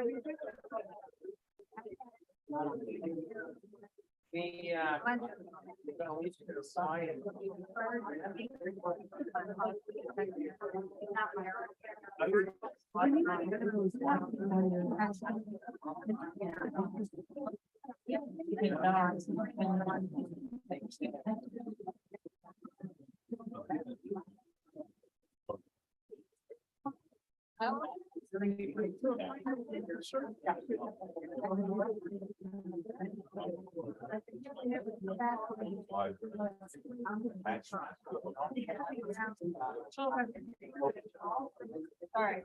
We always decide. Sorry.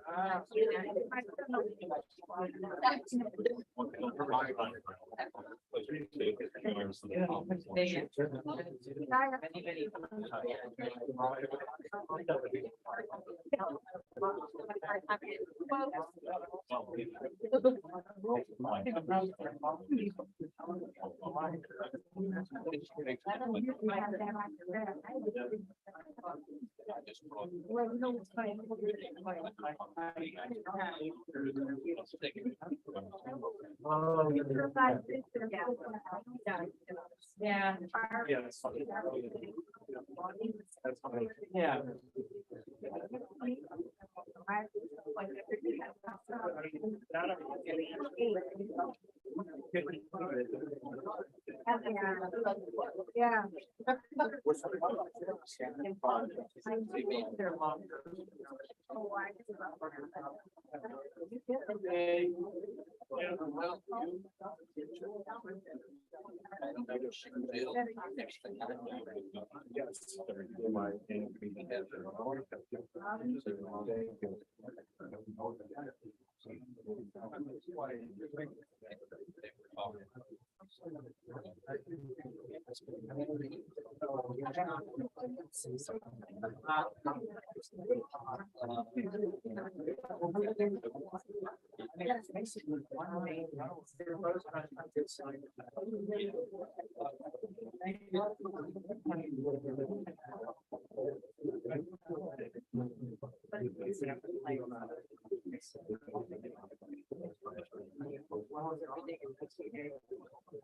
Yeah. Yeah, that's fine. That's fine. Yeah. Yeah.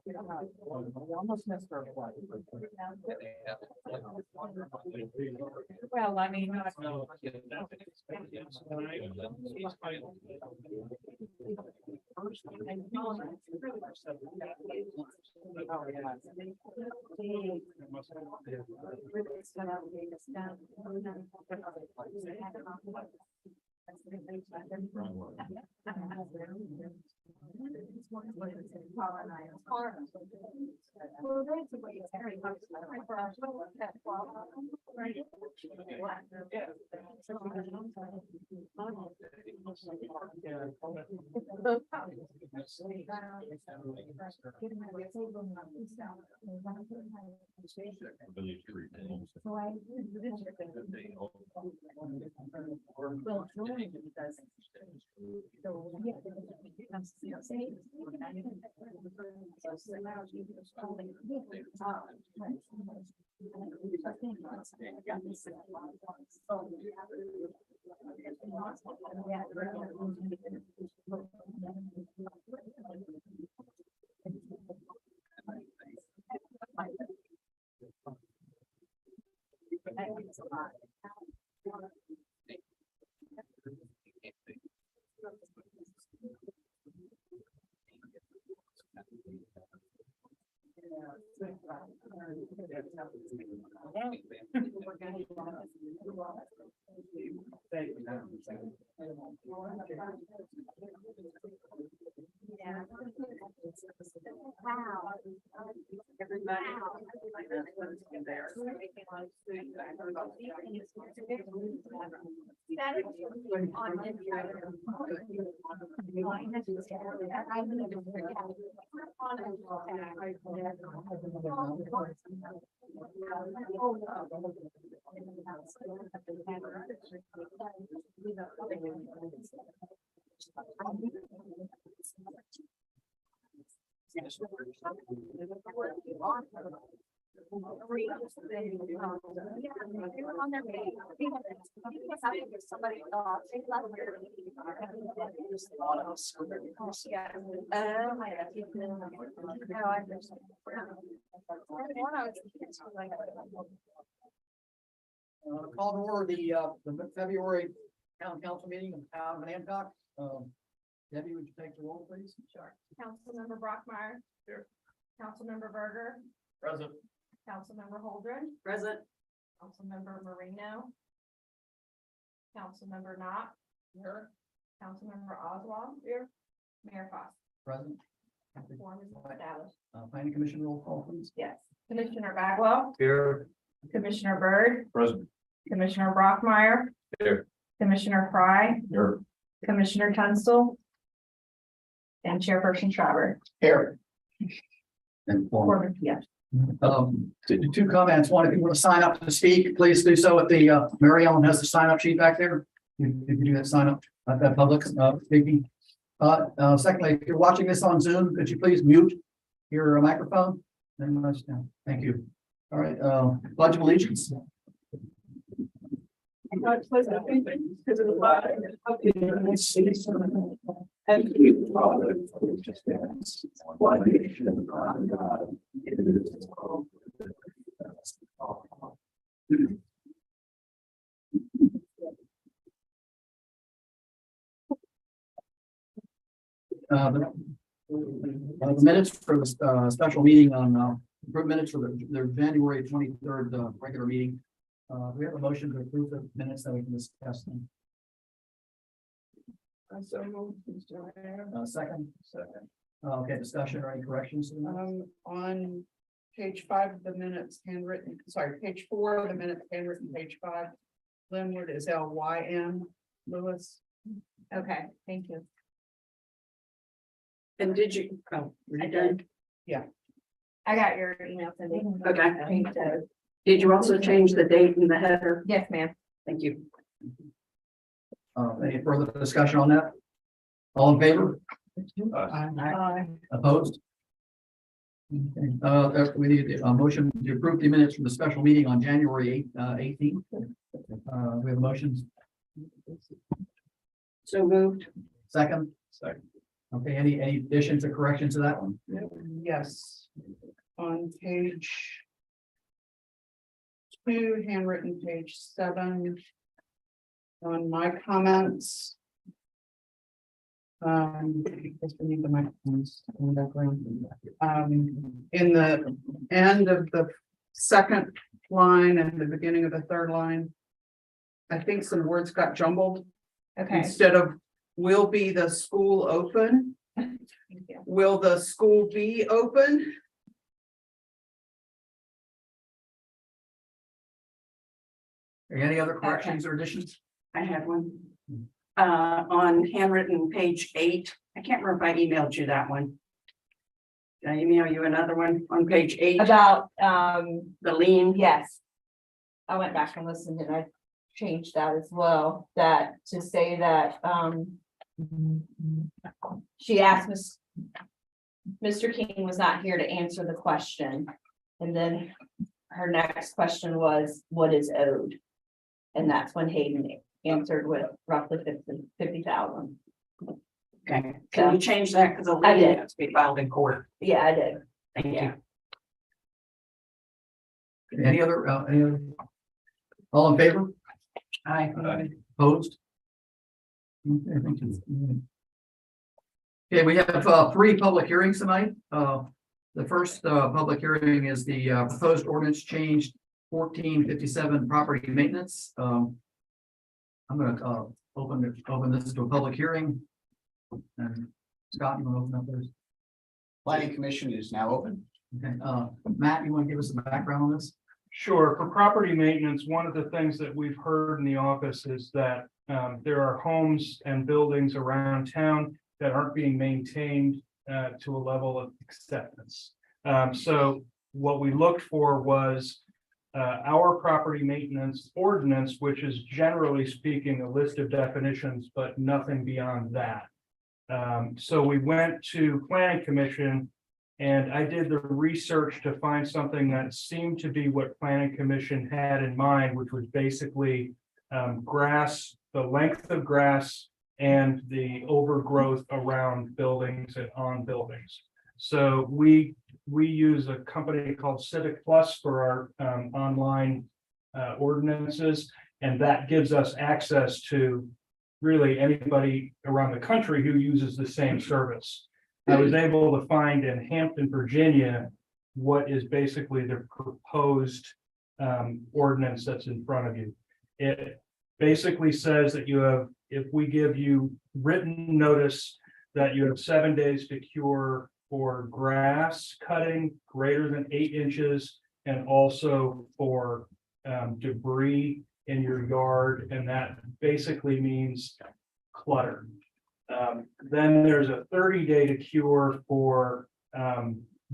We almost missed our flight. Well, I mean. Well, that's the way it's very much. Well, Wow. Everybody. Somebody thought. Yeah. No, I understand. Call to order the February town council meeting in town of Hancock. Debbie, would you take the roll, please? Sure. Councilmember Brockmeyer. Here. Councilmember Berger. Present. Councilmember Holdren. Present. Councilmember Marino. Councilmember Knopf. Here. Councilmember Oswald. Here. Mayor Fox. Present. Form is established. Planning commission roll call, please. Yes. Commissioner Bagwell. Here. Commissioner Byrd. Present. Commissioner Brockmeyer. Here. Commissioner Fry. Here. Commissioner Tunstall. And Chairperson Schreiber. Here. And Foreman, yes. two comments. One, if you want to sign up to speak, please do so at the, Mary Ellen has the sign up sheet back there. If you do that, sign up at that public, speaking. Secondly, if you're watching this on Zoom, could you please mute your microphone? Thank you. All right, Pledge of Allegiance. The minutes for the special meeting on approved minutes for the January 23rd regular meeting. We have a motion to approve the minutes that we can discuss them. Second. Okay, discussion or any corrections to the minutes? On page 5 of the minutes, handwritten, sorry, page 4 of the minutes, handwritten, page 5. Linwood is Lyn, Lewis. Okay, thank you. And did you, oh, were you done? I got your email, Cindy. Okay. Did you also change the date in the header? Yes, ma'am. Thank you. Any further discussion on that? All in favor? Opposed? Okay. We need a motion to approve the minutes from the special meeting on January 18th. We have motions. So moved. Second. Okay, any additions or corrections to that one? Yes. On page 2, handwritten, page 7. On my comments. I guess we need the microphones in the background. In the end of the second line and the beginning of the third line. I think some words got jumbled. Okay. Instead of will be the school open, Thank you. will the school be open? Any other corrections or additions? I had one. On handwritten page 8. I can't remember if I emailed you that one. Did I email you another one on page 8? About, The lien? yes. I went back and listened and I changed that as well, that to say that, she asked Mr. King was not here to answer the question. And then her next question was, what is owed? And that's when Hayden answered with roughly 50,000. Okay, can you change that? Because the I lien did. has to be filed in court. Yeah, I did. Thank Yeah. you. Any other, all in favor? Aye. Opposed? Okay, thank you. Okay, we have 3 public hearings tonight. The first public hearing is the proposed ordinance change 1457 property maintenance. I'm gonna open this to a public hearing. And Scott, you want to open up this? Planning Commission is now open. Okay, Matt, you want to give us some background on this? Sure. For property maintenance, one of the things that we've heard in the office is that there are homes and buildings around town that aren't being maintained to a level of acceptance. So what we looked for was our property maintenance ordinance, which is generally speaking a list of definitions, but nothing beyond that. So we went to Planning Commission And I did the research to find something that seemed to be what planning commission had in mind, which was basically grass, the length of grass and the overgrowth around buildings and on buildings. So we use a company called Civic Plus for our online ordinances, and that gives us access to really anybody around the country who uses the same service. I was able to find in Hampton, Virginia, what is basically the proposed ordinance that's in front of you. It basically says that you have, if we give you written notice that you have 7 days to cure for grass cutting greater than 8 inches, and also for debris in your yard, and that basically means clutter. Then there's a 30-day to cure for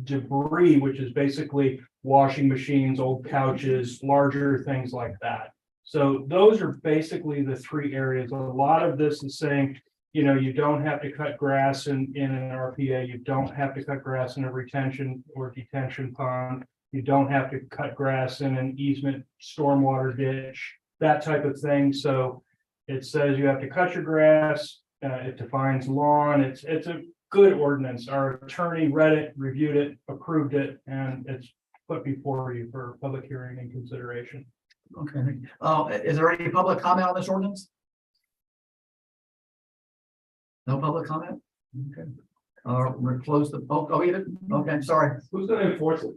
debris, which is basically washing machines, old couches, larger things like that. So those are basically the 3 areas. A lot of this is saying, you know, you don't have to cut grass in an RPA, you don't have to cut grass in a retention or detention pond, you don't have to cut grass in an easement stormwater ditch, that type of thing. So it says you have to cut your grass, it defines lawn, it's a good ordinance. Our attorney read it, reviewed it, approved it, and it's put before you for public hearing and consideration. Okay, is there any public comment on this ordinance? No public comment? Okay. We're close the, Edith? Okay, sorry. Who's gonna enforce it?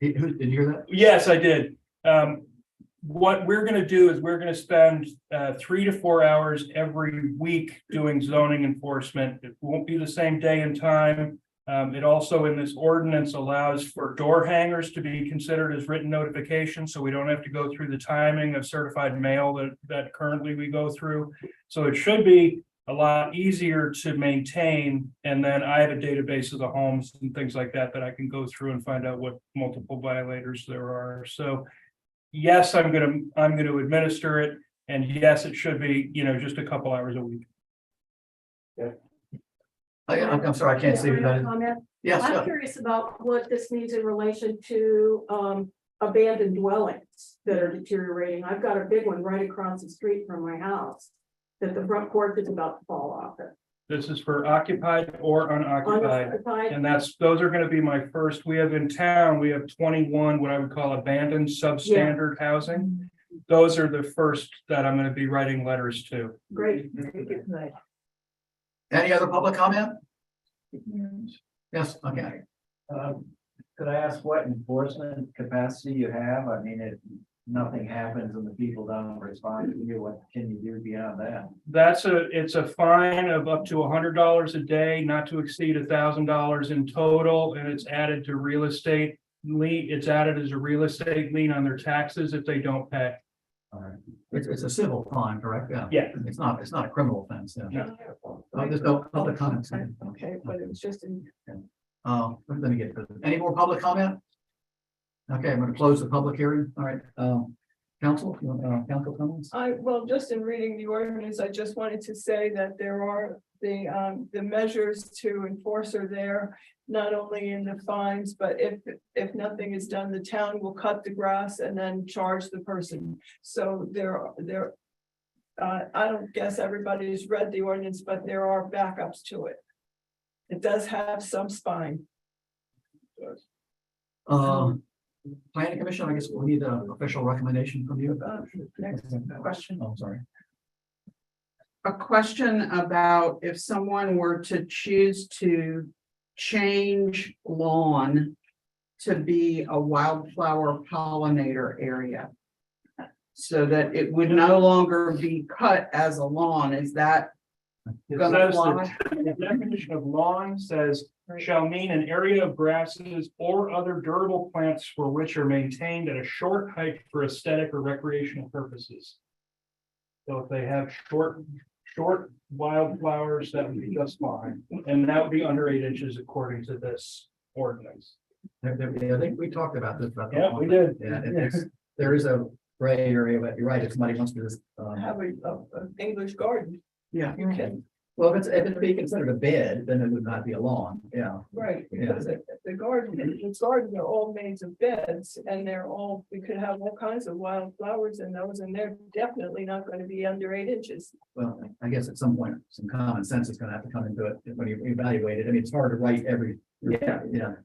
Who, did you hear that? Yes, I did. What we're gonna do is we're gonna spend 3 to 4 hours every week doing zoning enforcement. It won't be the same day and time. It also in this ordinance allows for door hangers to be considered as written notification, so we don't have to go through the timing of certified mail that currently we go through. So it should be a lot easier to maintain, and then I have a database of the homes and things like that that I can go through and find out what multiple violators there are. So yes, I'm gonna administer it, and yes, it should be, you know, just a couple hours a week. I'm sorry, I can't see that. Comment. Yes, I'm curious about what this means in relation to abandoned dwellings that are deteriorating. I've got a big one right across the street from my house that the front porch is about to fall off it. This is for occupied or unoccupied. Unoccupied. And those are gonna be my first. We have in town, we have 21, what I would call abandoned substandard housing. Those are the first that I'm gonna be writing letters to. Great. any other public comment? Yes, okay. Could I ask what enforcement capacity you have? I mean, if nothing happens and the people don't respond to you, what can you do beyond that? It's a fine of up to $100 a day, not to exceed $1,000 in total, and it's added to real estate lien. It's added as a real estate lien on their taxes if they don't pay. All right. It's a civil fine, correct? Yeah. It's not a criminal offense. Yeah. No. There's no public comments. Okay, but it was just in. Let me get, any more public comment? Okay, I'm gonna close the public hearing. All right, council, you want, council comments? Well, just in reading the ordinance, I just wanted to say that there are the measures to enforce are there. Not only in the fines, but if nothing is done, the town will cut the grass and then charge the person. So I don't guess everybody's read the ordinance, but there are backups to it. It does have some spine. Planning commission, I guess we need an official recommendation from you. Next question. Oh, sorry. A question about if someone were to choose to change lawn to be a wildflower pollinator area, so that it would no longer be cut as a lawn, is that It gonna says fly? the definition of lawn says shall mean an area of grasses or other durable plants for which are maintained at a short height for aesthetic or recreational purposes. So if they have short wildflowers, that would be just fine, and that would be under 8 inches according to this ordinance. I think we talked about this. Yeah, we did. Yeah, there is a gray area, but you're right, if somebody wants to just, Have a English garden. Yeah. You can Well, if it'd be considered a bed, then it would not be a lawn, yeah. Right, Yeah. because the gardens are all made of beds and we could have all kinds of wildflowers in those and they're definitely not going to be under 8 inches. Well, I guess at some point, some common sense is gonna have to come into it when you evaluate it. I mean, it's hard to write every. Yeah. Yeah.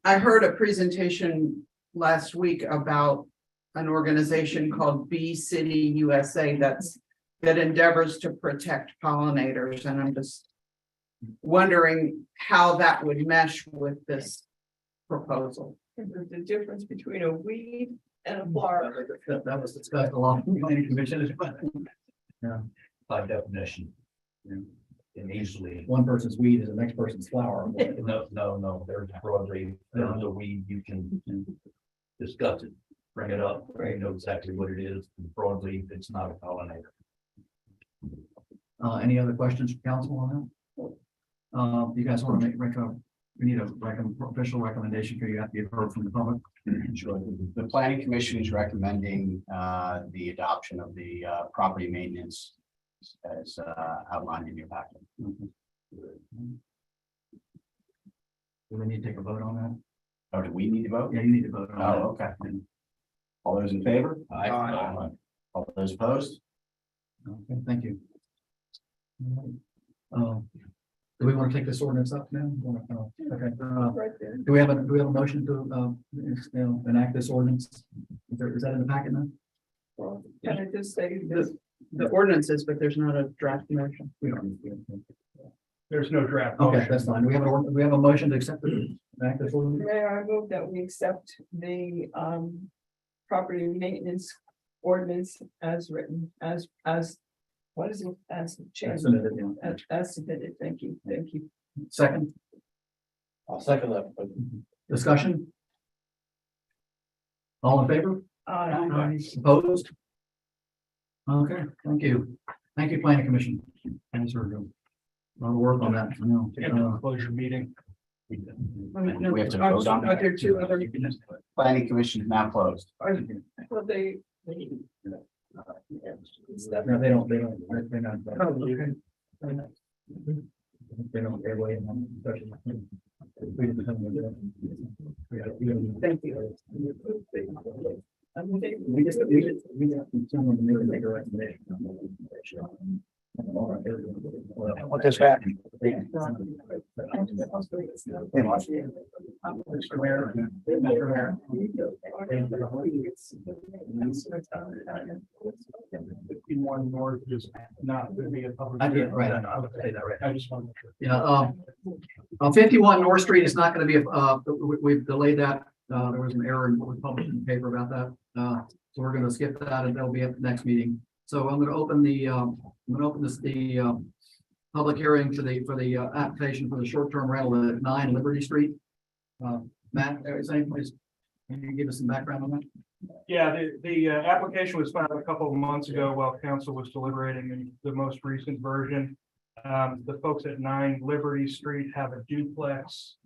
I heard a presentation last week about an organization called Bee City USA that endeavors to protect pollinators, and I'm just wondering how that would mesh with this proposal. There's a difference between a weed and a flower. That was discussed a lot in the planning commission as well. By definition. Yeah. And easily, One person's weed is the next person's flower. no, there's broadly, there's a weed, you can discuss it, bring it up, you know exactly what it is, broadly, it's not a pollinator. Any other questions from council on that? You guys want to we need a official recommendation for you have to be heard from the public. Sure. The planning commission is recommending the adoption of the property maintenance as outlined in your packet. Do we need to take a vote on that? Oh, do we need to vote? Yeah, you need to vote on that. Oh, okay. All those in favor? Aye. All those opposed? Okay, thank you. Do we want to take this ordinance up now? Okay, Right there. do we have a motion to, enact this ordinance? Is that in the packet now? Well, can I just say The ordinances, but there's not a draft motion. We don't need to. There's no draft. Okay, motion. that's fine. Do we have a motion to accept the, enact this ordinance? Mayor, I move that we accept the property maintenance ordinance as written, as what is it, as That's changed, submitted, yeah. as submitted, thank you. Second, I'll second that. discussion? All in favor? Opposed? Okay, thank you. Thank you, planning commission. Thanks for doing a lot of work on that. I know. You have to close your meeting. We have to vote on Are there that. two other? Planning commission is now closed. Well, they. No, they don't, they're not. Oh, okay. They don't, they're way in. Thank you. We just someone to make a recommendation. What does that? One north is not going to be a public. I did, right, I would say that right. I just want to make sure. Yeah, 51 North Street is not going to be, we've delayed that. There was an error in what was published in the paper about that. So we're going to skip that and that'll be at the next meeting. So I'm going to open the public hearing for the application for the short-term rental at 9 Liberty Street. Matt, is anybody's, can you give us some background on that? Yeah, the application was filed a couple of months ago while council was deliberating in the most recent version. The folks at 9 Liberty Street have a duplex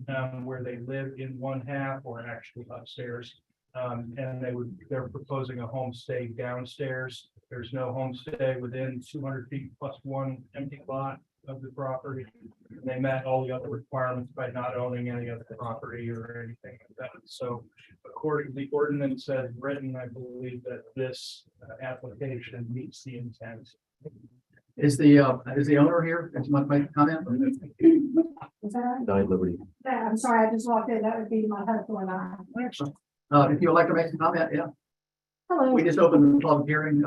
where they live in one half or actually upstairs. And they're proposing a homestay downstairs. There's no homestay within 200 feet plus one empty lot of the property. And they met all the other requirements by not owning any other property or anything like that. So according to the ordinance as written, I believe that this application meets the intent. Is the owner here? That's my comment. Is that? 9 Liberty. Yeah, I'm sorry, I just walked in. That would be my husband and I. If you would like to make a comment, yeah, Hello. we just opened the public hearing.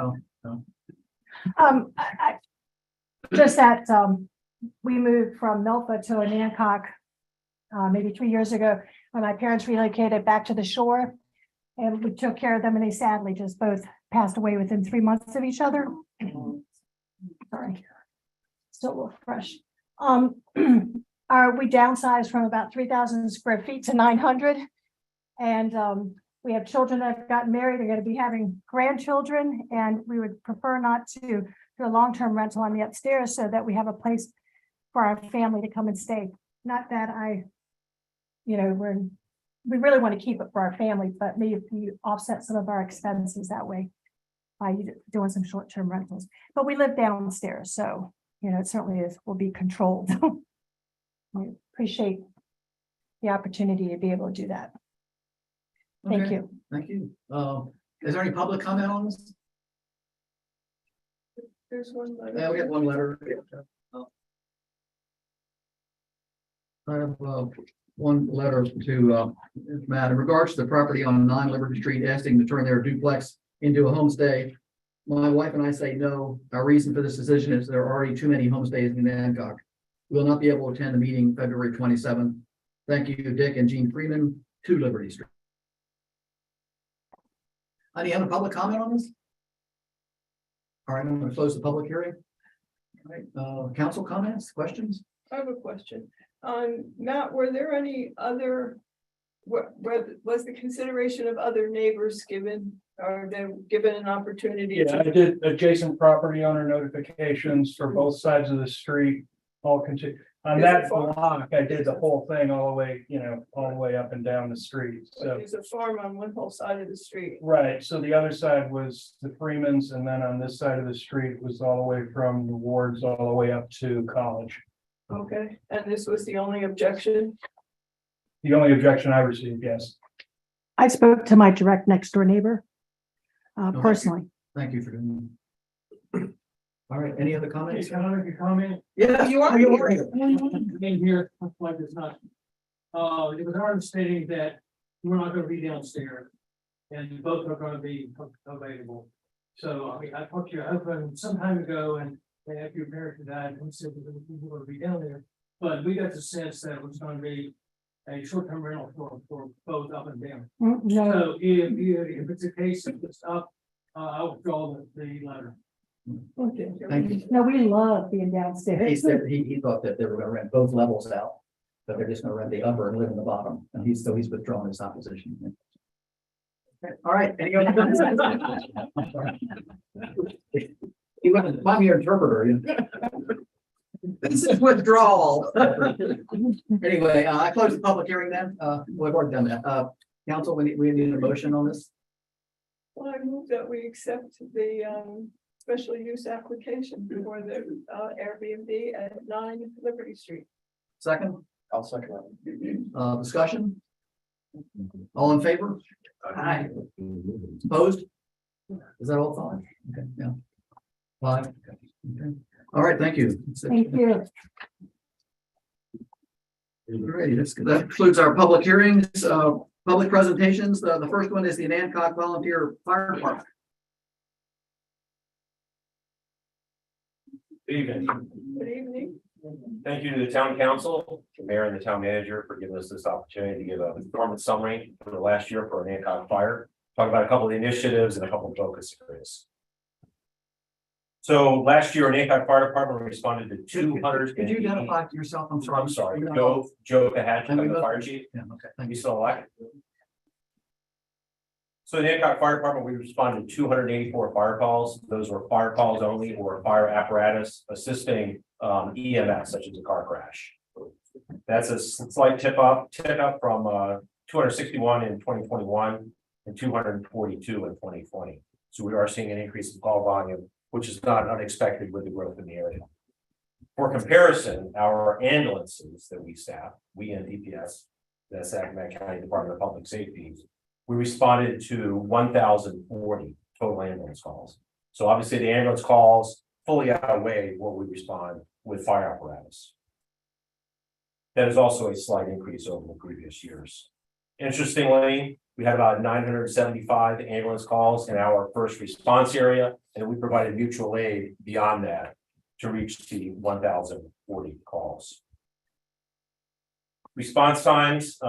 Just that, we moved from Milford to Anacog, maybe 3 years ago, when my parents relocated back to the shore. And we took care of them and they sadly just both passed away within 3 months of each other. Sorry. Still a little fresh. We downsized from about 3,000 square feet to 900. And we have children that have gotten married, they're going to be having grandchildren, and we would prefer not to do a long-term rental on the upstairs so that we have a place for our family to come and stay. Not that we really want to keep it for our family, but maybe offset some of our expenses that way by doing some short-term rentals. But we live downstairs, so it certainly is, will be controlled. We appreciate the opportunity to be able to do that. Thank Okay, you. Thank you. Is there any public comment on this? There's one. letter. Yeah, we got one letter. I have one letter to Matt in regards to the property on 9 Liberty Street asking to turn their duplex into a homestay. My wife and I say no. Our reason for this decision is there are already too many homestays in Hancock. We will not be able to attend the meeting February 27th. Thank you, Dick and Jean Freeman, 2 Liberty Street. Any other public comment on this? All right, I'm going to close the public hearing. All right, council comments, questions? I have a question. Matt, were there any other, was the consideration of other neighbors given, or they given an opportunity? Yeah, I did adjacent property owner notifications for both sides of the street. All continue, on that block, I did the whole thing all the way, all the way up and down the street, so. There's a farm on one whole side of the street. Right, so the other side was the Freemans, and then on this side of the street was all the way from the wards all the way up to College. Okay, and this was the only objection? The only objection I received, yes. I spoke to my direct next door neighbor personally. Thank you for doing that. All right, any other comments? Can I make a comment? Yeah, you are. In here, like it's not. It was our understanding that we're not gonna be downstairs. And both are gonna be available. So, I mean, I talked to your husband some time ago and after your parents died, and said that we were gonna be down there. But we got the sense that it was gonna be a short-term rental for both up and down. No, So if it's a case of it's up, I will draw the letter. Okay. Thank you. no, we love being He downstairs. said he thought that they were gonna rent both levels out, but they're just gonna rent the upper and live in the bottom, and he's withdrawn his opposition. Okay, all right, any other comments? He wasn't, I'm your interpreter. This is withdrawal. Anyway, I close the public hearing then, we've already done that, council, we need a motion on this. Well, I move that we accept the special use application for the Airbnb at 9 Liberty Street. Second, I'll second that. discussion? All in favor? Aye. Opposed? Is that all five? Okay, yeah. 5. Okay. All right, thank you. Thank you. Great, that concludes our public hearings, public presentations. The first one is the Hancock Volunteer Fire Department. Good evening. Good evening. Thank you to the town council, the mayor and the town manager for giving us this opportunity to give a performance summary for the last year for Hancock Fire. Talk about a couple of the initiatives and a couple of focus areas. So last year, Hancock Fire Department responded to 200. Could you identify yourself? I'm sorry. I'm sorry, Joe Kahatch, I'm the fire chief. Yeah, okay, thank You you. still alive? So the Hancock Fire Department, we responded to 284 fire calls. Those were fire calls only or fire apparatus assisting EMS, such as a car crash. That's a slight tick up from 261 in 2021 and 242 in 2020. So we are seeing an increase in call volume, which is not unexpected with the growth in the area. For comparison, our ambulances that we staff, we and DPS, the Sacramento County Department of Public Safety, we responded to 1,040 total ambulance calls. So obviously the ambulance calls fully outweigh what we respond with fire apparatus. That is also a slight increase over the previous years. Interestingly, we had about 975 ambulance calls in our first response area, and we provided mutual aid beyond that to reach the 1,040 calls. Response times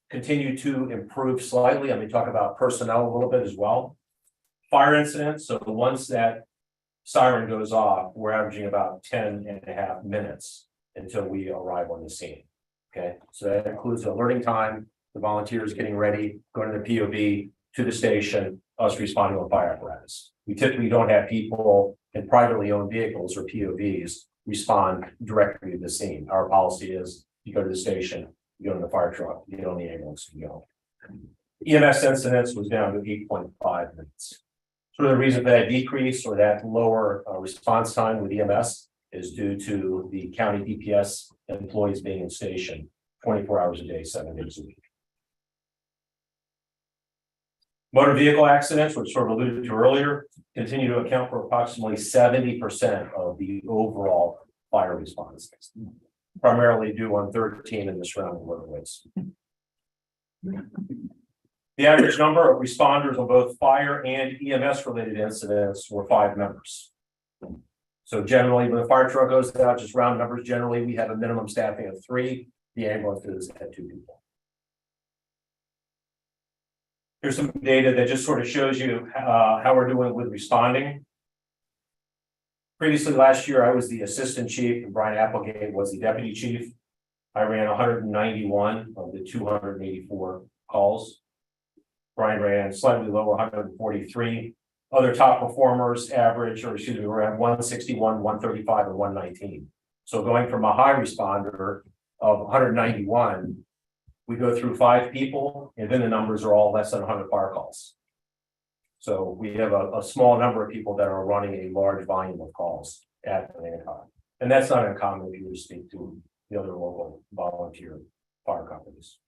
continue to improve slightly. I'm going to talk about personnel a little bit as well. Fire incidents, so the ones that siren goes off, we're averaging about 10.5 minutes until we arrive on the scene. Okay, so that includes the alerting time, the volunteers getting ready, going to the POV, to the station, us responding with fire apparatus. We typically don't have people in privately owned vehicles or POVs respond directly to the scene. Our policy is you go to the station, you go in the fire truck, you get on the ambulance, you go. EMS incidents was down to 8.5 minutes. Sort of the reason for that decrease or that lower response time with EMS is due to the county DPS employees being in station 24 hours a day, 7 days a week. Motor vehicle accidents, which sort of alluded to earlier, continue to account for approximately 70% of the overall fire response, primarily due on 13 and the surrounding roadways. The average number of responders on both fire and EMS related incidents were 5 members. So generally, when the fire truck goes out, just round numbers, generally, we have a minimum staffing of 3. The ambulances had 2 people. Here's some data that just sort of shows you how we're doing with responding. Previously, last year, I was the assistant chief and Brian Applegate was the deputy chief. I ran 191 of the 284 calls. Brian ran slightly lower, 143. Other top performers average, or excuse me, were at 161, 135, and 119. So going from a high responder of 191, we go through 5 people, and then the numbers are all less than 100 fire calls. So we have a small number of people that are running a large volume of calls at Hancock. And that's not uncommon if you were to speak to the other local volunteer fire companies.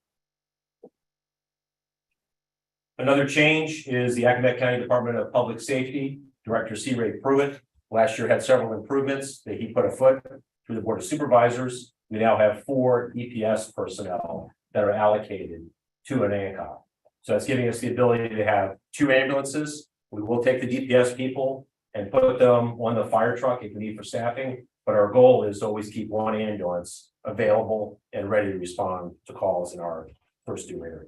Another change is the Accomack County Department of Public Safety, Director C. Ray Pruitt. Last year had several improvements that he put afoot through the Board of Supervisors. We now have 4 EPS personnel that are allocated to an ANCOG. So that's giving us the ability to have 2 ambulances. We will take the DPS people and put them on the fire truck if we need for staffing. But our goal is to always keep 1 ambulance available and ready to respond to calls in our first due area.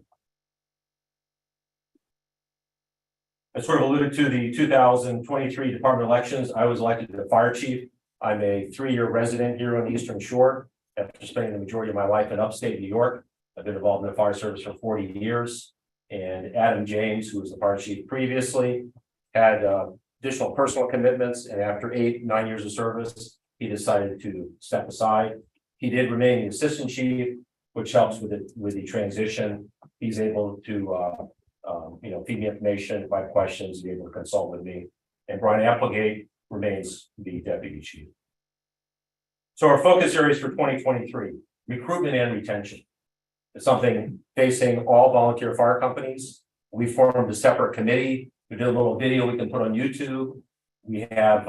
I sort of alluded to the 2023 department elections. I was elected to the fire chief. I'm a 3-year resident here on the Eastern Shore after spending the majority of my life in upstate New York. I've been involved in the fire service for 40 years. And Adam James, who was the fire chief previously, had additional personal commitments. And after 8-9 years of service, he decided to step aside. He did remain the assistant chief, which helps with the transition. He's able to feed me information, if I have questions, be able to consult with me. And Brian Applegate remains the deputy chief. So our focus areas for 2023, recruitment and retention. It's something facing all volunteer fire companies. We formed a separate committee. We did a little video we can put on YouTube. We have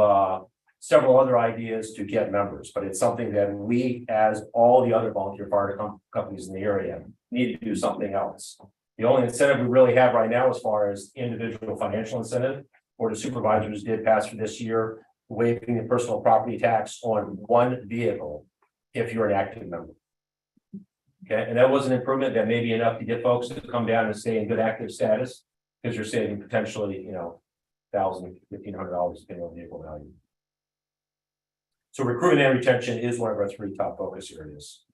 several other ideas to get members, but it's something that we, as all the other volunteer fire companies in the area, need to do something else. The only incentive we really have right now, as far as individual financial incentive, Board of Supervisors did pass for this year, waiving the personal property tax on 1 vehicle if you're an active member. Okay, and that was an improvement that may be enough to get folks to come down and stay in good active status, because you're saving potentially, $1,000, $1,500 depending on vehicle value. So recruitment and retention is one of our 3 top focus areas.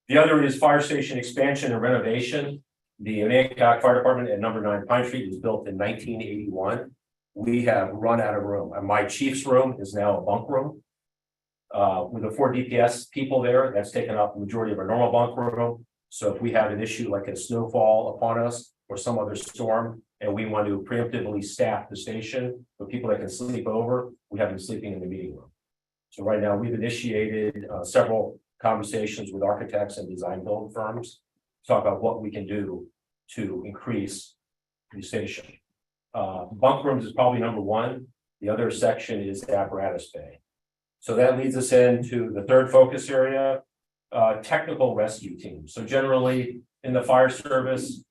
The other is fire station expansion and renovation. The Hancock Fire Department at number 9 Pine Street was built in 1981. We have run out of room. And my chief's room is now a bunk room. With the 4 DPS people there, that's taken up the majority of our normal bunk room. So if we have an issue like a snowfall upon us or some other storm, and we want to preemptively staff the station with people that can sleep over, we have them sleeping in the meeting room. So right now we've initiated several conversations with architects and design build firms to talk about what we can do to increase the station. Bunk rooms is probably number 1. The other section is the apparatus bay. So that leads us into the 3rd focus area, technical rescue team. So generally in the fire service,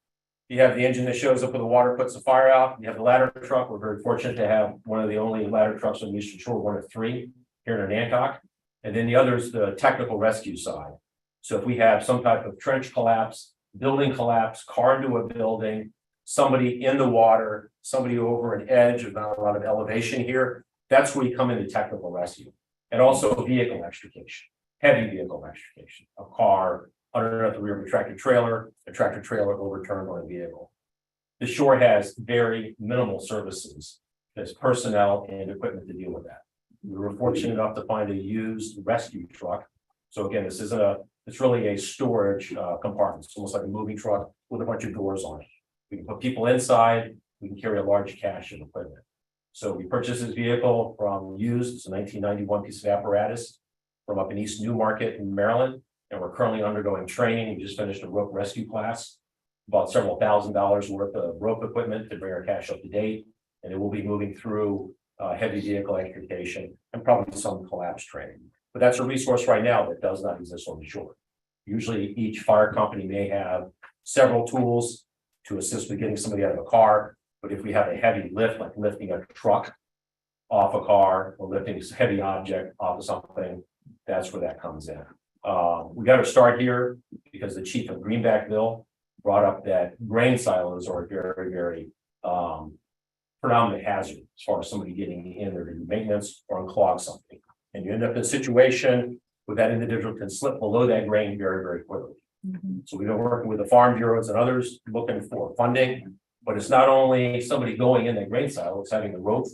you have the engine that shows up with the water, puts the fire out. You have the ladder truck. We're very fortunate to have one of the only ladder trucks on the Eastern Shore, 1 of 3 here in Hancock. And then the other is the technical rescue side. So if we have some type of trench collapse, building collapse, car into a building, somebody in the water, somebody over an edge of not a lot of elevation here, that's where you come into technical rescue. And also vehicle extrication, heavy vehicle extrication, a car underneath the rear of a tractor trailer overturned on a vehicle. The shore has very minimal services. There's personnel and equipment to deal with that. We were fortunate enough to find a used rescue truck. So again, this isn't it's really a storage compartment. It's almost like a moving truck with a bunch of doors on it. We can put people inside, we can carry a large cache of equipment. So we purchased this vehicle from used, it's a 1991 piece of apparatus from up in East Newmarket in Maryland. And we're currently undergoing training. We just finished a rope rescue class. Bought several $1,000s worth of rope equipment to bring our cache up to date. And it will be moving through heavy vehicle extrication and probably some collapse training. But that's a resource right now that does not exist on the shore. Usually each fire company may have several tools to assist with getting somebody out of a car. But if we have a heavy lift, like lifting a truck off a car or lifting a heavy object off of something, that's where that comes in. We got to start here because the chief of Greenbackville brought up that grain silos are very, very predominant hazard as far as somebody getting in there to do maintenance or unclog something. And you end up in a situation where that individual can slip below that grain very, very quickly. So we've been working with the farm bureaus and others looking for funding, but it's not only somebody going in that grain silo, it's having the rope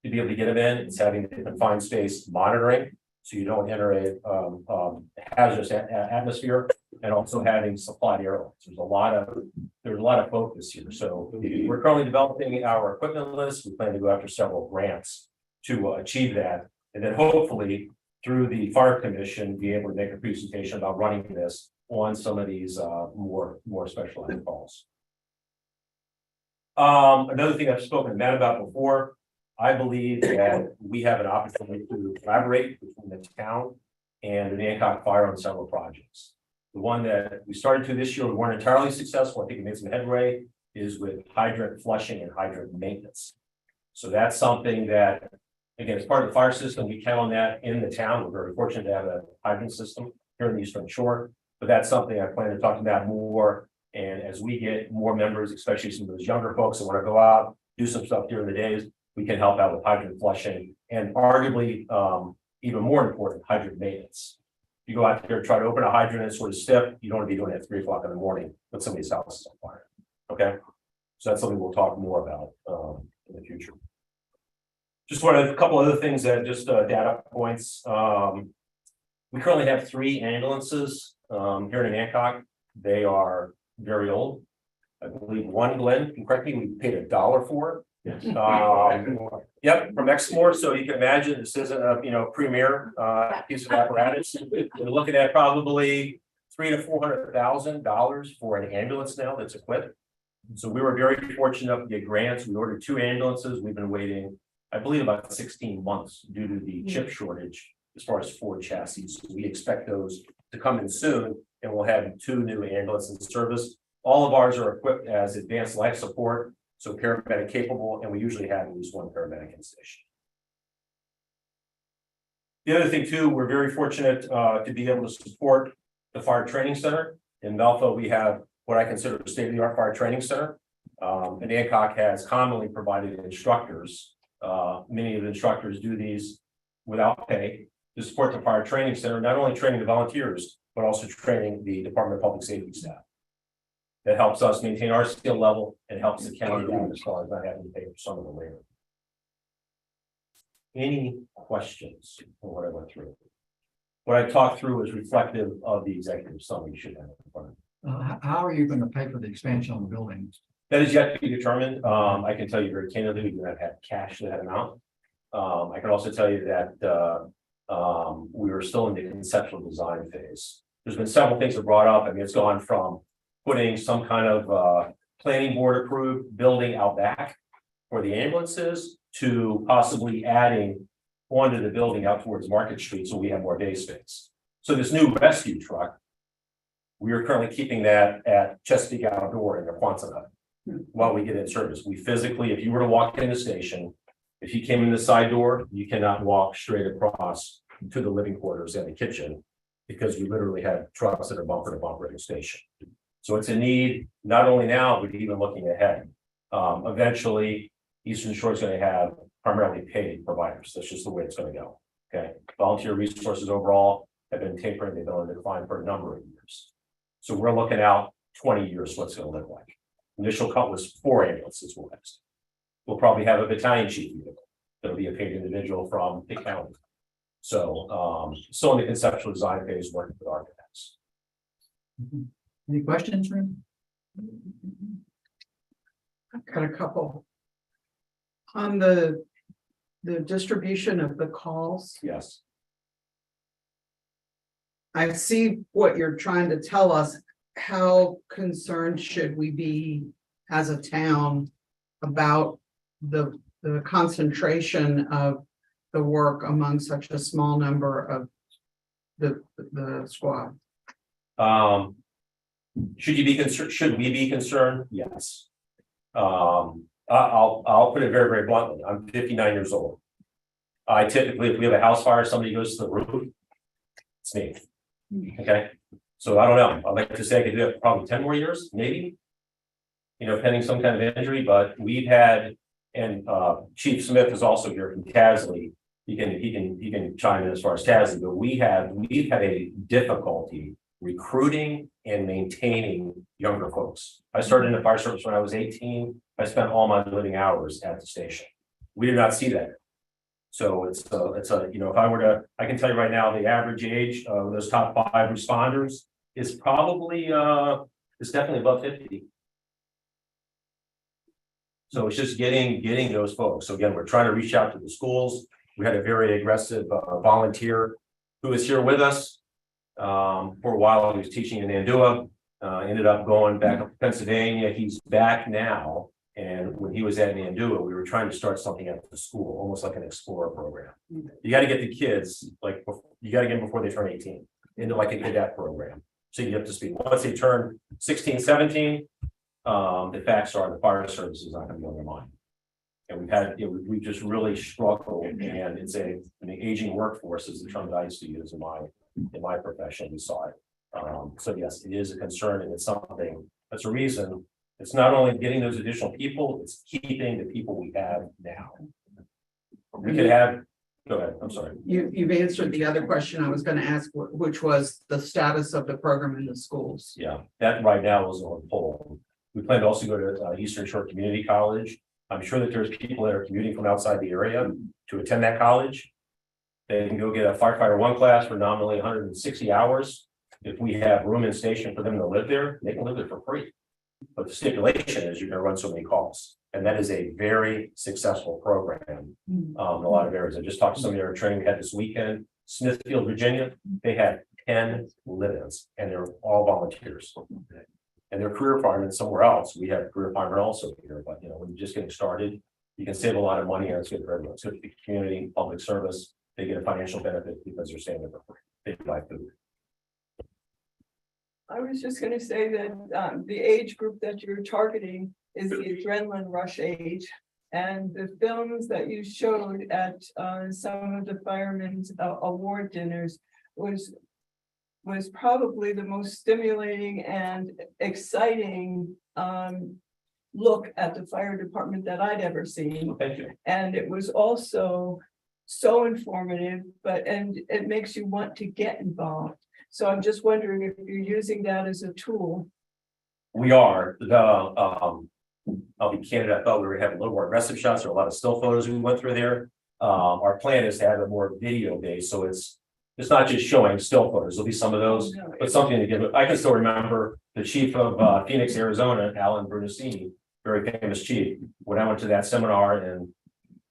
to be able to get them in, it's having the confined space monitoring, so you don't enter a hazardous atmosphere, and also having supplied airlines. There's a lot of focus here. So we're currently developing our equipment list. We plan to go after several grants to achieve that, and then hopefully through the fire commission, be able to make a presentation about running this on some of these more specialized calls. Another thing I've spoken to Matt about before, I believe that we have an opportunity to collaborate between the town and the Hancock Fire on several projects. The one that we started to this year, we weren't entirely successful. I think we made some headway, is with hydrant flushing and hydrant maintenance. So that's something that, again, as part of the fire system, we count on that in the town. We're very fortunate to have a hydrant system here in the Eastern Shore, but that's something I plan to talk about more. And as we get more members, especially some of those younger folks that want to go out, do some stuff during the days, we can help out with hydrant flushing and arguably, even more important, hydrant maintenance. You go out there, try to open a hydrant and it's sort of stiff, you don't want to be doing it at 3 o'clock in the morning when somebody's house is on fire. Okay, so that's something we'll talk more about in the future. Just wanted a couple other things that just data points. We currently have 3 ambulances here in Hancock. They are very old. I believe one, Glenn, can correct me, we paid $1 for. Yes. Yep, from Exmoor. So you can imagine this isn't a premier piece of apparatus. We're looking at probably $300,000 to $400,000 for an ambulance now that's equipped. So we were very fortunate to get grants. We ordered 2 ambulances. We've been waiting, I believe, about 16 months due to the chip shortage as far as Ford chassis. So we expect those to come in soon, and we'll have 2 new ambulances in service. All of ours are equipped as advanced life support, so paramedic capable, and we usually have at least 1 paramedic in station. The other thing too, we're very fortunate to be able to support the fire training center. In Melfa, we have what I consider a state-of-the-art fire training center. And Hancock has commonly provided instructors. Many of the instructors do these without pay to support the fire training center, not only training the volunteers, but also training the Department of Public Safety staff. That helps us maintain our skill level and helps the county out as far as not having to pay for some of the labor. Any questions on what I went through? What I talked through is reflective of the executive summary you should have in front of you. How are you going to pay for the expansion on the buildings? That is yet to be determined. I can tell you very candidly, we do not have cash to that amount. I can also tell you that we are still in the conceptual design phase. There's been several things that brought up. I mean, it's gone from putting some kind of planning board approved building out back for the ambulances to possibly adding onto the building out towards Market Street so we have more bay space. So this new rescue truck, we are currently keeping that at Chesapeake Outdoor in the Quonset hut while we get in service. We physically, if you were to walk in the station, if you came in the side door, you cannot walk straight across to the living quarters and the kitchen because we literally have trucks that are bumper to bumper in the station. So it's a need, not only now, but even looking ahead. Eventually, Eastern Shore is going to have primarily paid providers. That's just the way it's going to go. Okay. Volunteer resources overall have been tapering. They've been on decline for a number of years. So we're looking out 20 years, what's going to look like. Initial cut was 4 ambulances will next. We'll probably have a battalion chief vehicle that'll be a paid individual from the county. So still in the conceptual design phase, working with architects. Any questions, Rim? I've got a couple. On the distribution of the calls, Yes. I see what you're trying to tell us. How concerned should we be as a town about the concentration of the work among such a small number of the squad? Should you be concerned, should we be concerned? Yes. I'll put it very, very bluntly. I'm 59 years old. I typically, if we have a house fire, somebody goes to the roof. It's me. Okay, so I don't know. I'd like to say I could do it probably 10 more years, maybe. You know, pending some kind of injury, but we've had, and Chief Smith is also here from Tasley. He can chime in as far as Tasley, but we've had a difficulty recruiting and maintaining younger folks. I started in the fire service when I was 18. I spent all my living hours at the station. We did not see that. So it's a, you know, if I were to, I can tell you right now, the average age of those top 5 responders is probably, it's definitely above 50. So it's just getting those folks. So again, we're trying to reach out to the schools. We had a very aggressive volunteer who is here with us. For a while, he was teaching in Andua, ended up going back up to Pennsylvania. He's back now. And when he was at Andua, we were trying to start something at the school, almost like an Explorer program. You got to get the kids, like, you got to get them before they turn 18 into like a cadet program. So you get up to speed. Once they turn 16, 17, the facts are the fire service is not going to be on their mind. And we've had, you know, we just really struggled, and it's an aging workforce is the term that I used to use in my profession. We saw it. So yes, it is a concern, and it's something that's a reason. It's not only getting those additional people, it's keeping the people we have now. We could have, go ahead, I'm sorry. You've answered the other question I was going to ask, which was the status of the program in the schools. Yeah, that right now is on hold. We plan to also go to Eastern Shore Community College. I'm sure that there's people that are commuting from outside the area to attend that college. They can go get a firefighter 1 class for nominally 160 hours. If we have room in station for them to live there, they can live there for free. But the stipulation is you're going to run so many calls. And that is a very successful program in a lot of areas. I just talked to somebody in our training we had this weekend, Smithfield, Virginia. They had 10 live-ins and they're all volunteers. And they're career firemen somewhere else. We have career firemen also here, but you know, when you're just getting started, you can save a lot of money and it's good for everyone. It's good for the community, public service. They get a financial benefit because they're staying there for free. They buy food. I was just gonna say that the age group that you're targeting is the adrenaline rush age. And the films that you showed at some of the firemen's award dinners was probably the most stimulating and exciting look at the fire department that I'd ever seen. Thank you. And it was also so informative, and it makes you want to get involved. So I'm just wondering if you're using that as a tool. We are. I'll be candid, I thought we were having a little more aggressive shots. There are a lot of still photos we went through there. Our plan is to have a more video based, so it's not just showing still photos. There'll be some of those, but something to give. I can still remember the chief of Phoenix, Arizona, Alan Brunacini, very famous chief. When I went to that seminar in,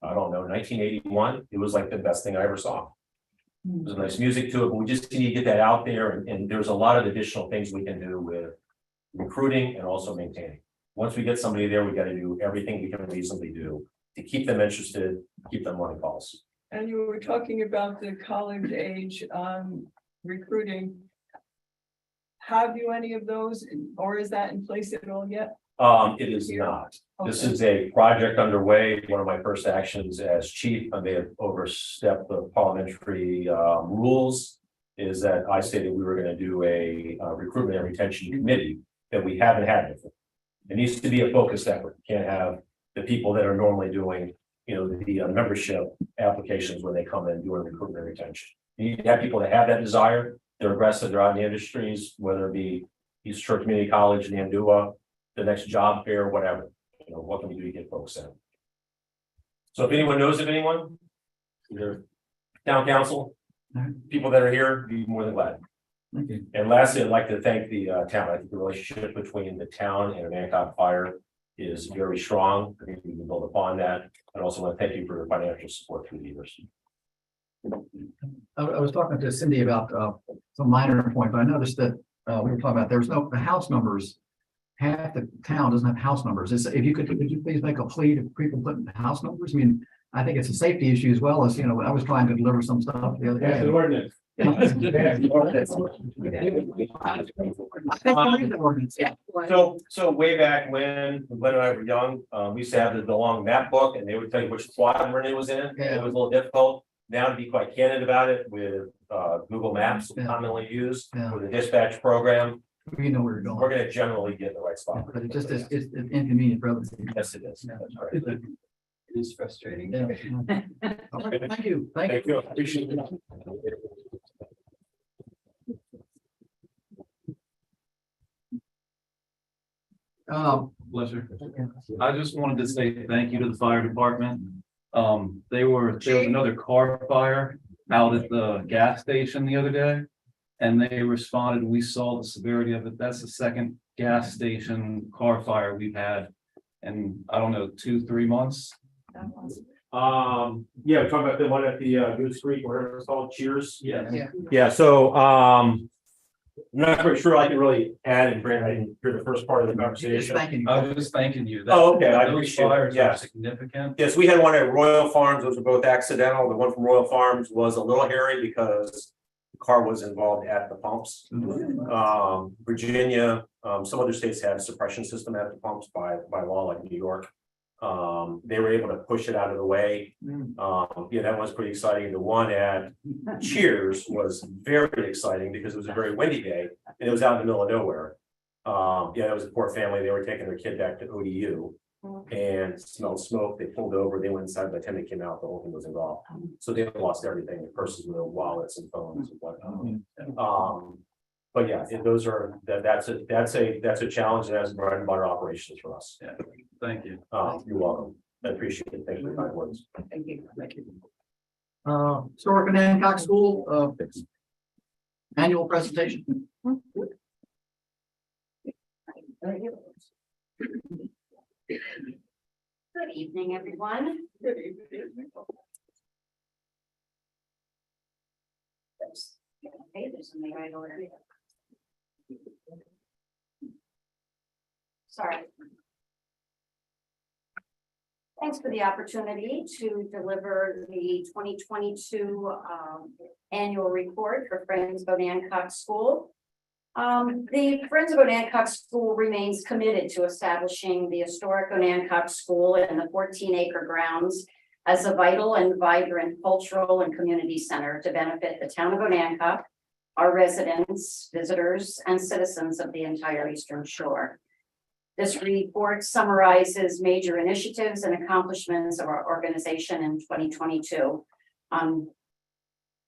I don't know, 1981, it was like the best thing I ever saw. There's a nice music to it, but we just need to get that out there, and there's a lot of additional things we can do with recruiting and also maintaining. Once we get somebody there, we got to do everything we can reasonably do to keep them interested, keep them running calls. And you were talking about the college age recruiting. Have you any of those, or is that in place at all yet? It is not. This is a project underway. One of my first actions as chief, I may have overstepped the parliamentary rules, is that I stated we were going to do a recruitment and retention committee that we haven't had before. It needs to be a focused effort. You can't have the people that are normally doing, you know, the membership applications when they come in doing recruitment and retention. You need to have people that have that desire. They're aggressive. They're out in the industries, whether it be East Shore Community College, Andua, the next job fair, whatever. You know, what can we do to get folks in? So if anyone knows of anyone, either town council, people that are here, be more than glad. And lastly, I'd like to thank the town. I think the relationship between the town and Hancock Fire is very strong. I think we can build upon that. And also want to thank you for your financial support through the years. I was talking to Cindy about some minor point, but I noticed that we were talking about there's no the house numbers. Half the town doesn't have house numbers. If you could you please make a plea to people putting house numbers? I mean, I think it's a safety issue as well as, I was trying to deliver some stuff the other That's the day. ordinance. So way back when and I were young, we used to have the long map book and they would tell you which quadrant it was in. Yeah. It was a little difficult. Now to be quite candid about it with Google Maps Yeah. commonly used Yeah. with the dispatch program, We know where you're we're going. gonna generally get in the right spot. But it just is, it's inconvenient for others. Yes, it is. Yeah. That's right. It is frustrating. Yeah. All right, thank you. Thank you. Thank you. Appreciate it. Pleasure. I just wanted to say thank you to the fire department. There was another car fire out at the gas station the other day. And they responded, we saw the severity of it. That's the second gas station car fire we've had in, I don't know, 2-3 months. Yeah, we're talking about the one at the Goose Creek, where it's called Cheers. Yes. Yeah. Yeah, so I'm not quite sure I can really add, and Brandon, I didn't hear the first part of the Just conversation. thanking you. I was just thanking you. Oh, okay, I Those appreciate it. fires are Yes. significant. Yes, we had one at Royal Farms. Those were both accidental. The one from Royal Farms was a little hairy because the car was involved at the pumps. Virginia, some other states have suppression system at the pumps by law, like New York. They were able to push it out of the way. Yeah, that was pretty exciting. The one at Cheers was very exciting because it was a very windy day and it was out in the middle of nowhere. Yeah, that was a poor family. They were taking their kid back to ODU and smelled smoke. They pulled over, they went inside. By the time they came out, the whole thing was involved. So they lost everything, their purses, their wallets and phones and whatnot. But yeah, that's a challenge that has bread and butter operations for us. Yeah, thank you. You're welcome. I appreciate it. Thank you for your kind words. Thank you. Thank you. Historic and Hancock School, annual presentation. Good evening, everyone. Okay, there's in the right order. Sorry. Thanks for the opportunity to deliver the 2022 annual report for Friends of Onancock School. The Friends of Onancock School remains committed to establishing the historic Onancock School in the 14-acre grounds as a vital and vibrant cultural and community center to benefit the town of Onancock, our residents, visitors, and citizens of the entire Eastern Shore. This report summarizes major initiatives and accomplishments of our organization in 2022.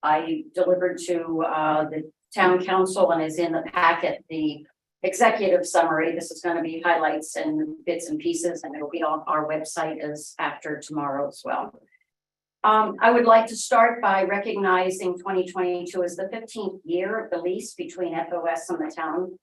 I delivered to the town council and is in the packet, the executive summary. This is going to be highlights and bits and pieces, and it'll be on our website as after tomorrow as well. I would like to start by recognizing 2022 as the 15th year of the lease between FOS and the town.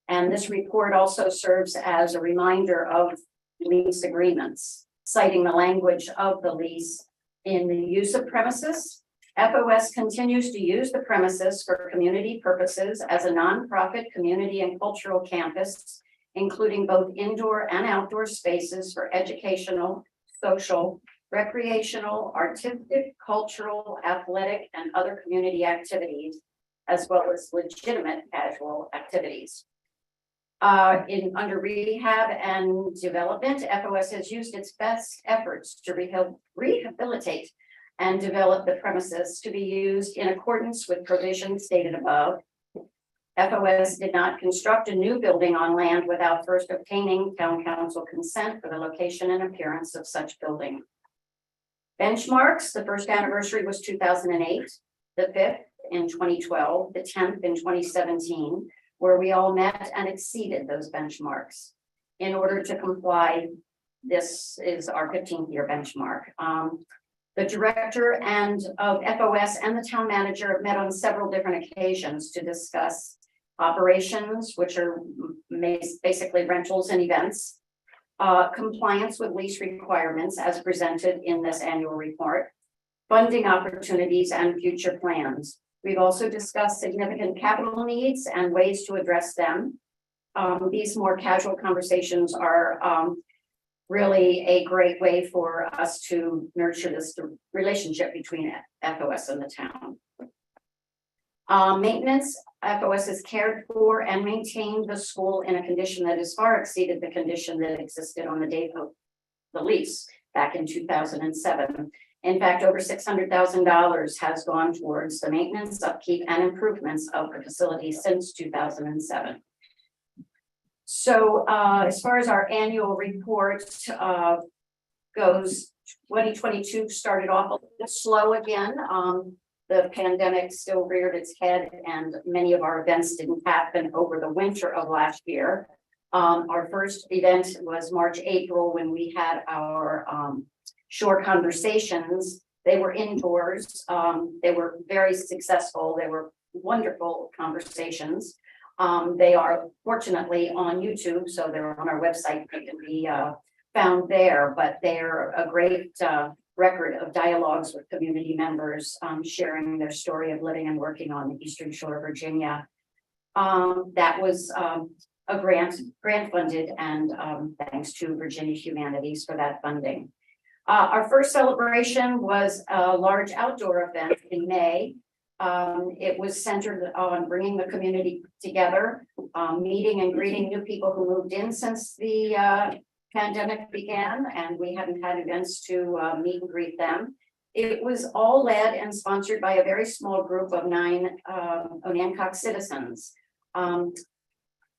And this report also serves as a reminder of lease agreements, citing the language of the lease in the use of premises. FOS continues to use the premises for community purposes as a nonprofit community and cultural campus, including both indoor and outdoor spaces for educational, social, recreational, artistic, cultural, athletic, and other community activities, as well as legitimate casual activities. Under rehab and development, FOS has used its best efforts to rehabilitate and develop the premises to be used in accordance with provisions stated above. FOS did not construct a new building on land without first obtaining town council consent for the location and appearance of such building. Benchmarks, the first anniversary was 2008, the 5th in 2012, the 10th in 2017, where we all met and exceeded those benchmarks. In order to comply, this is our 15th year benchmark. The director of FOS and the town manager have met on several different occasions to discuss operations, which are basically rentals and events, Compliance with lease requirements as presented in this annual report. Funding opportunities and future plans. We've also discussed significant capital needs and ways to address them. These more casual conversations are really a great way for us to nurture this relationship between FOS and the town. Maintenance, FOS has cared for and maintained the school in a condition that has far exceeded the condition that existed on the date of the lease back in 2007. In fact, over $600,000 has gone towards the maintenance, upkeep, and improvements of the facility since 2007. So as far as our annual report goes, 2022 started off a little slow again. The pandemic still reared its head and many of our events didn't happen over the winter of last year. Our first event was March, April, when we had our shore conversations. They were indoors. They were very successful. They were wonderful conversations. They are fortunately on YouTube, so they're on our website. They can be found there, but they're a great record of dialogues with community members, sharing their story of living and working on the Eastern Shore of Virginia. That was a grant funded, and thanks to Virginia Humanities for that funding. Our first celebration was a large outdoor event in May. It was centered on bringing the community together, meeting and greeting new people who moved in since the pandemic began, and we hadn't had events to meet and greet them. It was all led and sponsored by a very small group of 9 Onancock citizens.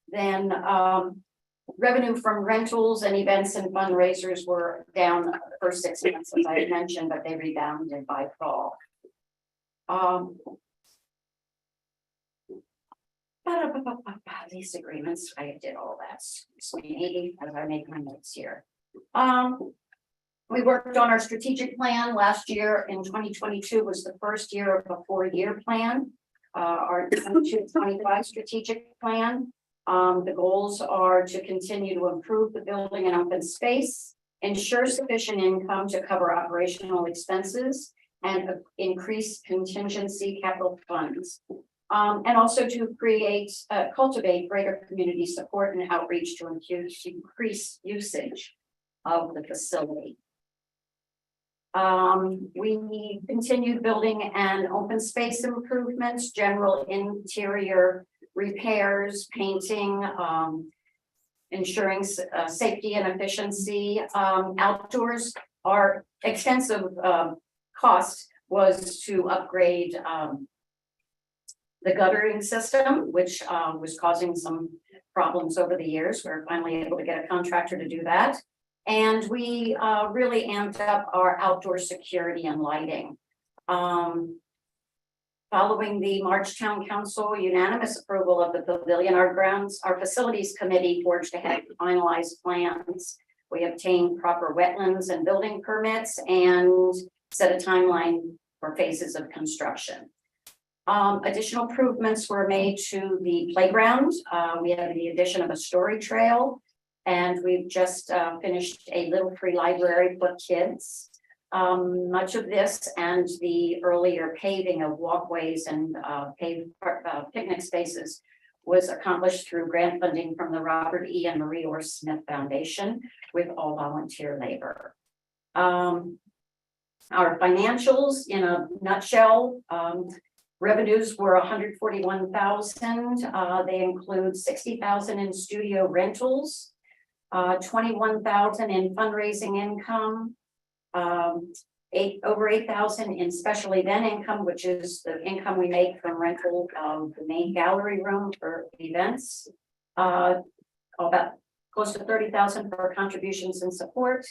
Then revenue from rentals and events and fundraisers were down the first 6 months, as I had mentioned, but they rebounded by fall. These agreements, I did all that. Excuse me, as I make my notes here. We worked on our strategic plan last year. In 2022 was the first year of a 4-year plan. Our 22-25 strategic plan. The goals are to continue to improve the building and open space, ensure sufficient income to cover operational expenses, and increase contingency capital funds. And also to cultivate greater community support and outreach to increase usage of the facility. We continued building and open space improvements, general interior repairs, painting, ensuring safety and efficiency. Outdoors, our extensive cost was to upgrade the guttering system, which was causing some problems over the years. We were finally able to get a contractor to do that. And we really amped up our outdoor security and lighting. Following the March Town Council unanimous approval of the pavilion, our facilities committee forged ahead to finalize plans. We obtained proper wetlands and building permits and set a timeline for phases of construction. Additional improvements were made to the playground. We have the addition of a story trail, and we've just finished a little free library for kids. Much of this and the earlier paving of walkways and paved picnic spaces was accomplished through grant funding from the Robert E. and Marie Orr Smith Foundation with all volunteer labor. Our financials in a nutshell, revenues were $141,000. They include $60,000 in studio rentals, $21,000 in fundraising income, over $8,000 in special event income, which is the income we make from rental of the main gallery room for events. About close to $30,000 for contributions and support,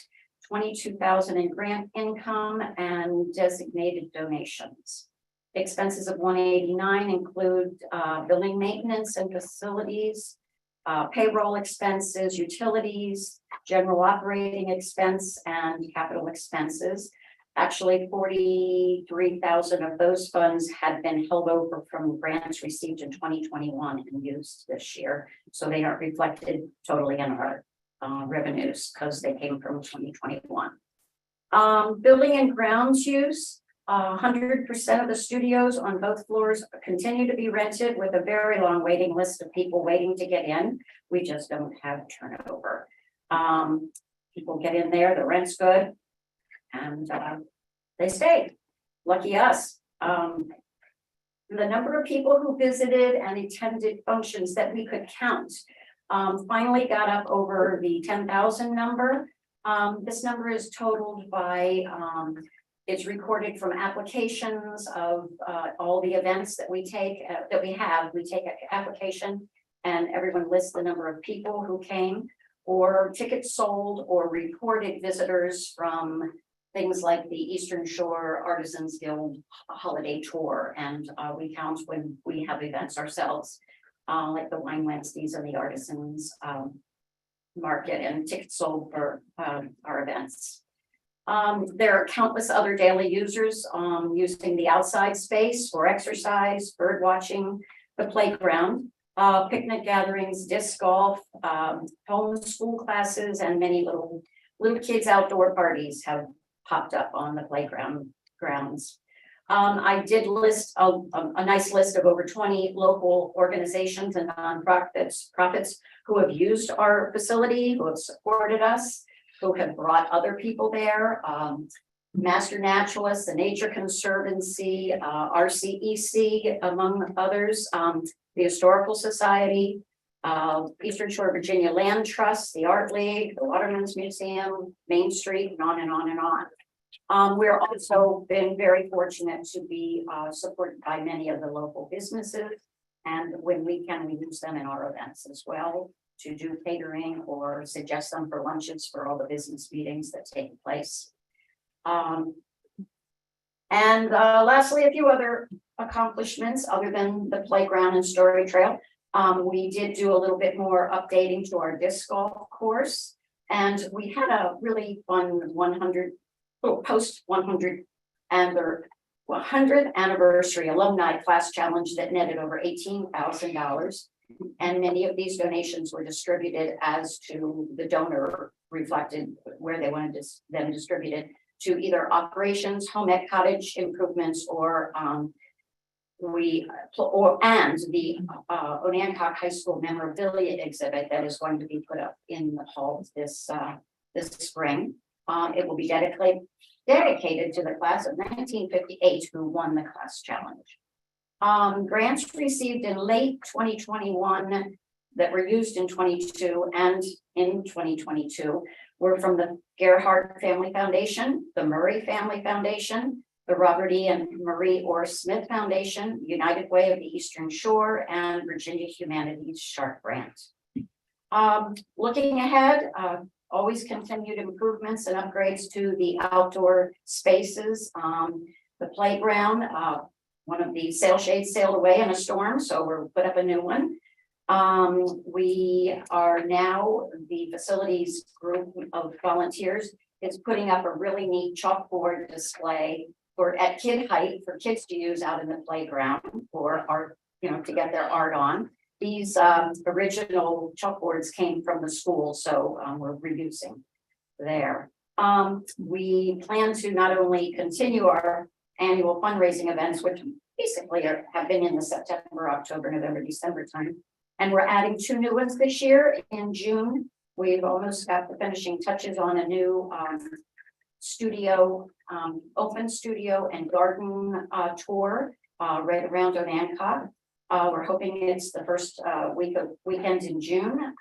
$22,000 in grant income and designated donations. Expenses of $189,000 include building maintenance and facilities, payroll expenses, utilities, general operating expense, and capital expenses. Actually, $43,000 of those funds had been held over from grants received in 2021 and used this year, so they aren't reflected totally in our revenues because they came from 2021. Building and grounds use, 100% of the studios on both floors continue to be rented with a very long waiting list of people waiting to get in. We just don't have turnover. People get in there, the rent's good, and they stay. Lucky us. The number of people who visited and attended functions that we could count finally got up over the 10,000 number. This number is totaled by, it's recorded from applications of all the events that we take, we take an application and everyone lists the number of people who came, or tickets sold or reported visitors from things like the Eastern Shore Artisans Guild Holiday Tour. And we count when we have events ourselves, like the Wine Wednesdays and the Artisans Market, and tickets sold for our events. There are countless other daily users using the outside space for exercise, bird watching, the playground, picnic gatherings, disc golf, home school classes, and many little kids outdoor parties have popped up on the playground grounds. I did list a nice list of over 20 local organizations and nonprofits who have used our facility, who have supported us, who have brought other people there. Master Naturalists, the Nature Conservancy, RCEC, among others, the Historical Society, Eastern Shore Virginia Land Trust, the Art League, the Waterman's Museum, Main Street, and on and on and on. We're also been very fortunate to be supported by many of the local businesses. And when we can, we use them in our events as well to do catering or suggest them for lunches for all the business meetings that take place. Lastly, a few other accomplishments other than the playground and story trail. We did do a little bit more updating to our disc golf course, and we had a really fun post 100th anniversary alumni class challenge that netted over $18,000. And many of these donations were distributed as to the donor reflected where they wanted them distributed to either operations, home ec cottage improvements, or the Onancock High School memorabilia exhibit that is going to be put up in the hall this spring. It will be dedicated to the class of 1958 who won the class challenge. Grants received in late 2021 that were used in 22 and in 2022 were from the Gerhardt Family Foundation, the Murray Family Foundation, the Robert E. and Marie Orr Smith Foundation, United Way of the Eastern Shore, and Virginia Humanities Sharp Grant. Looking ahead, always continued improvements and upgrades to the outdoor spaces. The playground, one of the sail shades sailed away in a storm, so we'll put up a new one. We are now, the facilities group of volunteers is putting up a really neat chalkboard display at kid height for kids to use out in the playground for art, to get their art on. These original chalkboards came from the school, so we're reusing there. We plan to not only continue our annual fundraising events, which basically have been in the September, October, November, December time. And we're adding 2 new ones this year. In June, we've almost got the finishing touches on a new studio, open studio and garden tour right around Onancock. We're hoping it's the first weekend in June.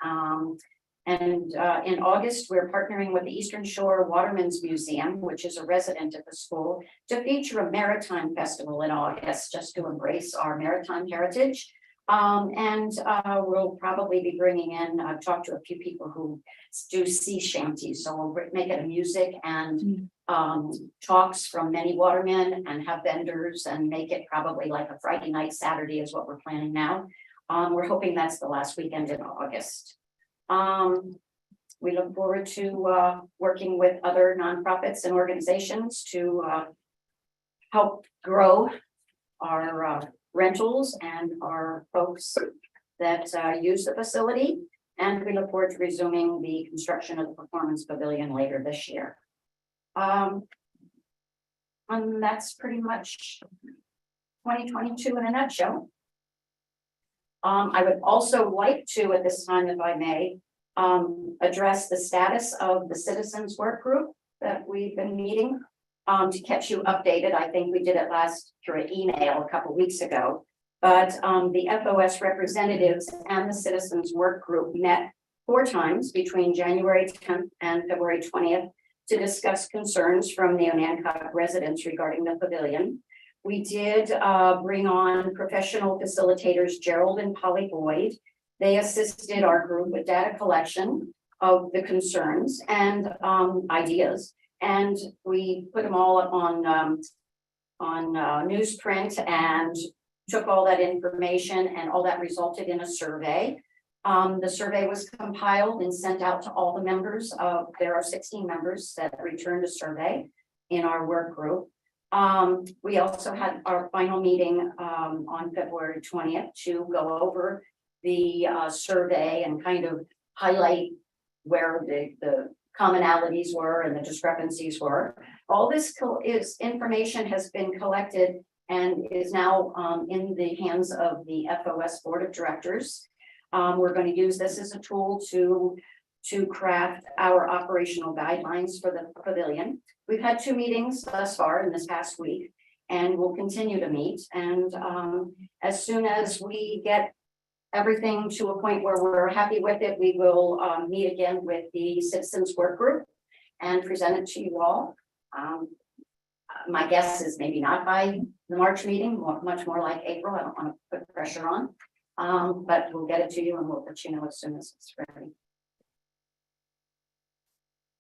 In August, we're partnering with the Eastern Shore Waterman's Museum, which is a resident at the school, to feature a maritime festival in August, just to embrace our maritime heritage. We'll probably be bringing in, I've talked to a few people who do sea shanties, so we'll make it a music and talks from many watermen and have vendors and make it probably like a Friday night, Saturday is what we're planning now. We're hoping that's the last weekend in August. We look forward to working with other nonprofits and organizations to help grow our rentals and our folks that use the facility. And we look forward to resuming the construction of the Performance Pavilion later this year. And that's pretty much 2022 in a nutshell. I would also like to, at this time, if I may, address the status of the citizens work group that we've been meeting. To catch you updated, I think we did it last through email a couple weeks ago. But the FOS representatives and the citizens work group met 4 times between January 10th and February 20th to discuss concerns from the Onancock residents regarding the pavilion. We did bring on professional facilitators Gerald and Polly Boyd. They assisted our group with data collection of the concerns and ideas. And we put them all on newsprint and took all that information, and all that resulted in a survey. The survey was compiled and sent out to all the members of, there are 16 members that returned a survey in our work group. We also had our final meeting on February 20th to go over the survey and kind of highlight where the commonalities were and the discrepancies were. All this information has been collected and is now in the hands of the FOS Board of Directors. We're going to use this as a tool to craft our operational guidelines for the pavilion. We've had 2 meetings thus far in this past week, and we'll continue to meet. And as soon as we get everything to a point where we're happy with it, we will meet again with the citizens work group and present it to you all. My guess is maybe not by the March meeting, much more like April. I don't want to put pressure on, but we'll get it to you and we'll let you know as soon as it's ready.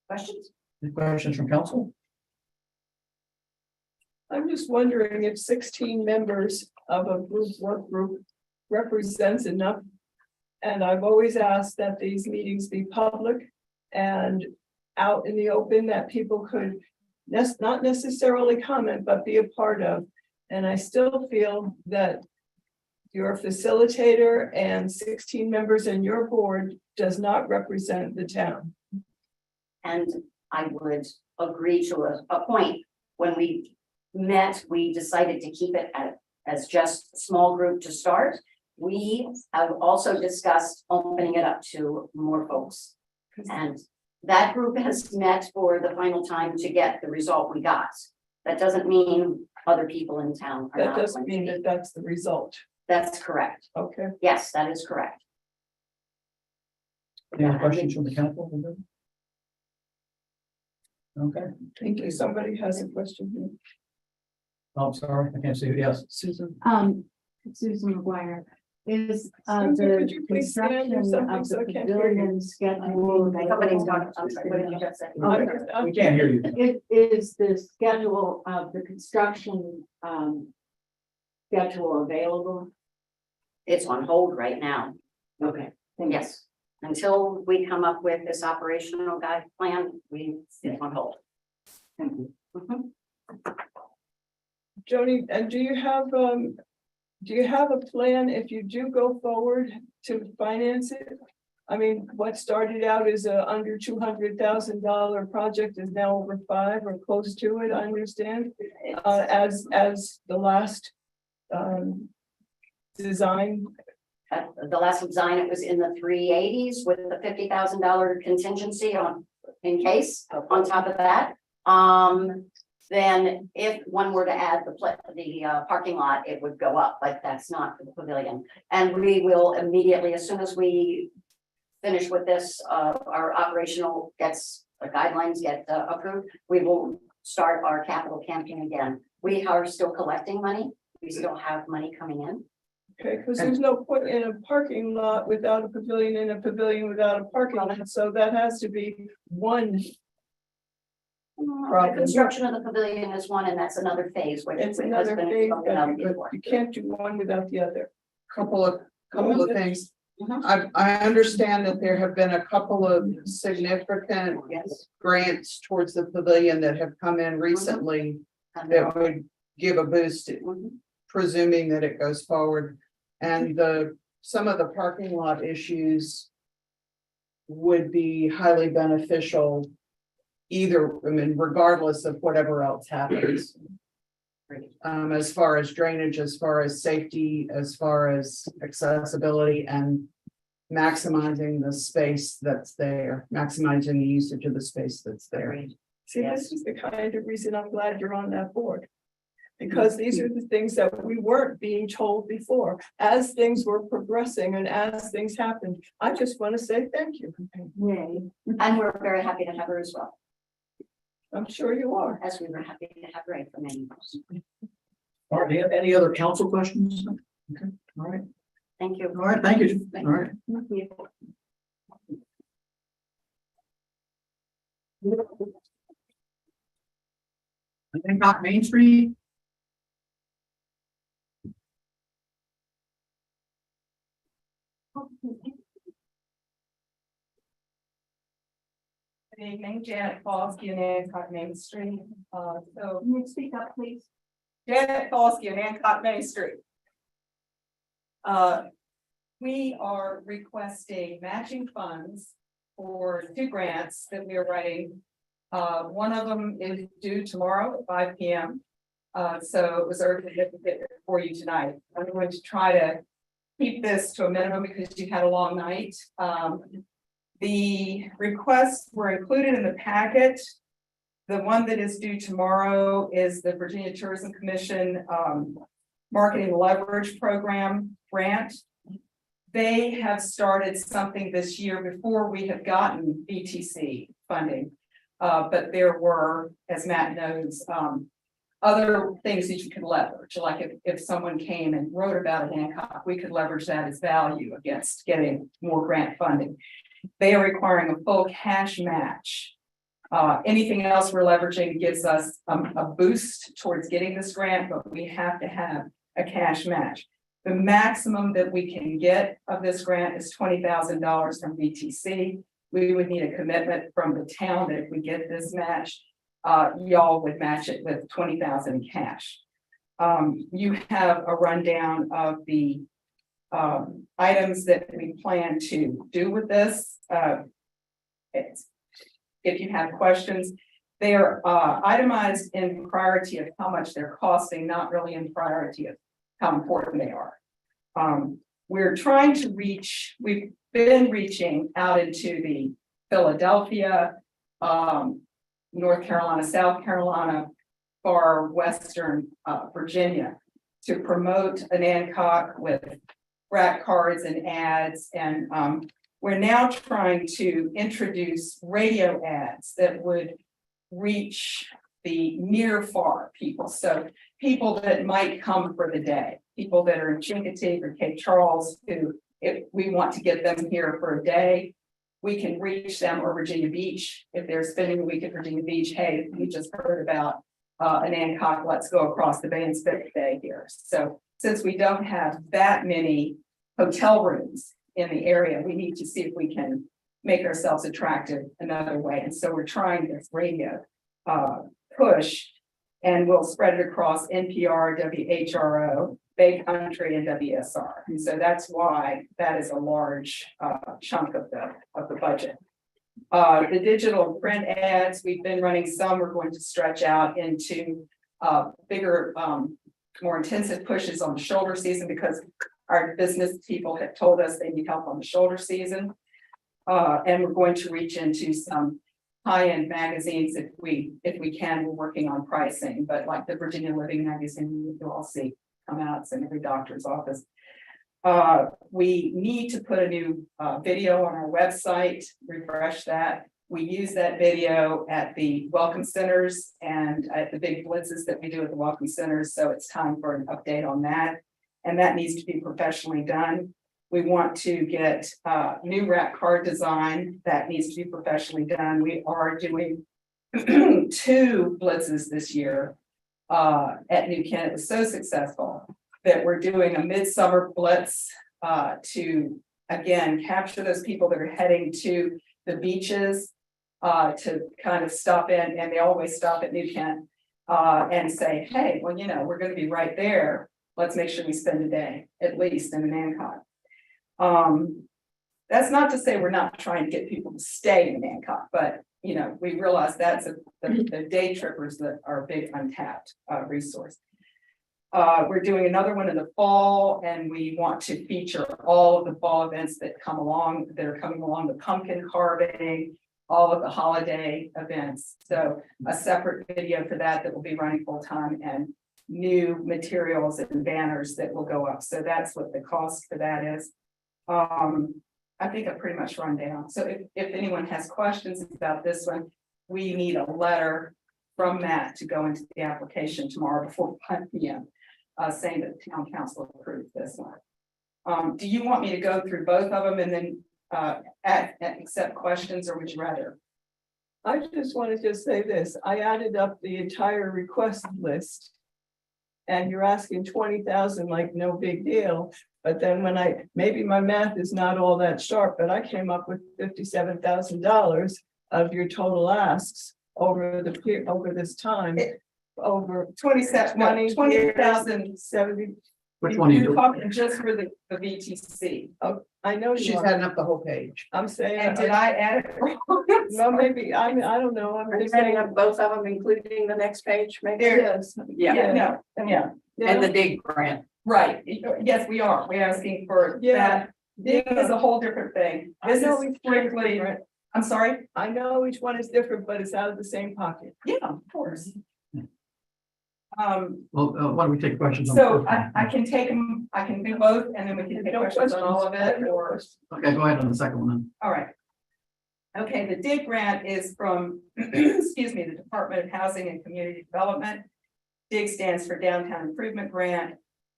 Questions? Any questions from council? I'm just wondering if 16 members of a work group represents enough. And I've always asked that these meetings be public and out in the open, that people could not necessarily comment, but be a part of. And I still feel that your facilitator and 16 members in your board does not represent the town. And I would agree to a point. When we met, we decided to keep it as just a small group to start. We have also discussed opening it up to more folks. And that group has met for the final time to get the result we got. That doesn't mean other people in town are That not doesn't going to mean be. that that's the result. That's correct. Okay. Yes, that is correct. Any other questions from the council? Okay, Thank you. Somebody has a question here. I'm sorry, I can't see you. Yes, Susan. Susan McGuire, is Susan, the could you please stand or construction something of so the I can't hear you? pavilion schedule? Somebody's talking, I'm sorry, what did you just say? we can't hear you. Is the schedule of the construction schedule available? It's on hold right now. Okay. Yes, until we come up with this operational guide plan, it's on hold. Thank you. Mhm. Joni, and do you have a plan if you do go forward to finance it? I mean, what started out as a under $200,000 project is now over 5 or close to it, I understand. As the last design. At the last design, it was in the 380s with the $50,000 contingency in case on top of that. Then if one were to add the parking lot, it would go up, but that's not for the pavilion. And we will immediately, as soon as we finish with this, our operational guidelines get approved, we will start our capital campaign again. We are still collecting money. We still have money coming in. Okay, because there's no point in a parking lot without a pavilion and a pavilion without a parking lot, so that has to be one. The construction of the pavilion is one, and that's another phase. Which It's has another been thing, spoken of but before. you can't do one without the other. Couple of things. Mhm. I understand that there have been a couple of significant Yes. grants towards the pavilion that have come in recently that would give a boost, Mhm. presuming that it goes forward. And some of the parking lot issues would be highly beneficial. Either, I mean, regardless of whatever else happens. As far as drainage, as far as safety, as far as accessibility and maximizing the space that's there, maximizing the usage of the space that's there. See, this is the kind of reason I'm glad you're on that board. Because these are the things that we weren't being told before, as things were progressing and as things happened. I just want to say thank you. Yay. And we're very happy to have her as well, I'm sure you are. as we were happy to have Ray for many years. All right, any other council questions? Okay, all right, Thank you. all right, thank you. All right. Thank you. Hancock Main Street. Good evening, Janet Falsky and Hancock Main Street. So Can you speak up, please? Janet Falsky and Hancock Main Street. We are requesting matching funds for 2 grants that we are writing. One of them is due tomorrow at 5 p.m. So it was urgent to get it for you tonight. I'm going to try to keep this to a minimum because you had a long night. The requests were included in the packet. The one that is due tomorrow is the Virginia Tourism Commission Marketing Leverage Program grant. They have started something this year before we have gotten BTC funding. But there were, as Matt knows, other things that you could leverage, like if someone came and wrote about it, Hancock, we could leverage that as value against getting more grant funding. They are requiring a full cash match. Anything else we're leveraging gives us a boost towards getting this grant, but we have to have a cash match. The maximum that we can get of this grant is $20,000 from VTC. We would need a commitment from the town that if we get this match, y'all would match it with $20,000 in cash. You have a rundown of the items that we plan to do with this. If you have questions, they are itemized in priority of how much they're costing, not really in priority of how important they are. We're trying to reach, we've been reaching out into the Philadelphia, North Carolina, South Carolina, far western Virginia to promote an Hancock with rack cards and ads. And we're now trying to introduce radio ads that would reach the near far people. So people that might come for the day, people that are in Chincoteague or Cape Charles, who if we want to get them here for a day, we can reach them, or Virginia Beach. If they're spending a week at Virginia Beach, hey, we just heard about an Hancock, let's go across the bay and spend the day here. So since we don't have that many hotel rooms in the area, we need to see if we can make ourselves attractive another way. And so we're trying this radio push, and we'll spread it across NPR, WHRO, Bay Country, and WSR. And so that's why that is a large chunk of the budget. The digital print ads, we've been running some, we're going to stretch out into bigger, more intensive pushes on the shoulder season, because our business people have told us they need help on the shoulder season. And we're going to reach into some high-end magazines if we can. We're working on pricing, but like the Virginia Living magazine, you'll all see come out, it's in every doctor's office. We need to put a new video on our website, refresh that. We use that video at the welcome centers and at the big blitzes that we do at the welcome centers. So it's time for an update on that. And that needs to be professionally done. We want to get new rack card design that needs to be professionally done. We are doing 2 blitzes this year at New Kent. It was so successful that we're doing a midsummer blitz to again capture those people that are heading to the beaches to kind of stop in, and they always stop at New Kent and say, hey, well, you know, we're going to be right there. Let's make sure we spend a day at least in an Hancock. That's not to say we're not trying to get people to stay in Hancock, but, you know, we realize that's the day trippers that are a big untapped resource. We're doing another one in the fall, and we want to feature all of the fall events that come along, that are coming along, the pumpkin carving, all of the holiday events. So a separate video for that will be running full time, and new materials and banners that will go up. So that's what the cost for that is. I think I pretty much run down. So if anyone has questions about this one, we need a letter from Matt to go into the application tomorrow before 5 p.m. Saying that the town council approved this one. Do you want me to go through both of them and then accept questions, or would you rather? I just wanted to say this, I added up the entire request list. And you're asking 20,000 like no big deal, but then when maybe my math is not all that sharp, but I came up with $57,000 of your total asks over this time. Over 20,070. Which one are you You're doing? talking just for the VTC. Oh, I know She's you are. heading up the whole page. I'm saying. And did I add it wrong? Well, maybe, I mean, I don't know. I'm Are you just setting saying. up both of them, including the next page, maybe? Yes. Yeah, no, yeah. And the dig grant. Right, yes, we are. We're asking for that. Dig is a whole different thing. I This know is each one is strictly, different. I'm sorry? I know each one is different, but it's out of the same pocket. Yeah, of course. Well, why don't we take questions? on So the first one? I can take them, I can do both, and then we can take No questions on all of questions. it, or, Okay, go ahead on the second one then. all right. Okay, the dig grant is from, excuse me, the Department of Housing and Community Development. DIG stands for Downtown Improvement Grant.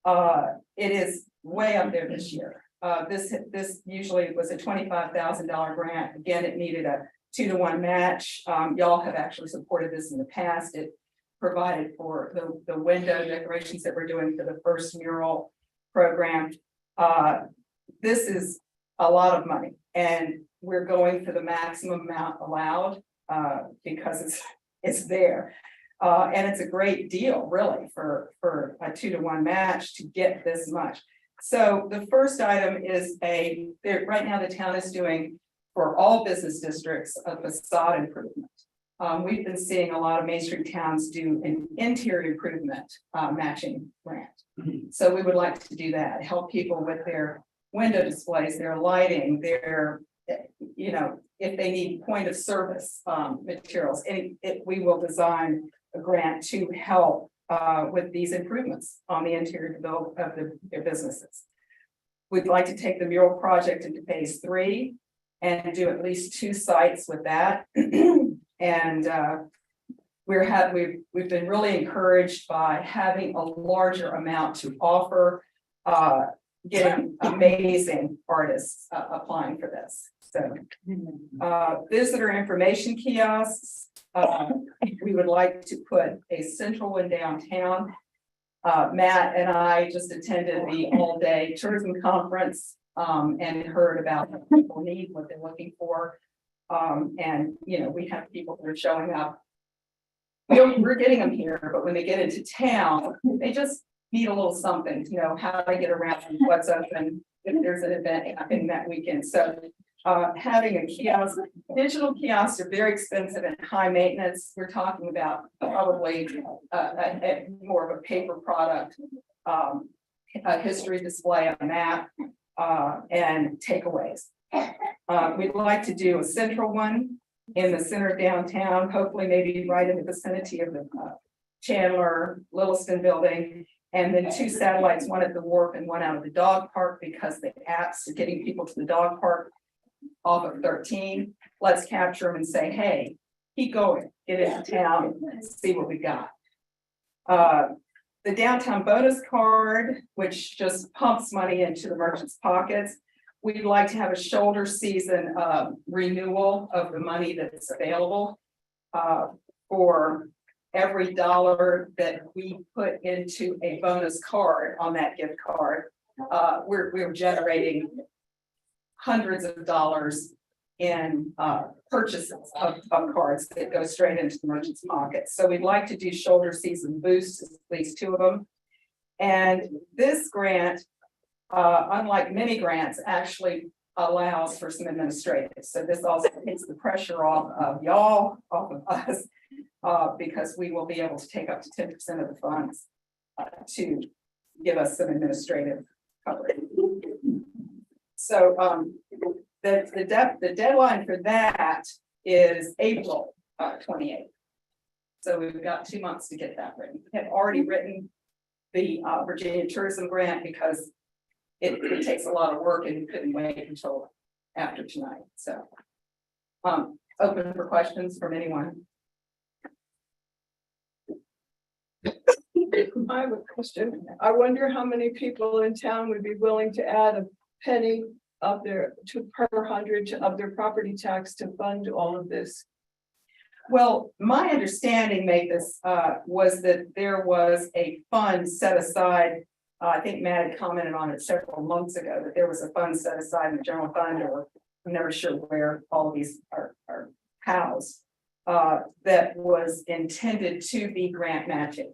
It is way up there this year. This usually was a $25,000 grant. Again, it needed a 2-to-1 match. Y'all have actually supported this in the past. It provided for the window decorations that we're doing for the first mural program. This is a lot of money, and we're going for the maximum amount allowed because it's there. And it's a great deal, really, for a 2-to-1 match to get this much. So the first item is right now the town is doing for all business districts a facade improvement. We've been seeing a lot of Main Street towns do an interior improvement matching grant. So we would like to do that, help people with their window displays, their lighting, their, you know, if they need point of service materials, we will design a grant to help with these improvements on the interior of their businesses. We'd like to take the mural project into phase 3 and do at least 2 sites with that. And we've been really encouraged by having a larger amount to offer, getting amazing artists applying for this. So visitor information kiosks, we would like to put a central one downtown. Matt and I just attended the all-day tourism conference and heard about what people need, what they're looking for. And, you know, we have people that are showing up. We're getting them here, but when they get into town, they just need a little something to know how to get around, what's open, if there's an event happening that weekend. So having a kiosk, digital kiosks are very expensive and high maintenance. We're talking about probably more of a paper product, a history display, a map, and takeaways. We'd like to do a central one in the center of downtown, hopefully maybe right in the vicinity of the Chandler Williston building, and then 2 satellites, one at the wharf and one out of the dog park, because the apps are getting people to the dog park off of 13. Let's capture them and say, hey, keep going, get into town, see what we got. The downtown bonus card, which just pumps money into the merchants' pockets. We'd like to have a shoulder season renewal of the money that's available for every dollar that we put into a bonus card on that gift card. We're generating hundreds of dollars in purchases of cards that go straight into the merchant's pocket. So we'd like to do shoulder season boosts, at least 2 of them. And this grant, unlike many grants, actually allows for some administrative. So this also takes the pressure off of y'all, off of us, because we will be able to take up to 10% of the funds to give us some administrative coverage. So the deadline for that is April 28th. So we've got 2 months to get that written. We have already written the Virginia Tourism Grant because it takes a lot of work and we couldn't wait until after tonight. So open for questions from anyone. I have a question. I wonder how many people in town would be willing to add a penny of their per 100 of their property tax to fund all of this. Well, my understanding, Mavis, was that there was a fund set aside. I think Matt had commented on it several months ago, that there was a fund set aside in the general fund, or I'm never sure where all of these are housed, that was intended to be grant matching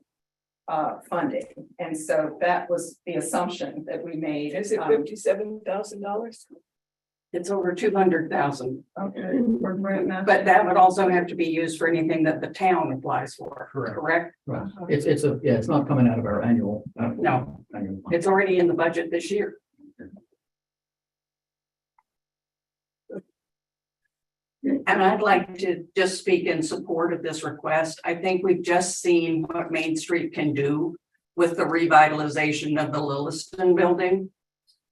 funding. And so that was the assumption that we made. Is it $57,000? It's over 200,000. Okay. For grant matching. But that would also have to be used for anything that the town applies for, correct? Right. It's not coming out of our annual. No. Annual fund. It's already in the budget this year. And I'd like to just speak in support of this request. I think we've just seen what Main Street can do with the revitalization of the Lilliston building.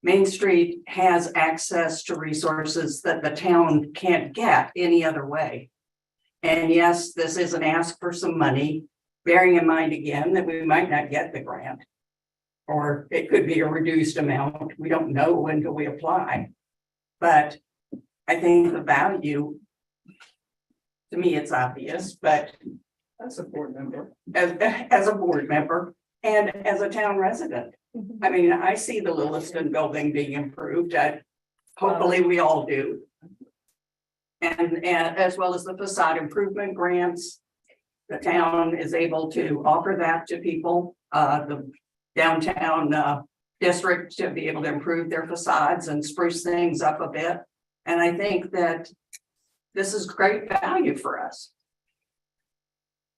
Main Street has access to resources that the town can't get any other way. And yes, this is an ask for some money, bearing in mind again that we might not get the grant. Or it could be a reduced amount. We don't know until we apply. But I think the value, to me, it's obvious, but As a board member. as a board member and as a town resident. I mean, I see the Lilliston building being improved. Hopefully we all do. And as well as the facade improvement grants, the town is able to offer that to people, the downtown district to be able to improve their facades and spruce things up a bit. And I think that this is great value for us.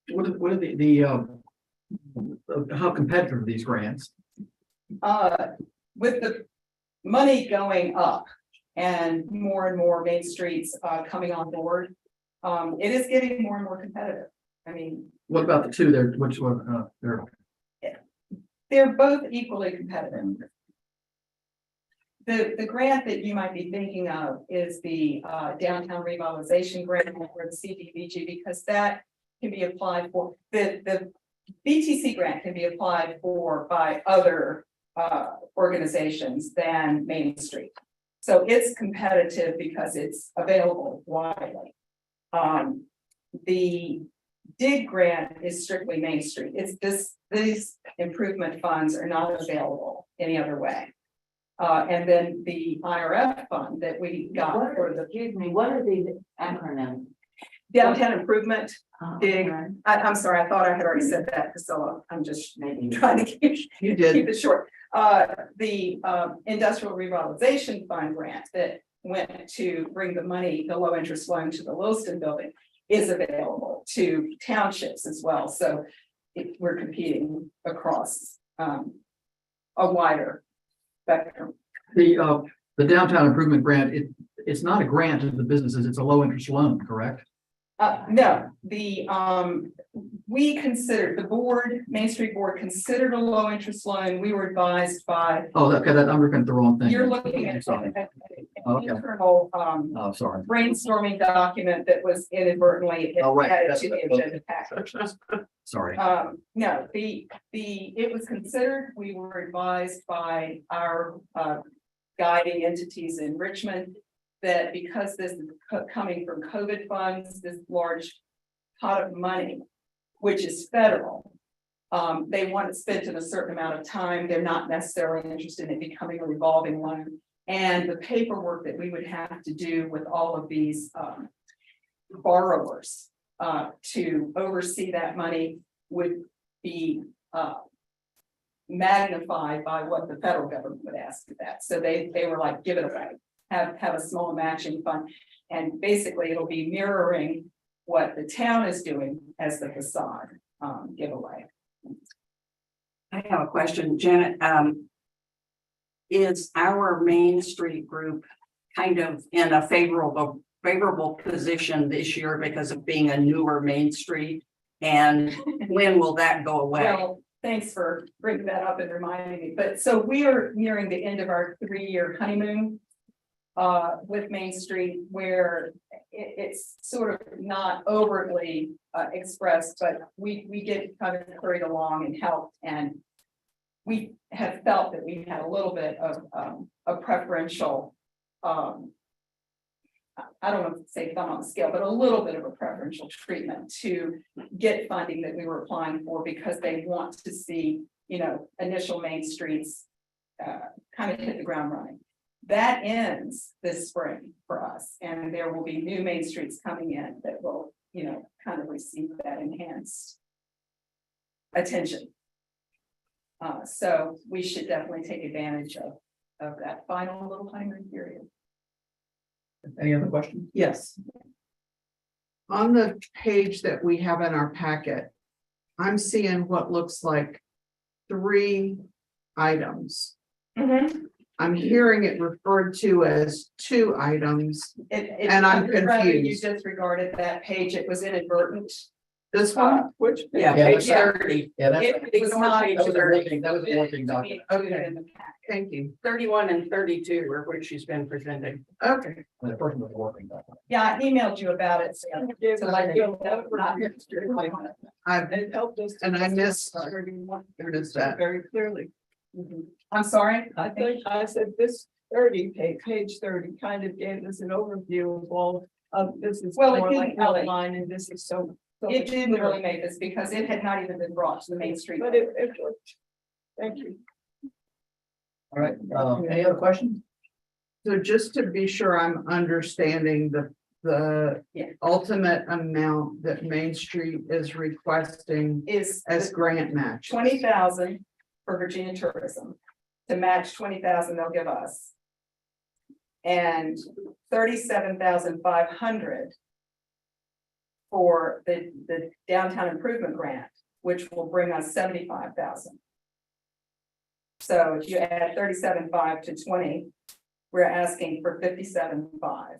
What are how competitive are these grants? With the money going up and more Main Streets coming on board, it is getting more and more competitive. I mean, What about the two there? Which one? they're both equally competitive. The grant that you might be thinking of is the downtown revitalization grant or the CDBG, because that can be applied for. The BTC grant can be applied for by other organizations than Main Street. So it's competitive because it's available widely. The DIG grant is strictly Main Street. These improvement funds are not available any other way. And then the IRF fund that we got for the. Excuse me, what are the acronyms? Downtown improvement, DIG. I'm sorry, I thought I had already said that, Priscilla. I'm just maybe trying to keep it short. The industrial revitalization fund grant that went to bring the money, the low interest loan to the Lilliston building, is available to townships as well. So we're competing across a wider spectrum. The downtown improvement grant, it's not a grant to the businesses, it's a low interest loan, correct? No, we considered, the board, Main Street Board considered a low interest loan. We were advised by. Oh, okay, I'm looking at the wrong thing. You're looking at Sorry. an Okay. internal Sorry. brainstorming document that was inadvertently Oh, right. added That's to the okay. agenda package. Sorry. No, it was considered, we were advised by our guiding entities in Richmond that because this is coming from COVID funds, this large pot of money, which is federal, they want it spent in a certain amount of time. They're not necessarily interested in it becoming a revolving loan. And the paperwork that we would have to do with all of these borrowers to oversee that money would be magnified by what the federal government would ask for that. So they were like, give it away. have a small matching fund. And basically it'll be mirroring what the town is doing as the facade giveaway. I have a question, Janet. Is our Main Street group kind of in a favorable position this year because of being a newer Main Street? And when will that go away? Well, thanks for bringing that up and reminding me. But so we are nearing the end of our 3-year honeymoon with Main Street, where it's sort of not overtly expressed, but we get kind of hurried along and helped, and we have felt that we had a little bit of a preferential, I don't want to say thumb on the scale, but a little bit of a preferential treatment to get funding that we were applying for, because they want to see, you know, initial Main Streets kind of hit the ground running. That ends this spring for us, and there will be new Main Streets coming in that will, you know, kind of receive that enhanced attention. So we should definitely take advantage of that final little honeymoon period. Any other questions? Yes. On the page that we have in our packet, I'm seeing what looks like 3 items. I'm hearing it referred to as 2 items. And I'm You confused. disregarded that page. It was inadvertent. This one? Which? Yeah, page 30. Yeah, that's. It was not. That was a working document. Okay, thank you. 31 and 32 are what she's been presenting. Okay. The first was a working document. Yeah, I emailed you about it. So to let you know that we're not. It helped us. And I missed that. Very clearly. I'm sorry. I think I said this 30, page 30 kind of gave us an overview of all of this is Well, it more like didn't really. outline and this is so. It didn't really make this because it had not even been brought to the Main Street. But it worked. Thank you. All right, any other questions? So just to be sure I'm understanding the Yeah. ultimate amount that Main Street is requesting Is as grant match. 20,000 for Virginia Tourism to match 20,000 they'll give us. And 37,500 for the downtown improvement grant, which will bring us 75,000. So if you add 37.5 to 20, we're asking for 57.5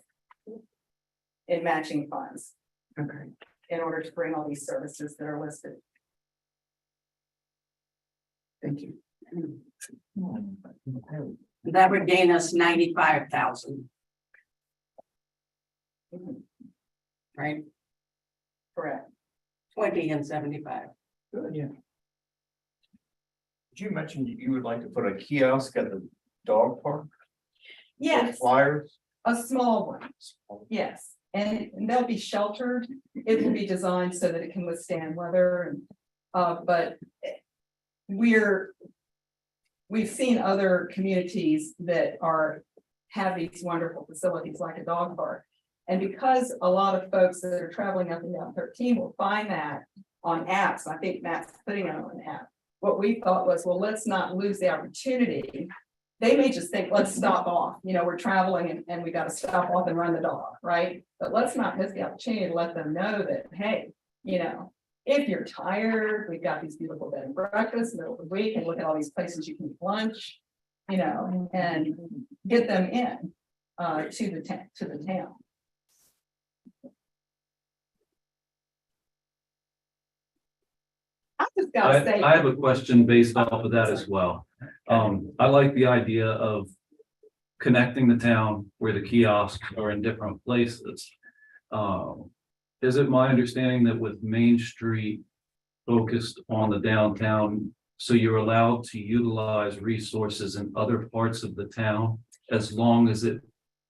in matching funds Okay. in order to bring all these services that are listed. Thank you. That would gain us 95,000. Right? Correct. 20 and 75. Good, yeah. Did you mention you would like to put a kiosk at the dog park? Yes. Flyers? A small one, yes, and they'll be sheltered. It will be designed so that it can withstand weather and, but we've seen other communities that have these wonderful facilities like a dog park. And because a lot of folks that are traveling up and down 13 will find that on apps, I think Matt's putting it on an app. What we thought was, well, let's not lose the opportunity. They may just think, let's stop off, you know, we're traveling and we got to stop off and run the dog, right? But let's not miss the opportunity to let them know that, hey, you know, if you're tired, we've got these beautiful bed and breakfasts, middle of the week, and look at all these places you can eat lunch, you know, and get them in to the town. I just gotta say. I have a question based off of that as well. I like the idea of connecting the town where the kiosks are in different places. Is it my understanding that with Main Street focused on the downtown, so you're allowed to utilize resources in other parts of the town as long as it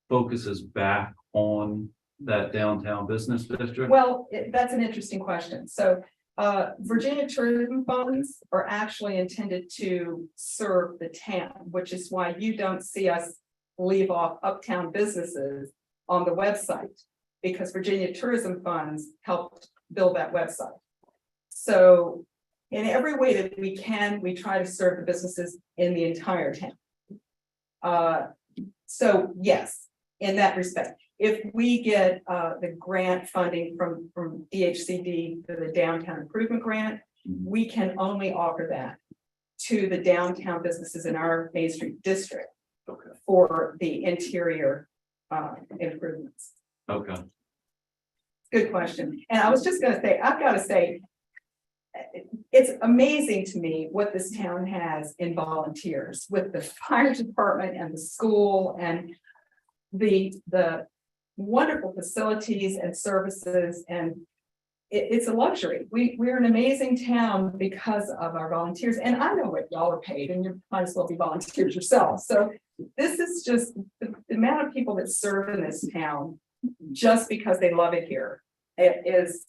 focuses back on that downtown business district? Well, that's an interesting question. So Virginia tourism funds are actually intended to serve the town, which is why you don't see us leave off uptown businesses on the website, because Virginia tourism funds helped build that website. So in every way that we can, we try to serve the businesses in the entire town. So yes, in that respect, if we get the grant funding from DHCD for the downtown improvement grant, we can only offer that to the downtown businesses in our Main Street district for the interior improvements. Okay. Good question. And I was just gonna say, I've got to say, it's amazing to me what this town has in volunteers with the fire department and the school and the wonderful facilities and services, and it's a luxury. We're an amazing town because of our volunteers, and I know what y'all are paid, and you might as well be volunteers yourselves. So this is just the amount of people that serve in this town just because they love it here. It is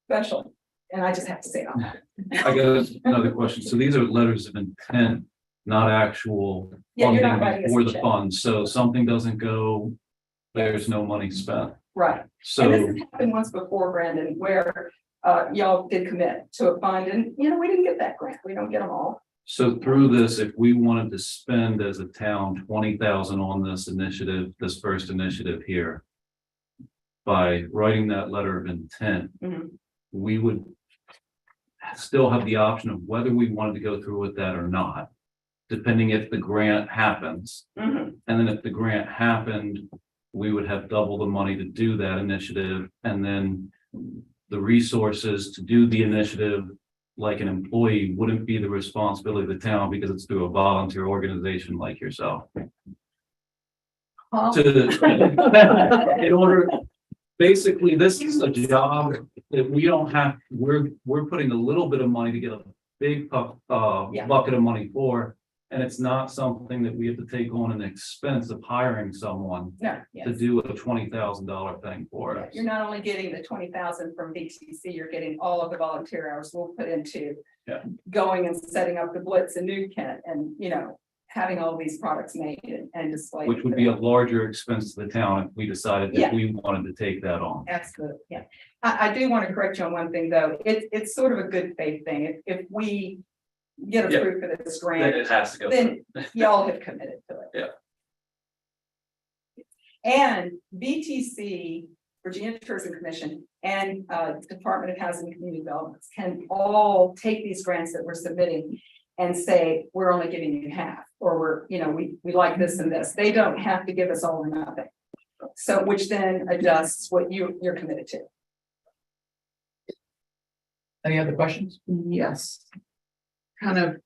special, and I just have to say that. I got another question. So these are letters of intent, not actual Yeah, you're not funding writing us for a the check. funds. So something doesn't go, there's no money spent. Right. And this So, has happened once before, Brandon, where y'all did commit to a fund, and we didn't get that grant. We don't get them all. so through this, if we wanted to spend as a town 20,000 on this initiative, this first initiative here, by writing that letter of intent, Mhm. we would still have the option of whether we wanted to go through with that or not, depending if the grant happens. Mhm. And then if the grant happened, we would have double the money to do that initiative, and then the resources to do the initiative, like an employee, wouldn't be the responsibility of the town because it's through a volunteer organization like yourself. In order, basically, this is a job that we don't have, we're putting a little bit of money to get a big Yeah. bucket of money for. And it's not something that we have to take on an expense of hiring someone No, to yes. do a $20,000 thing for Yeah, us. you're not only getting the 20,000 from BTC, you're getting all of the volunteer hours we'll put into Yeah. going and setting up the Blitz in New Kent and, having all these products made and displayed. Which would be a larger expense to the town if we decided Yeah. that we wanted to take that on. Absolutely, yeah. I do want to correct you on one thing, though. It's sort of a good faith thing. If we get Yeah. approved for this grant, has to go. then y'all have committed to it. Yeah. And BTC, Virginia Tourism Commission, and Department of Housing and Community Development can all take these grants that we're submitting and say, we're only giving you half, or we like this and this. They don't have to give us all or nothing. So, which then adjusts what you're committed to. Any other questions? Yes. Kind of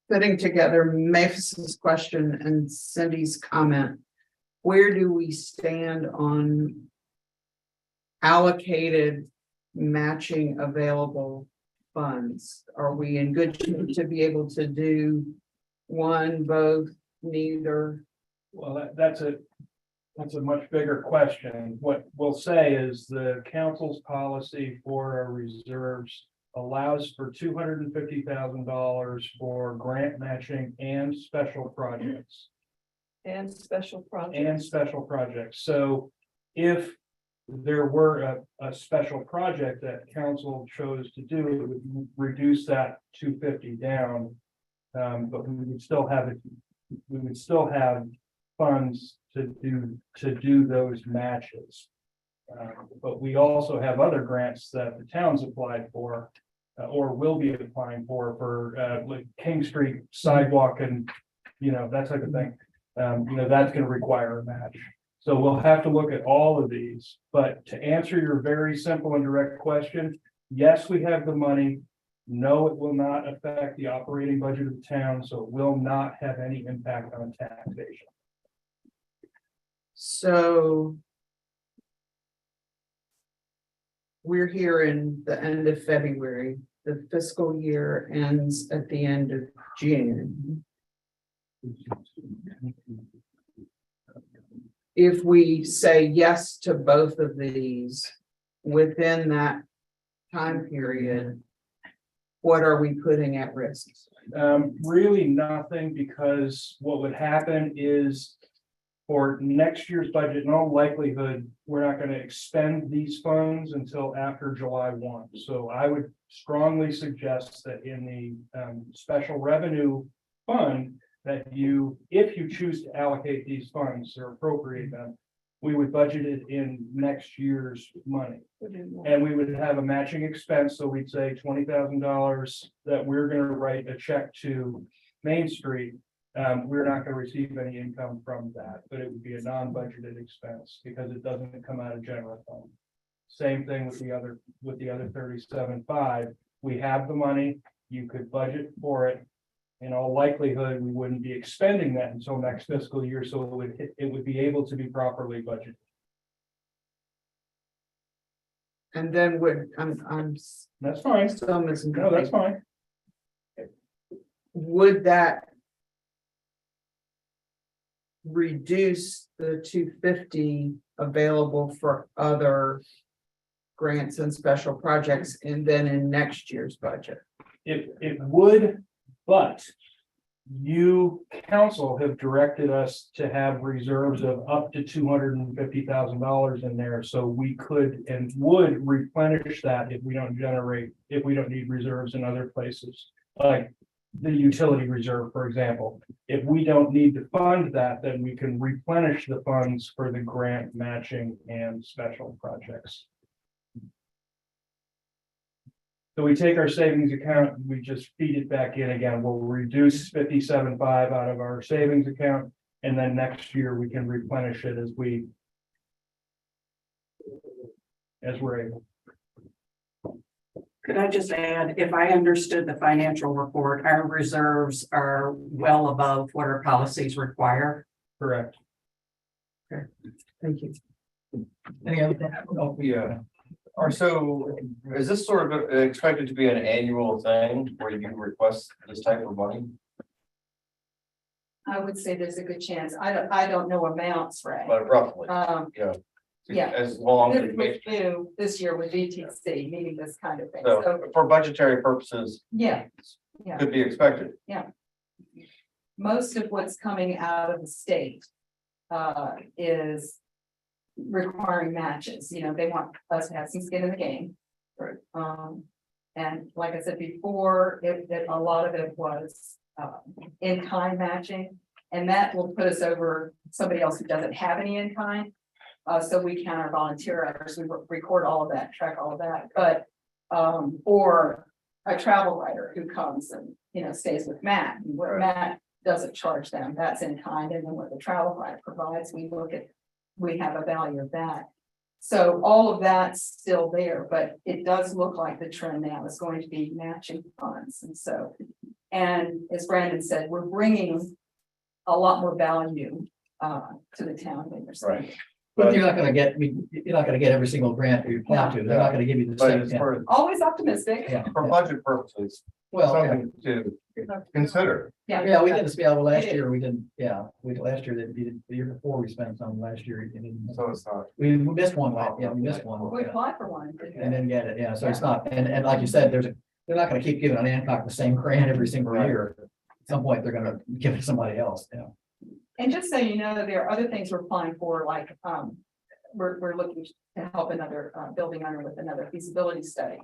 putting together Maphis's question and Cindy's comment. Where do we stand on allocated matching available funds? Are we in good shape to be able to do one, both, neither? Well, that's a much bigger question. What we'll say is the council's policy for our reserves allows for $250,000 for grant matching and special projects. And special projects. So if there were a special project that council chose to do, it would reduce that 250 down. But we would still have funds to do those matches. But we also have other grants that the town's applied for or will be applying for like King Street sidewalk and, that type of thing. That's going to require a match. So we'll have to look at all of these, but to answer your very simple and direct question, yes, we have the money. No, it will not affect the operating budget of the town, so it will not have any impact on taxation. So we're here in the end of February. The fiscal year ends at the end of June. If we say yes to both of these within that time period, what are we putting at risk? Really nothing, because what would happen is for next year's budget, in all likelihood, we're not going to expend these funds until after July 1. So I would strongly suggest that in the special revenue fund, that you, if you choose to allocate these funds or appropriate them, we would budget it in next year's money. And we would have a matching expense, so we'd say $20,000 that we're gonna write a check to Main Street. We're not gonna receive any income from that, but it would be a non-budgeted expense because it doesn't come out of general fund. Same thing with the other 37.5. We have the money, you could budget for it. In all likelihood, we wouldn't be expending that until next fiscal year, so it would be able to be properly budgeted. And then I'm That's fine. still missing. No, that's fine. Would that reduce the 250 available for other grants and special projects and then in next year's budget? It would, but you council have directed us to have reserves of up to $250,000 in there, so we could and would replenish that if we don't need reserves in other places. Like the utility reserve, for example. If we don't need to fund that, then we can replenish the funds for the grant matching and special projects. So we take our savings account, we just feed it back in again. We'll reduce 57.5 out of our savings account. And then next year we can replenish it as we're able. Could I just add, if I understood the financial report, our reserves are well above what our policies require. Correct. Thank you. Any other? Oh, yeah. Or so, is this sort of expected to be an annual thing where you request this type of money? I would say there's a good chance. I don't know amounts, Ray. But roughly, Yeah. yeah. As long as, This was new this year with VTC, meaning this kind of thing. so So, for budgetary purposes, yeah, yeah. could be expected. Most of what's coming out of the state is requiring matches. You know, they want us to have some skin in the game. And like I said before, a lot of it was in kind matching, and that will put us over somebody else who doesn't have any in kind. So we count our volunteer hours, we record all of that, track all of that, but or a travel writer who comes and, you know, stays with Matt, and where Matt doesn't charge them, that's in kind, and then what the travel writer provides, we have a value of that. So all of that's still there, but it does look like the trend now is going to be matching funds. And so, and as Brandon said, we're bringing a lot more value to the town than you're saying. Right. But you're not gonna get every single grant you apply to. They're not gonna give you the But same. it's for, Always optimistic. for budget purposes, Well, something to consider. yeah, we didn't spend, last year, we didn't, last year, the year before, we spent some last year. So it's not. We missed one, we missed one. We applied for one. And then get it, yeah, so it's not, and like you said, they're not gonna keep giving an Hancock the same grant every single year. At some point, they're gonna give it to somebody else, And just so you know, there are other things we're applying for, like, we're looking to help another building owner with another feasibility study.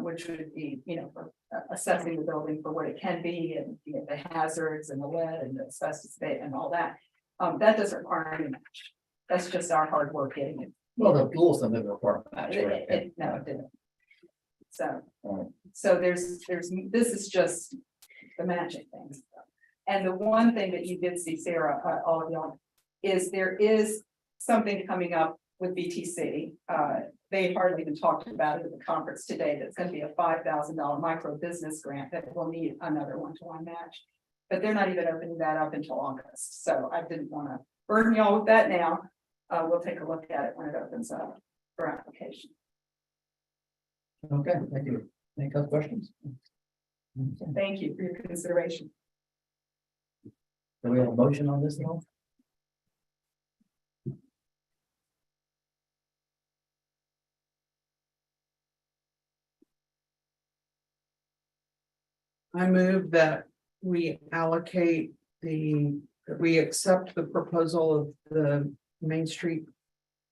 Which would be, you know, for assessing the building for what it can be, and you know, the hazards and the lead and the asbestos and all that. That doesn't require any match. That's just our hard work getting it. Well, the rules don't require a match, right? No, it didn't. So there's, this is just the matching things. And the one thing that you did see, Sarah, all of y'all, is there is something coming up with BTC. They hardly even talked about it at the conference today. That's going to be a $5,000 micro business grant that will need another one-to-one match. But they're not even opening that up until August. So I didn't want to burden y'all with that now. We'll take a look at it when it opens up for application. Okay, thank you. Any other questions? Thank you for your consideration. Do we have a motion on this now? I move that we allocate that we accept the proposal of the Main Street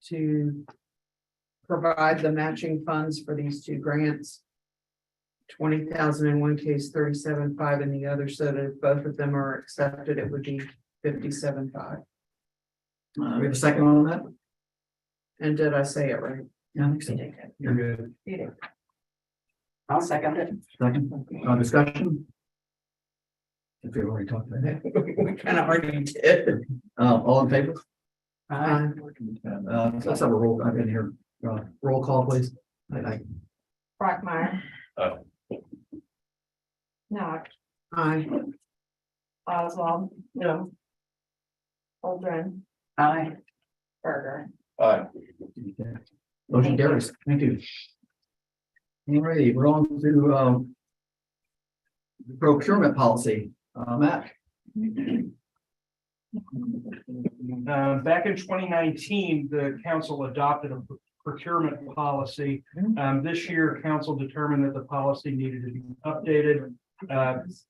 to provide the matching funds for these two grants 20,000 in one case, 37,500 in the other, so that if both of them are accepted, it would be 57,500. We have a second on that? And did I say it right? Yeah, I think so. You're good. I'll second it. Second, discussion? If we already talked about that. We kind of already did. All in favor? Aye. Let's have a roll, I've been here, roll call, please. I Brockmeyer. Aye. Knox, Aye. Oswald, no. Holdren, Aye. Berger. Aye. Motion carries. Thank you. All righty, we're on to procurement policy. Matt? Back in 2019, the council adopted a procurement policy. This year, council determined that the policy needed to be updated.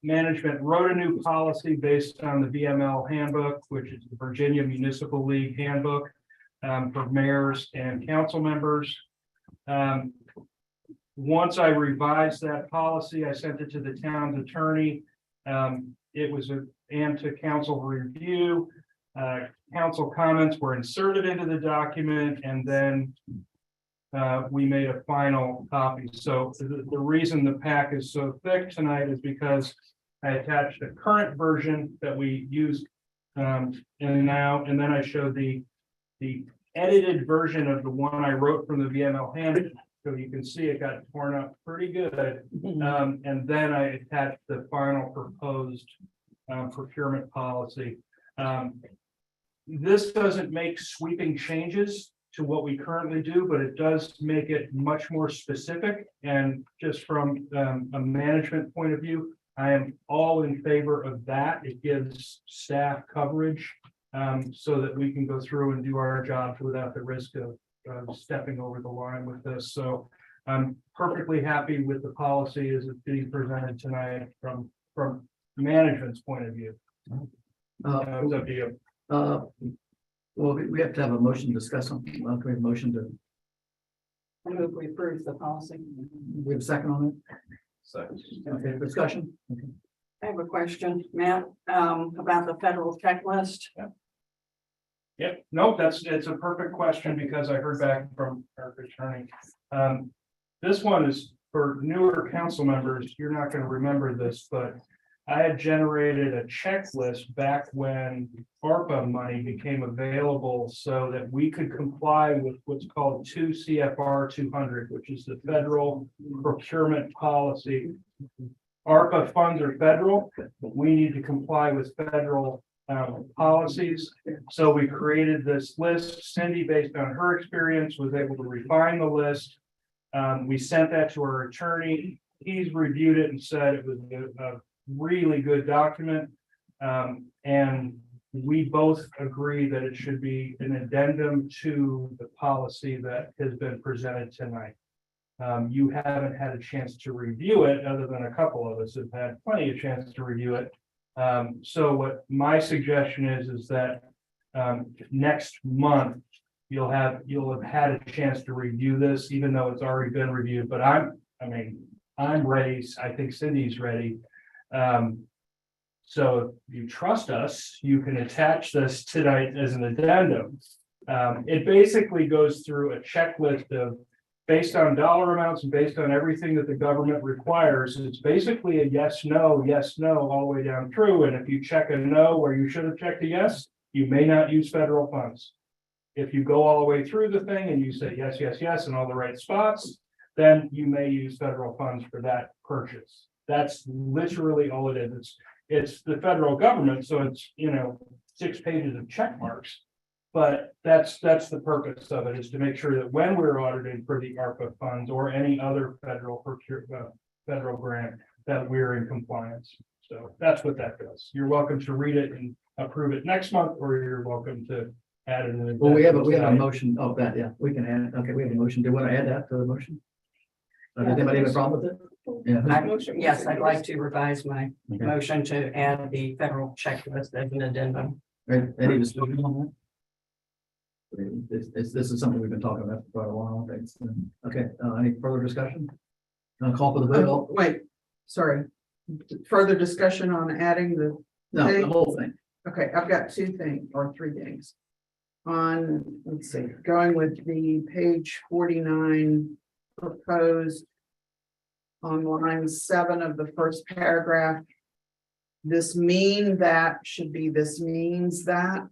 Management wrote a new policy based on the VML handbook, which is the Virginia Municipal League handbook, for mayors and council members. Once I revised that policy, I sent it to the town's attorney. It was and to council review. Council comments were inserted into the document, and then we made a final copy. So the reason the pack is so thick tonight is because I attached a current version that we used and then I showed the edited version of the one I wrote from the VML handbook. So you can see it got torn up pretty good. And then I attached the final proposed procurement policy. This doesn't make sweeping changes to what we currently do, but it does make it much more specific. And just from a management point of view, I am all in favor of that. It gives staff coverage so that we can go through and do our jobs without the risk of stepping over the line with this. So I'm perfectly happy with the policy as it's being presented tonight from management's point of view. It's up to you. Well, we have to have a motion to discuss something. We have a motion to, I move we approve the policy. we have a second on it? Second. Okay, discussion? Okay. I have a question, Matt, about the federal checklist. Yep, nope, it's a perfect question because I heard back from our attorney. This one is for newer council members. You're not going to remember this, but I had generated a checklist back when ARPA money became available so that we could comply with what's called 2 CFR 200, which is the federal procurement policy. ARPA funds are federal, but we need to comply with federal policies. So we created this list. Cindy, based on her experience, was able to refine the list. We sent that to our attorney. He's reviewed it and said it was a really good document. And we both agree that it should be an addendum to the policy that has been presented tonight. You haven't had a chance to review it, other than a couple of us have had plenty of chance to review it. So what my suggestion is that next month you'll have had a chance to review this, even though it's already been reviewed. But I'm ready. I think Cindy's ready. So if you trust us, you can attach this tonight as an addendum. It basically goes through a checklist of, based on dollar amounts and based on everything that the government requires. It's basically a yes, no, all the way down through. And if you check a no where you should have checked a yes, you may not use federal funds. If you go all the way through the thing and you say yes, yes, in all the right spots, then you may use federal funds for that purchase. That's literally all it is. It's the federal government, so it's 6 pages of check marks. But that's the purpose of it, is to make sure that when we're auditing for the ARPA funds or any other federal grant, that we're in compliance. So that's what that does. You're welcome to read it and approve it next month, or you're welcome to add it in. Well, we have a motion of that. Yeah, we can add. Okay, we have a motion. Do you want to add that to the motion? Does anybody have a problem with it? Yeah. Yes, I'd like to revise my motion to add the federal checklist as an addendum. Any discussion on that? This is something we've been talking about for quite a while. Okay, any further discussion? Gonna call for the vote? Wait, sorry. Further discussion on adding the, No, the whole thing. okay, I've got two things or three things. On, let's see, going with the page 49 proposed on line 7 of the first paragraph. This mean that should be this means that.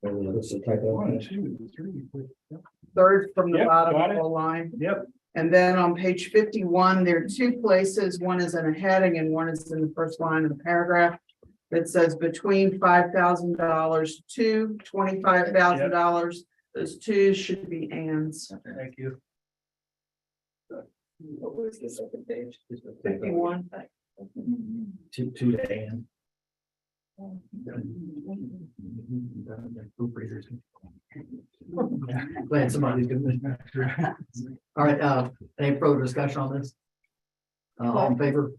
That's a typo. 1, 2, 3, 4. Third from the Yep, bottom got of it. the line. Yep. And then on page 51, there are two places, one is in a heading and one is in the first line of the paragraph. That says between $5,000 to $25,000. Those two should be ands. Thank you. What was the second page? 51. Two to and. Glad somebody's gonna. All right, any further discussion on this? All in favor?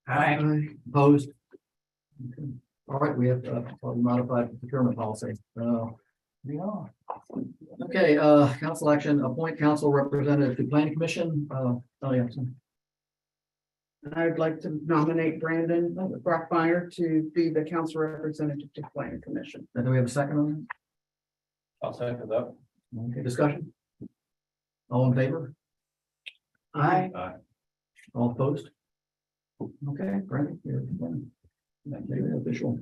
Aye. Opposed? Okay. All right, we have modified procurement policy. Okay, council action, appoint council representative to planning commission. Oh, yeah. I'd like to nominate Brandon Brockmeyer to be the council representative to planning commission. Do we have a second on I'll second that. that? Okay, discussion? All in favor? Aye. All opposed? Okay, Brandon, you're official.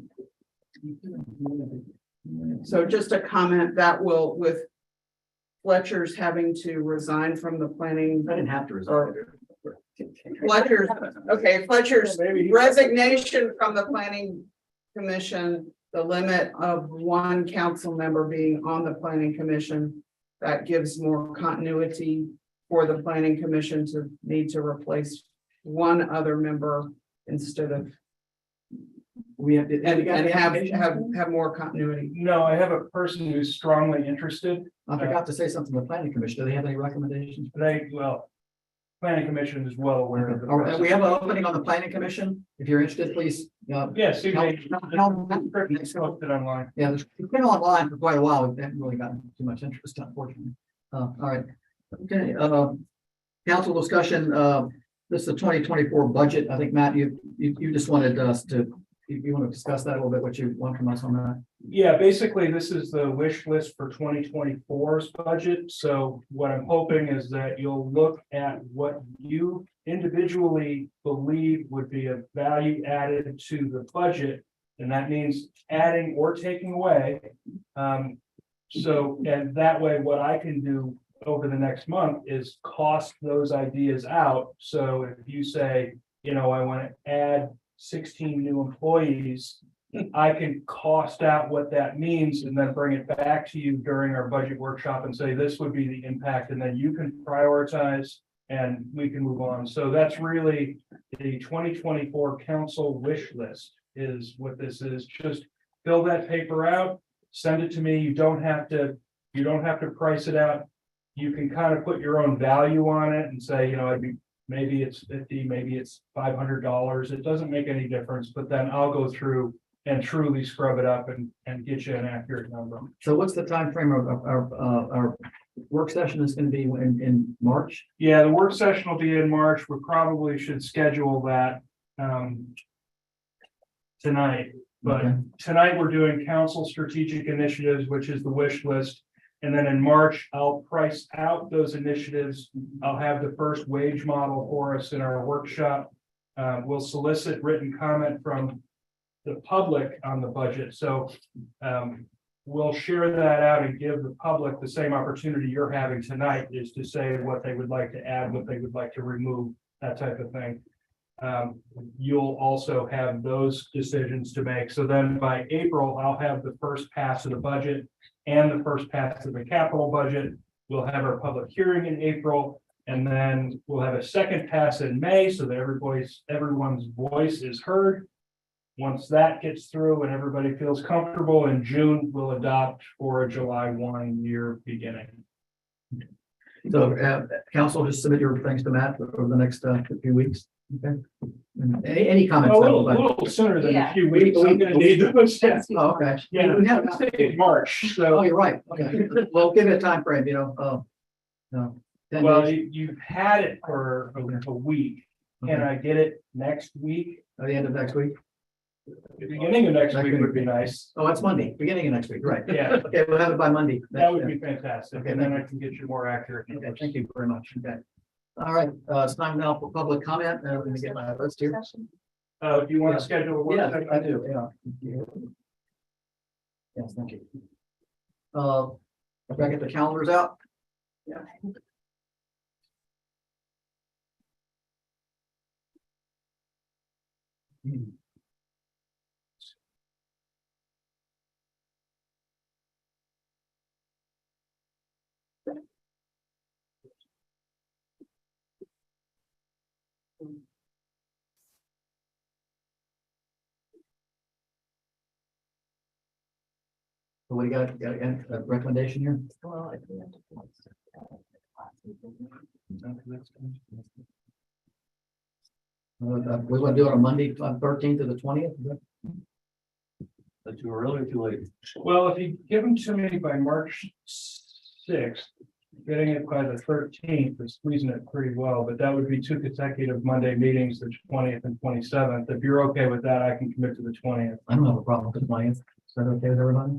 So just a comment that will, with Fletcher's having to resign from the planning. I didn't have to resign. Fletcher's, okay, Fletcher's resignation from the planning commission, the limit of one council member being on the planning commission. That gives more continuity for the planning commission to need to replace one other member instead of. We have to. And have more continuity. No, I have a person who's strongly interested. I forgot to say something to the planning commission. Do they have any recommendations? Planning commission is well aware of All right, it. we have an opening on the planning commission. If you're interested, please. Yes, Posted online. Yeah, it's been online for quite a while. We haven't really gotten too much interest, unfortunately. All right. Okay, council discussion, this is the 2024 budget. I think, Matt, you just wanted us to, you want to discuss that a little bit, what you want from us on that? Yeah, basically, this is the wish list for 2024's budget. So what I'm hoping is that you'll look at what you individually believe would be a value added to the budget. And that means adding or taking away. And that way, what I can do over the next month is cost those ideas out. So if you say, I want to add 16 new employees, I can cost out what that means and then bring it back to you during our budget workshop and say, this would be the impact, and then you can prioritize and we can move on. So that's really the 2024 council wish list is what this is. Just fill that paper out, send it to me. You don't have to price it out. You can kind of put your own value on it and say, maybe it's 50, maybe it's $500. It doesn't make any difference, but then I'll go through and truly scrub it up and get you an accurate number. So what's the time frame of our work session is going to be in March? Yeah, the work session will be in March. We probably should schedule that tonight. But tonight we're doing council strategic initiatives, which is the wish list. And then in March, I'll price out those initiatives. I'll have the first wage model for us in our workshop. We'll solicit written comment from the public on the budget. So we'll share that out and give the public the same opportunity you're having tonight, is to say what they would like to add, what they would like to remove, that type of thing. You'll also have those decisions to make. So then by April, I'll have the first pass of the budget and the first pass of the capital budget. We'll have our public hearing in April, and then we'll have a second pass in May so that everyone's voice is heard. Once that gets through and everybody feels comfortable, in June, we'll adopt for a July 1 year beginning. So council, just submit your things to Matt over the next few weeks. Okay. Any comments? A little sooner than a few weeks. I'm gonna need those. Oh, okay. Yeah, we have to say March, so. Oh, you're right. Okay. Well, give it a time frame, 10 Well, days? you've had it for a week. Can I get it next week? At the end of next week? The beginning of next week would be nice. Oh, it's Monday, beginning of next week, right? Yeah. Okay, we'll have it by Monday. That would be fantastic. Okay, And then I can get you more accurate. Okay, numbers. thank you very much. Okay. All right, it's time now for public comment. Let me get my list here. Do you want Yeah. to schedule a work Yeah, session? I do, yeah. Yes, thank you. If I get the calendars out. Yeah. So what do you got a recommendation here? We want to do it on Monday, on 13th to the 20th. Too early or too late? Well, if you give them to me by March 6th, getting it by the 13th is squeezing it pretty well, but that would be 2 consecutive Monday meetings, the 20th and 27th. If you're okay with that, I can commit to the 20th. I don't have a problem with the 20th. Is that okay with everybody?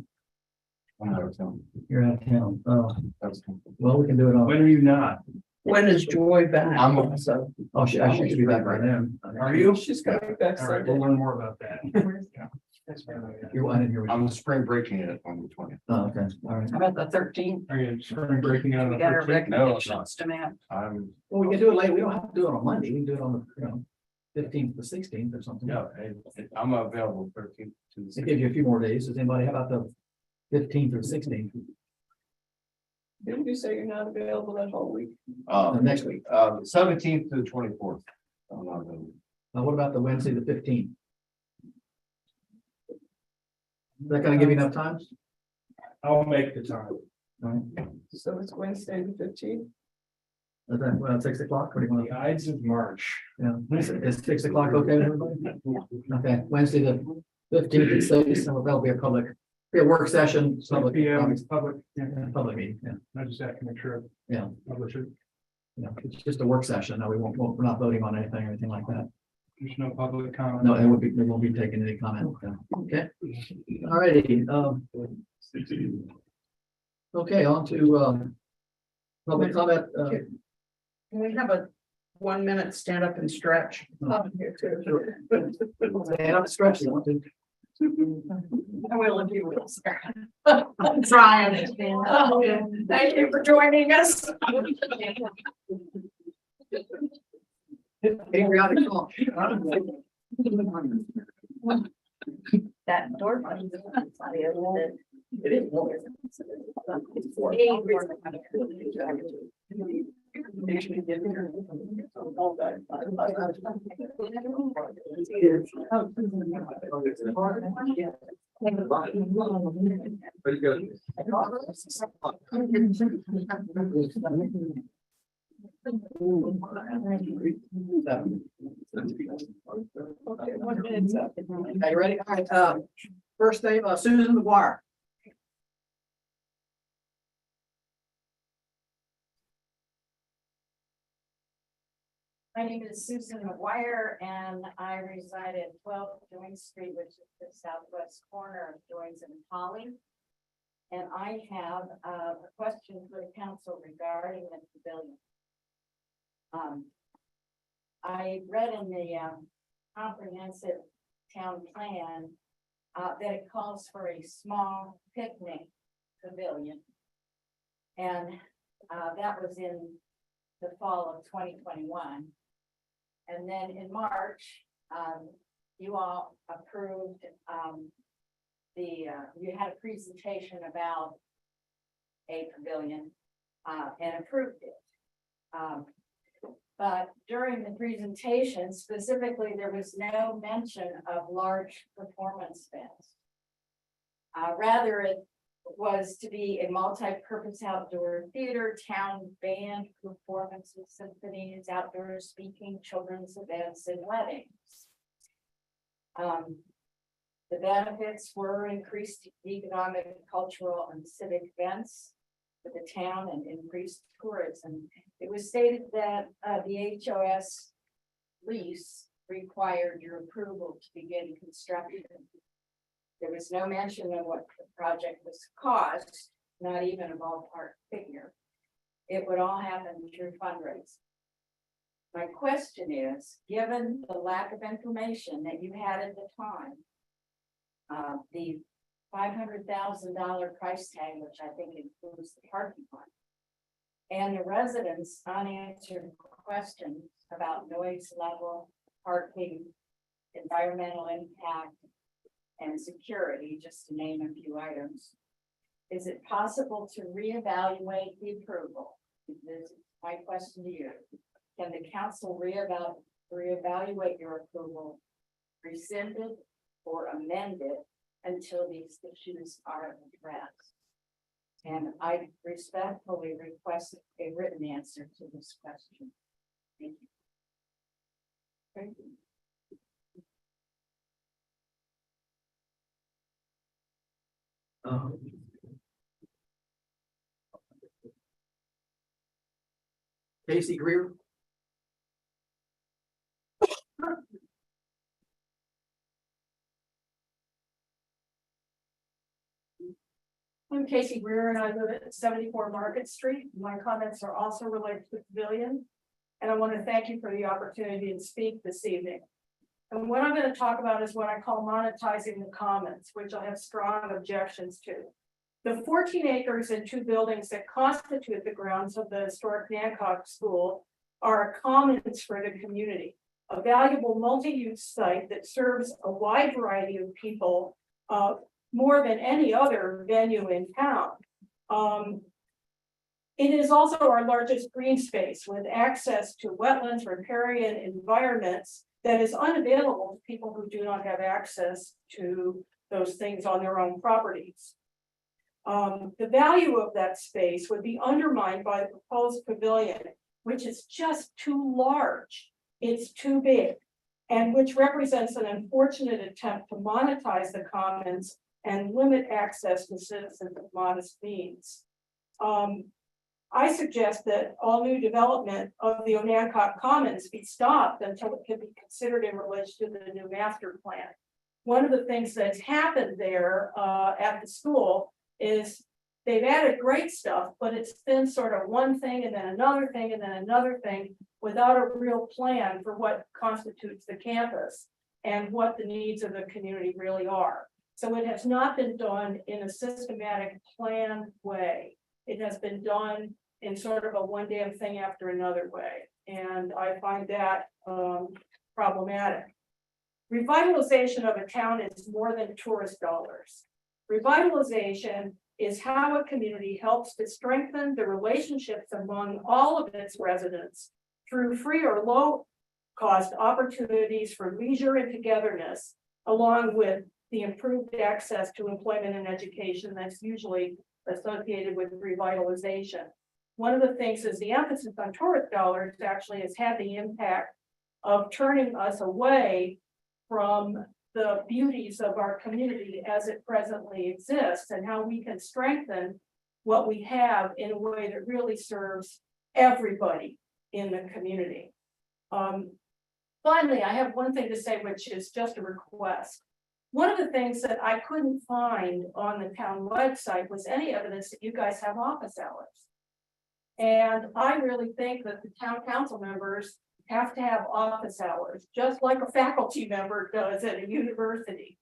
I'm out of town. You're out of town. Oh, That's- well, we can do it on. When are you not? When is Joy back? I'm- So, Oh, she should be back right then. Are you? She's coming back All right, Sunday. we'll learn more about that. You wanted your. I'm spring breaking it on the 20th. Oh, okay, all right. How about the 13th? Are you spring breaking it on the We got our 13th? recommendations to make. I'm, Well, we can do it late. We don't have to do it on Monday. We can do it on the, 15th to 16th or something. no, I'm available 13th to the It gives you a few more days. Does anybody, how about the 15th or 16th? Didn't you say you're not available that whole week? Next week. 17th to the 24th. I'm not available. What about the Wednesday, the 15th? Is that gonna give you enough time? I'll make the time. All right. So it's Wednesday the 15th. Is that, 6 o'clock? What do you want? The Ides of March. Yeah, is 6 o'clock okay with everybody? Okay, Wednesday, the 15th at 6, so that'll be a work session, public, PM, public, public meeting, yeah. I just have to make sure. Yeah. Publish it. Yeah, it's just a work session. No, we're not voting on anything or anything like that. There's no public comment. No, it won't be taking any comment. Okay. All righty. Okay, on to, public comment. can we have a 1 minute stand up and stretch? Here too. Stand up, stretch. You want to? I will if you will, sir. I'm trying. Thank you for joining us. Patriotic song. That door. button is audio, It is. Very good. Okay, 1 minute's up. Are you ready? All right, first name, Susan McGuire. My name is Susan McGuire and I reside at 12 Joynes Street, which is the southwest corner of Joynes and Holly. And I have a question for the council regarding the pavilion. I read in the comprehensive town plan that it calls for a small picnic pavilion. And that was in the fall of 2021. And then in March, you all approved you had a presentation about a pavilion and approved it. But during the presentation, specifically, there was no mention of large performance space. Rather, it was to be a multi-purpose outdoor theater, town band performances, symphonies, outdoor speaking, children's events, and weddings. The benefits were increased economic, cultural, and civic events, for the town and increase tourism. It was stated that the HOS lease required your approval to begin construction. There was no mention of what the project was cost, not even a ballpark figure. It would all happen through fundraising. My question is, given the lack of information that you had at the time, the $500,000 price tag, which I think includes the parking lot, and the residents' unanswered questions about noise level, parking, environmental impact, and security, just to name a few items. Is it possible to reevaluate the approval? This is my question to you. Can the council reevaluate your approval, rescind it, or amend it until these issues are addressed? And I respectfully request a written answer to this question. Thank you. Thank you. Casey Greer. I'm Casey Greer and I live at 74 Market Street. My comments are also related to the pavilion. And I want to thank you for the opportunity to speak this evening. And what I'm going to talk about is what I call monetizing the commons, which I have strong objections to. The 14 acres and 2 buildings that constitute the grounds of the historic Nancock School are a commons for the community, a valuable multi-use site that serves a wide variety of people, more than any other venue in town. It is also our largest green space with access to wetlands, riparian environments that is unavailable to people who do not have access to those things on their own properties. The value of that space would be undermined by the proposed pavilion, which is just too large. It's too big, and which represents an unfortunate attempt to monetize the commons and limit access to citizens with modest means. I suggest that all new development of the Onancock Commons be stopped until it can be considered in relation to the new master plan. One of the things that's happened there at the school is they've added great stuff, but it's been sort of one thing and then another thing and then another thing without a real plan for what constitutes the campus and what the needs of the community really are. So it has not been done in a systematic planned way. It has been done in sort of a one damn thing after another way. And I find that problematic. Revitalization of a town is more than tourist dollars. Revitalization is how a community helps to strengthen the relationships among all of its residents through free or low cost opportunities for leisure and togetherness, along with the improved access to employment and education that's usually associated with revitalization. One of the things is the emphasis on tourist dollars actually has had the impact of turning us away from the beauties of our community as it presently exists and how we can strengthen what we have in a way that really serves everybody in the community. Finally, I have one thing to say, which is just a request. One of the things that I couldn't find on the town website was any evidence that you guys have office hours. And I really think that the town council members have to have office hours, just like a faculty member does at a university.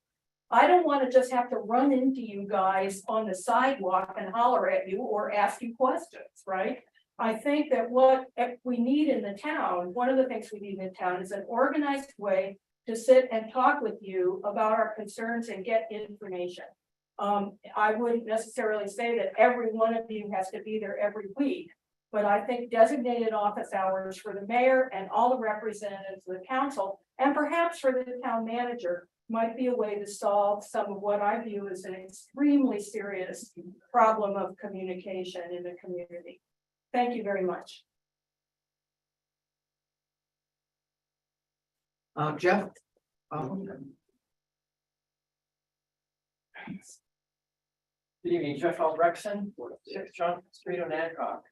I don't want to just have to run into you guys on the sidewalk and holler at you or ask you questions, right? I think that what we need in the town, one of the things we need in town is an organized way to sit and talk with you about our concerns and get information. I wouldn't necessarily say that every one of you has to be there every week, but I think designated office hours for the mayor and all the representatives of the council, and perhaps for the town manager, might be a way to solve some of what I view as an extremely serious problem of communication in the community. Thank you very much. Jeff? Good evening, Jeff Albrechtson, 6 Johnson Street on Hancock.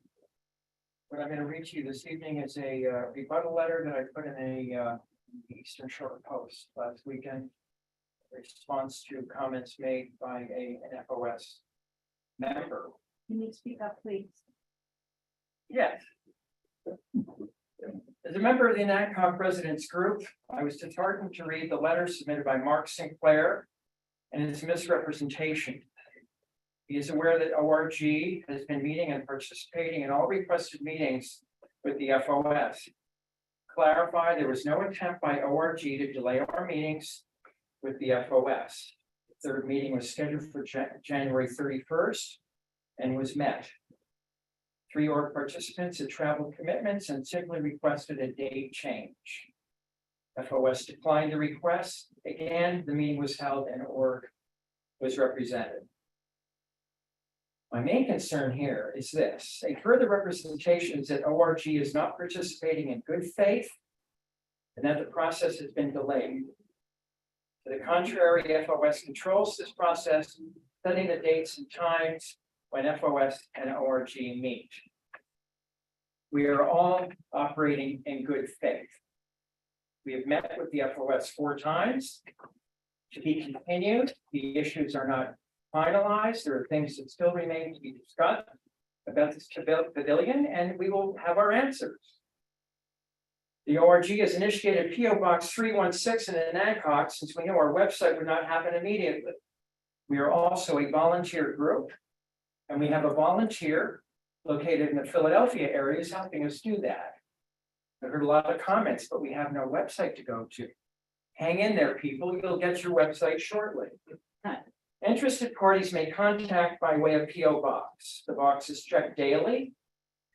What I'm gonna read to you this evening is a rebuttal letter that I put in a Eastern Shore Post last weekend. Response to comments made by an FOS member. Can you speak up, please? Yes. As a member of the Hancock Residents Group, I was disheartened to read the letter submitted by Mark Sinclair and its misrepresentation. He is aware that ORG has been meeting and participating in all requested meetings with the FOS. Clarify, there was no attempt by ORG to delay our meetings with the FOS. The third meeting was scheduled for January 31st and was met. 3 org participants had travel commitments and simply requested a date change. FOS declined the request. Again, the meeting was held and org was represented. My main concern here is this: a further representation is that ORG is not participating in good faith and that the process has been delayed. To the contrary, FOS controls this process, setting the dates and times when FOS and ORG meet. We are all operating in good faith. We have met with the FOS 4 times. To be continued, the issues are not finalized. There are things that still remain to be discussed about this pavilion, and we will have our answers. The ORG has initiated PO Box 316 in Hancock since we know our website would not happen immediately. We are also a volunteer group, and we have a volunteer located in the Philadelphia area is helping us do that. I heard a lot of comments, but we have no website to go to. Hang in there, people. You'll get your website shortly. Interested parties may contact by way of PO Box. The box is checked daily,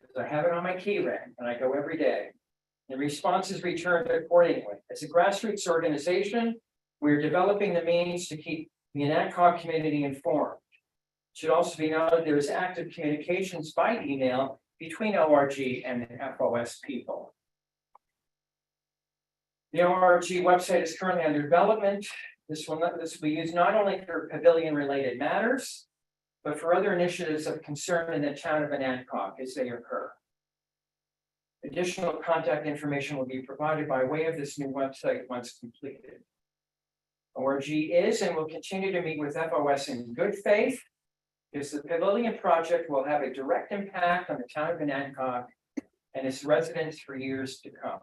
because I have it on my key ring and I go every day. The response is returned accordingly. As a grassroots organization, we're developing the means to keep the Hancock community informed. It should also be noted there is active communications by email between ORG and the FOS people. The ORG website is currently under development. This will be used not only for pavilion-related matters, but for other initiatives of concern in the town of Hancock as they occur. Additional contact information will be provided by way of this new website once completed. ORG is and will continue to meet with FOS in good faith, because the pavilion project will have a direct impact on the town of Hancock and its residents for years to come.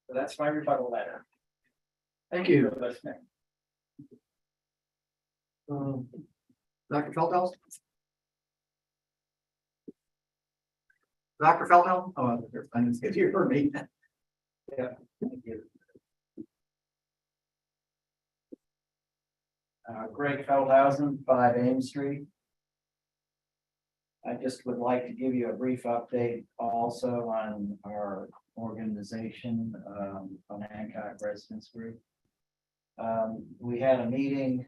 So that's my rebuttal letter. Thank you. For listening. Dr. Feldhaus? Dr. Feldhaus? Oh, I didn't see you for me. Yeah. Thank you. Greg Feldhausen, 5 Ames Street. I just would like to give you a brief update also on our organization, on Hancock Residents Group. We had a meeting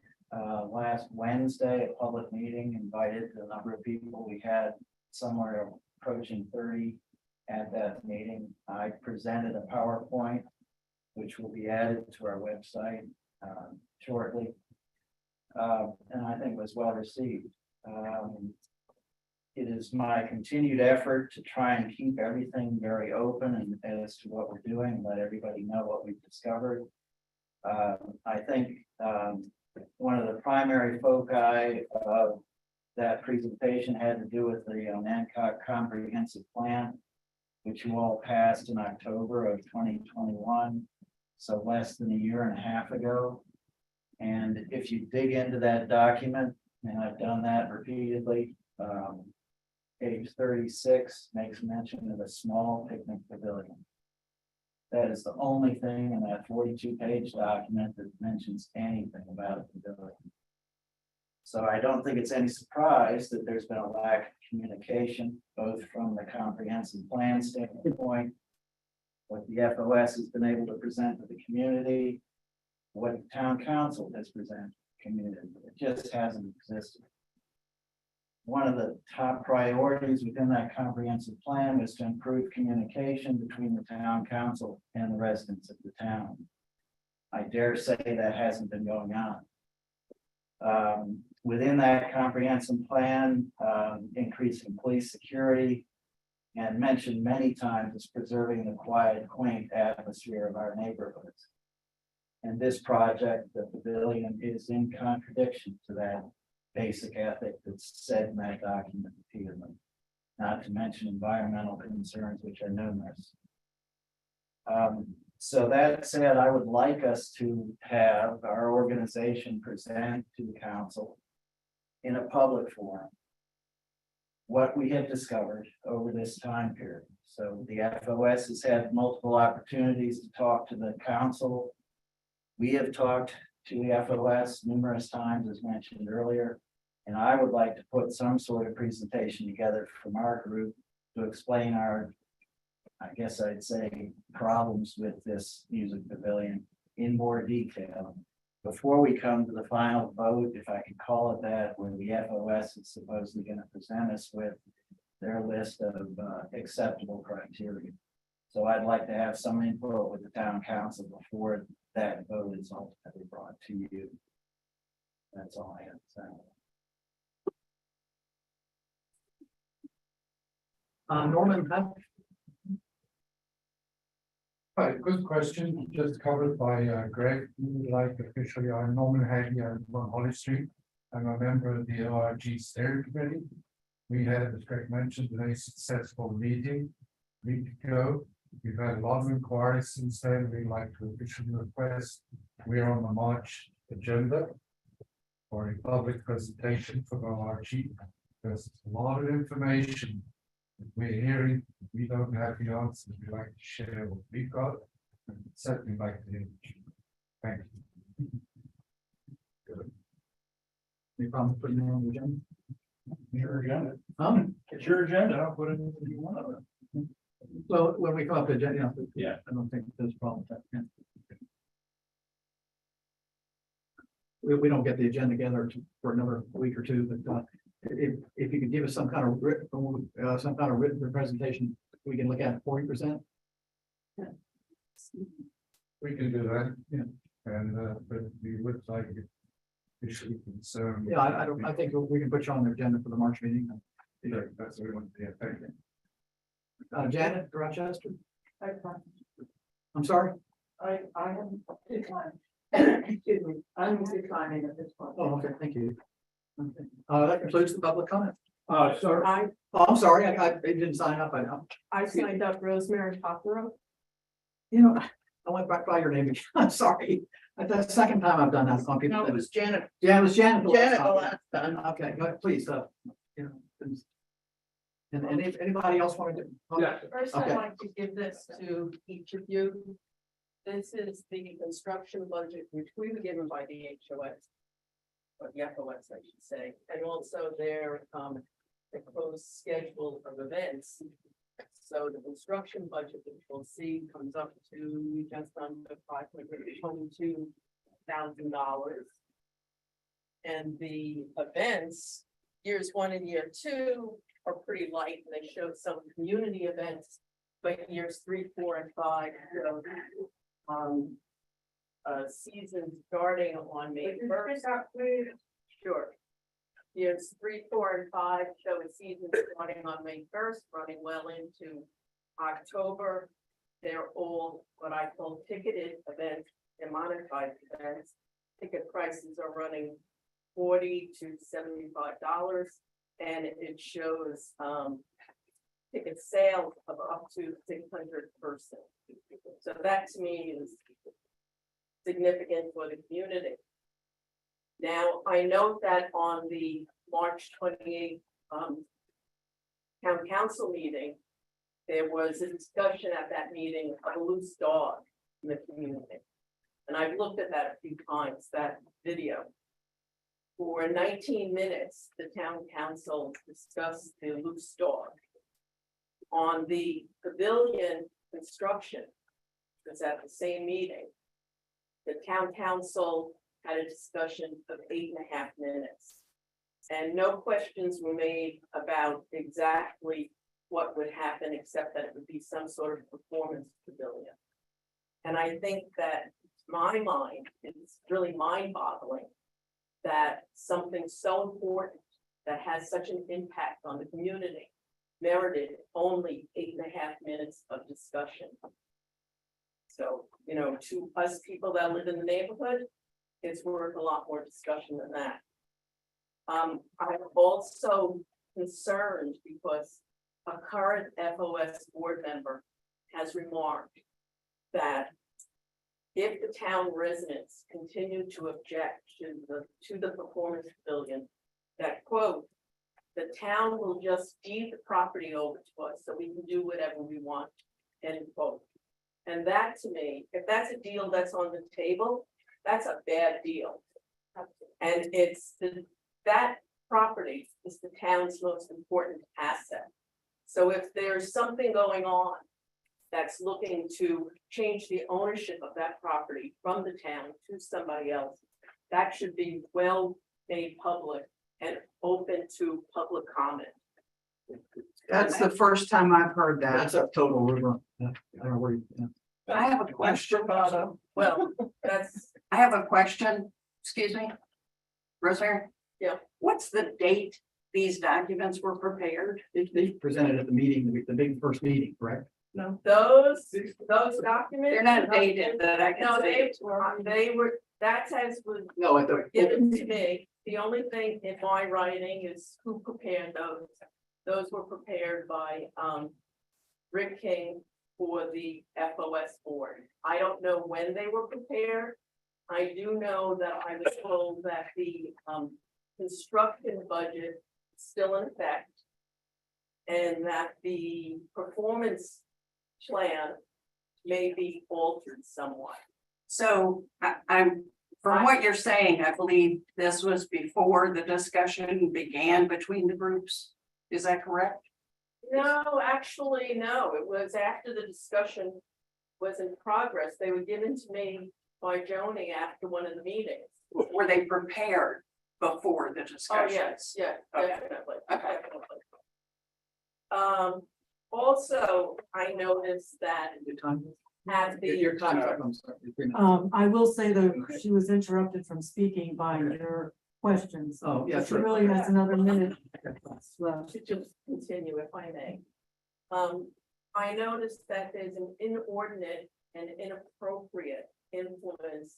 last Wednesday, a public meeting, invited a number of people. We had somewhere approaching 30 at that meeting. I presented a PowerPoint, which will be added to our website shortly. And I think was well received. It is my continued effort to try and keep everything very open and as to what we're doing, and let everybody know what we've discovered. I think one of the primary foci of that presentation had to do with the Hancock Comprehensive Plan, which you all passed in October of 2021, so less than a year and a half ago. And if you dig into that document, and I've done that repeatedly, page 36 makes mention of a small picnic pavilion. That is the only thing in that 42-page document that mentions anything about a pavilion. So I don't think it's any surprise that there's been a lack of communication, both from the comprehensive plan standpoint, what the FOS has been able to present to the community, what the town council has presented to the community. It just hasn't existed. One of the top priorities within that comprehensive plan was to improve communication between the town council and the residents of the town. I dare say that hasn't been going on. within that comprehensive plan, increasing police security. And mentioned many times is preserving the quiet, quaint atmosphere of our neighborhoods. And this project, the pavilion, is in contradiction to that basic ethic that's said in that document repeatedly. Not to mention environmental concerns, which are numerous. So that said, I would like us to have our organization present to the council in a public forum what we have discovered over this time period. So the FOS has had multiple opportunities to talk to the council. We have talked to the FOS numerous times, as mentioned earlier, and I would like to put some sort of presentation together from our group to explain our, I guess I'd say, problems with this music pavilion in more detail before we come to the final vote, if I could call it that, where the FOS is supposedly going to present us with their list of acceptable criteria. So I'd like to have some input with the town council before that vote is ultimately brought to you. That's all I have to say. Norman, Hi, good question, just covered by Greg, like officially, I'm Norman Hagley, I'm on Holly Street. I'm a member of the ORG steering committee. We had, as Greg mentioned, a very successful meeting a week ago. We've had a lot of inquiries since then. We'd like to officially request, we're on the March agenda for a public presentation for the ORG. There's a lot of information we're hearing. We don't have the answers. We like to share what we've got. And certainly like to hear. Thank you. any problem putting it on the agenda? Your agenda. It's your agenda. I'll put it in if you want to. Well, when we come up to agenda, Yeah. I don't think there's a problem with that. Yeah. We don't get the agenda together for another week or two, but if you could give us some kind of written presentation, we can look at 40%. We can do that. Yeah. And, but we would like it officially concerned. Yeah, I think we can put you on the agenda for the March meeting. Yeah, that's what we want to do. Thank you. Janet Rochester. I'm sorry. I am declining. Excuse me, I'm declining at this point. Oh, okay, thank you. Okay. That concludes the public comment. Sorry. I'm sorry, I didn't sign up. I signed up Rosemary Popero. You know, I went back by your name again. I'm sorry. That's the second time I've done that on people. No, it was Janet. Yeah, it was Janet. Janet the last time. Okay, go ahead, please, you know, please. And if anybody else wanted to? Yeah. First, Okay. I'd like to give this to each of you. This is the construction budget, which we were given by the HOS. Or the FOS, I should say, and also their proposed schedule of events. So the construction budget, which we'll see, comes up to just under $522,000. And the events, years 1 and year 2 are pretty light, and they show some community events, but years 3, 4, and 5 show season starting on May 1st. Sure. Years 3, 4, and 5 show a season starting on May 1st, running well into October. They're all what I call ticketed events and monetized events. Ticket prices are running $40 to $75, and it shows ticket sales of up to 600 per person. So that to me is significant for the community. Now, I know that on the March 28th town council meeting, there was a discussion at that meeting of a loose dog in the community. And I've looked at that a few times, that video. For 19 minutes, the town council discussed the loose dog. On the pavilion construction, was at the same meeting. The town council had a discussion of 8.5 minutes. And no questions were made about exactly what would happen, except that it would be some sort of performance pavilion. And I think that, to my mind, it's really mind-boggling that something so important that has such an impact on the community merited only 8.5 minutes of discussion. So, you know, to us people that live in the neighborhood, it's worth a lot more discussion than that. I'm also concerned because a current FOS board member has remarked that if the town residents continue to object to the performance pavilion, that quote, the town will just deed the property over to us so we can do whatever we want, end quote. And that to me, if that's a deal that's on the table, that's a bad deal. And that property is the town's most important asset. So if there's something going on that's looking to change the ownership of that property from the town to somebody else, that should be well made public and open to public comment. That's the first time I've heard that. That's a total rumor. Yeah, I don't know where you- I have a question. Well, that's, I have a question, excuse me. Rosemary? Yeah. What's the date these documents were prepared? They presented at the meeting, the big first meeting, correct? no, those documents. They're not dated that I No, can see. they were, that says was No, at the. given to me. The only thing in my writing is who prepared those. Those were prepared by Rick King for the FOS board. I don't know when they were prepared. I do know that I was told that the construction budget is still in effect. And that the performance plan may be altered somewhat. So I'm, from what you're saying, I believe this was before the discussion began between the groups. Is that correct? No, actually, no, it was after the discussion was in progress. They were given to me by Joni after one of the meetings. Were they prepared before the Oh, discussion? yes, yeah, Okay. definitely, definitely. Also, I noticed that Your time. at Your the, time's up, I'm sorry. Your 3 minutes. I will say that she was interrupted from speaking by your questions. Oh, yeah, She sure. really has another minute. left. to just continue if I may. I noticed that there's an inordinate and inappropriate influence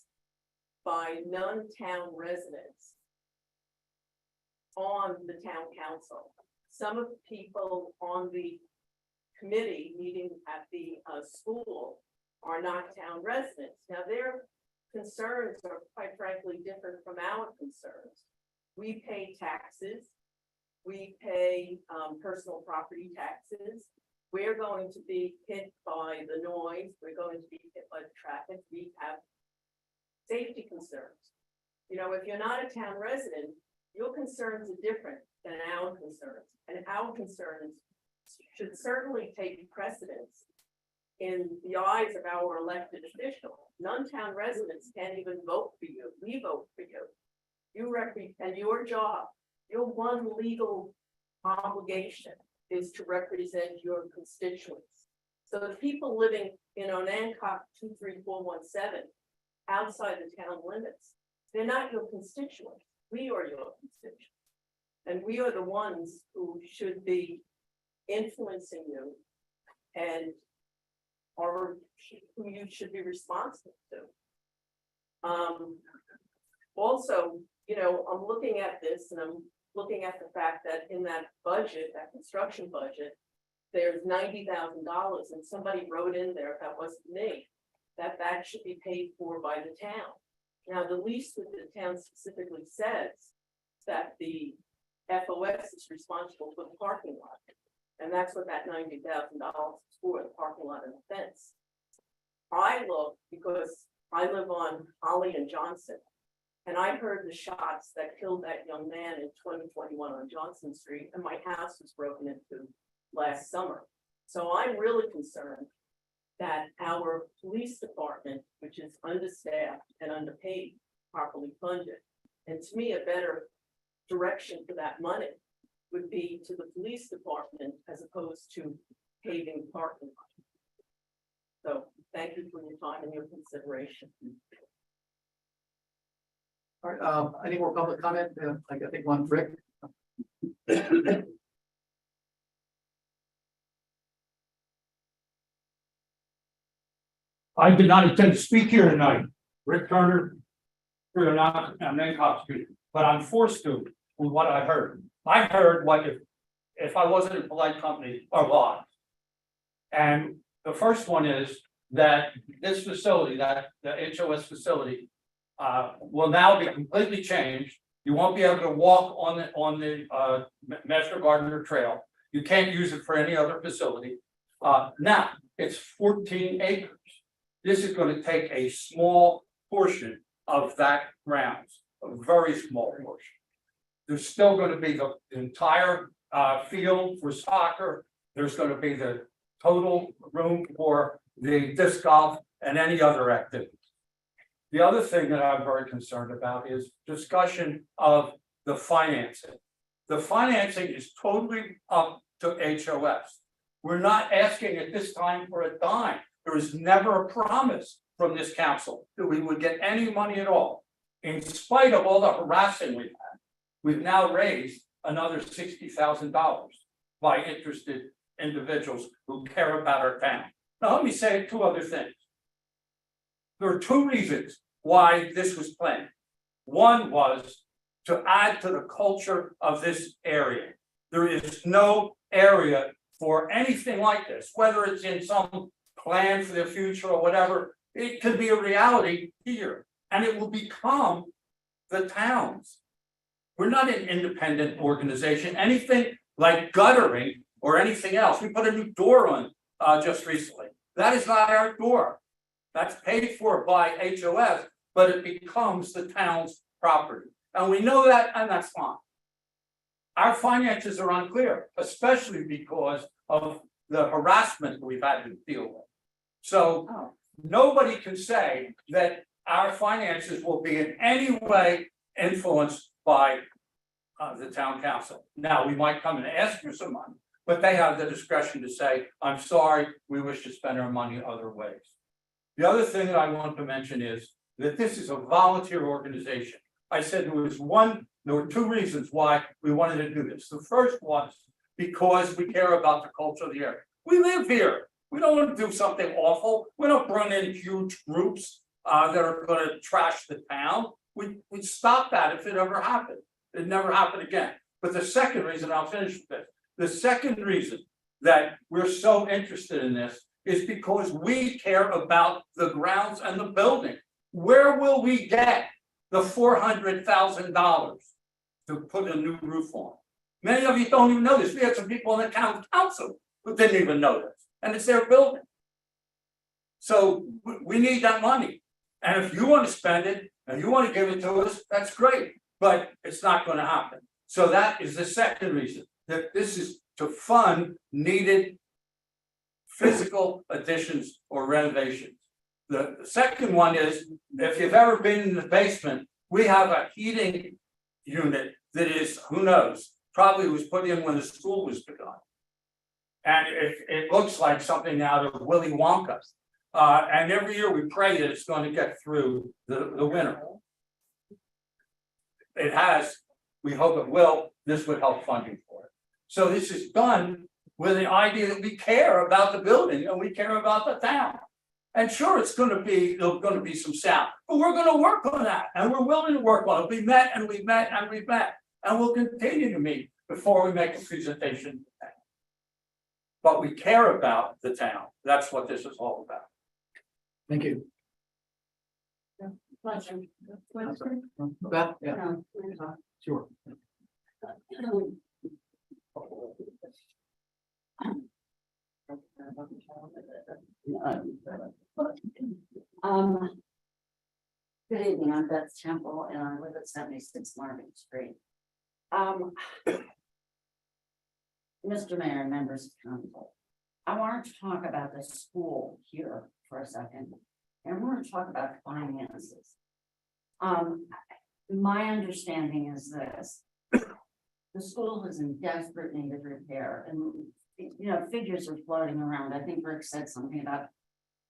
by non-town residents on the town council. Some of the people on the committee meeting at the school are not town residents. Now, their concerns are quite frankly different from our concerns. We pay taxes. We pay personal property taxes. We're going to be hit by the noise. We're going to be hit by the traffic. We have safety concerns. You know, if you're not a town resident, your concerns are different than our concerns. And our concerns should certainly take precedence in the eyes of our elected officials. Non-town residents can't even vote for you. We vote for you. You represent your job. Your one legal obligation is to represent your constituents. So the people living in Onancock 23417, outside the town limits, they're not your constituents. We are your constituents. And we are the ones who should be influencing you and or who you should be responsible to. Also, you know, I'm looking at this and I'm looking at the fact that in that budget, that construction budget, there's $90,000 and somebody wrote in there, if that wasn't me, that should be paid for by the town. Now, the lease with the town specifically says that the FOS is responsible for the parking lot. And that's what that $90,000 is for, the parking lot and the fence. I look because I live on Holly and Johnson. And I heard the shots that killed that young man in 2021 on Johnson Street, and my house was broken into last summer. So I'm really concerned that our police department, which is understaffed and underpaid, properly funded. And to me, a better direction for that money would be to the police department as opposed to paving parking lot. So thank you for your time and your consideration. All right, any more public comment? I think one, Rick. I did not intend to speak here tonight. Rick Turner. I'm Hancock Street, but I'm forced to with what I heard. I heard what if I wasn't in polite company or lies. And the first one is that this facility, that the HOS facility, will now be completely changed. You won't be able to walk on the Master Gardener Trail. You can't use it for any other facility. Now, it's 14 acres. This is going to take a small portion of that grounds, a very small portion. There's still going to be the entire field for soccer. There's going to be the total room for the disc golf and any other activity. The other thing that I'm very concerned about is discussion of the financing. The financing is totally up to HOS. We're not asking at this time for a dime. There was never a promise from this council that we would get any money at all. In spite of all the harassing we've had, we've now raised another $60,000 by interested individuals who care about our town. Now, let me say two other things. There are two reasons why this was planned. One was to add to the culture of this area. There is no area for anything like this, whether it's in some plan for the future or whatever. It could be a reality here, and it will become the town's. We're not an independent organization. Anything like guttering or anything else. We put a new door on just recently. That is not our door. That's paid for by HOS, but it becomes the town's property. And we know that, and that's fine. Our finances are unclear, especially because of the harassment we've had to deal with. So nobody can say that our finances will be in any way influenced by the town council. Now, we might come and ask for some money, but they have the discretion to say, I'm sorry, we wish to spend our money other ways. The other thing that I want to mention is that this is a volunteer organization. I said there were two reasons why we wanted to do this. The first was because we care about the culture of the area. We live here. We don't want to do something awful. We don't bring in huge groups that are going to trash the town. We'd stop that if it ever happened. It never happened again. But the second reason, I'll finish with this. The second reason that we're so interested in this is because we care about the grounds and the building. Where will we get the $400,000 to put a new roof on? Many of you don't even know this. We had some people on the town council who didn't even know this, and it's their building. So we need that money. And if you want to spend it and you want to give it to us, that's great, but it's not going to happen. So that is the second reason, that this is to fund needed physical additions or renovations. The second one is, if you've ever been in the basement, we have a heating unit that is, who knows, probably was put in when the school was begun. And it looks like something out of Willy Wonka. And every year we pray that it's going to get through the winter. It has, we hope it will. This would help funding for it. So this is done with the idea that we care about the building and we care about the town. And sure, there's going to be some sound, but we're going to work on that, and we're willing to work on it. We met and we met and we met, and we'll continue to meet before we make a presentation. But we care about the town. That's what this is all about. Thank you. Beth, yeah, sure. Good evening, I'm Beth Temple and I live at 76 Marvin Street. Mr. Mayor and members of council, I wanted to talk about the school here for a second, and I want to talk about finances. My understanding is this: the school is in desperate need of repair, and figures are floating around. I think Rick said something about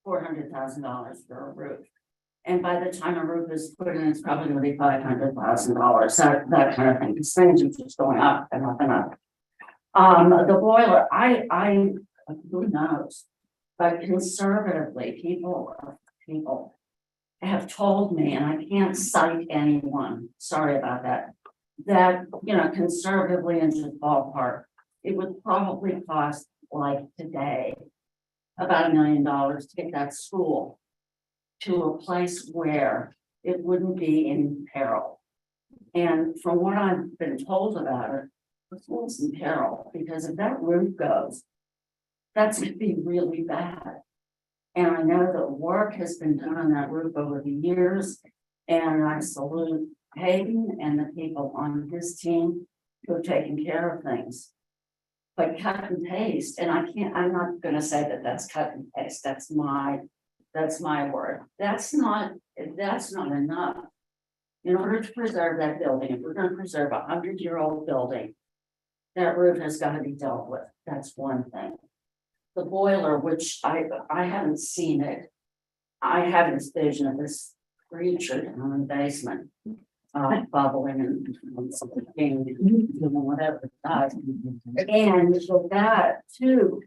$400,000 for a roof. And by the time a roof is put in, it's probably gonna be $500,000, that kind of thing, because things are just going up and up and up. The boiler, who knows? But conservatively, people have told me, and I can't cite anyone, sorry about that, that, you know, conservatively into the ballpark, it would probably cost, like today, about $1 million to get that school to a place where it wouldn't be in peril. And from what I've been told about it, the school's in peril, because if that roof goes, that's gonna be really bad. And I know that work has been done on that roof over the years, and I salute Hayden and the people on his team who have taken care of things. But cut and paste, and I'm not gonna say that that's cut and paste, that's my word. That's not enough. In order to preserve that building, if we're gonna preserve 100-year-old building, that roof has gotta be dealt with. That's one thing. The boiler, which I haven't seen it. I have this vision of this creature down in the basement, bubbling and something, whatever it does. And so that too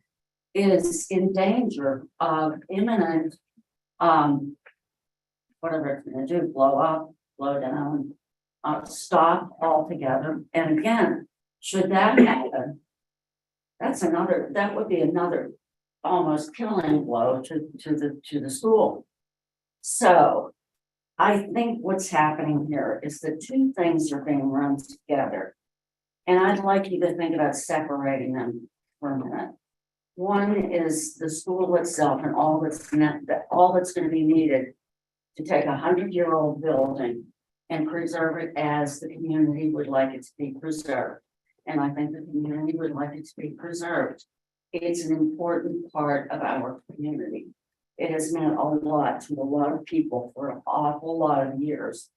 is in danger of imminent, whatever it's gonna do, blow up, blow down, stop altogether. And again, should that happen, that would be another almost killing blow to the school. So I think what's happening here is that two things are being run together. And I'd like you to think about separating them for a minute. One is the school itself and all that's going to be needed to take 100-year-old building and preserve it as the community would like it to be preserved. And I think the community would like it to be preserved. It's an important part of our community. It has meant a lot to a lot of people for an awful lot of years.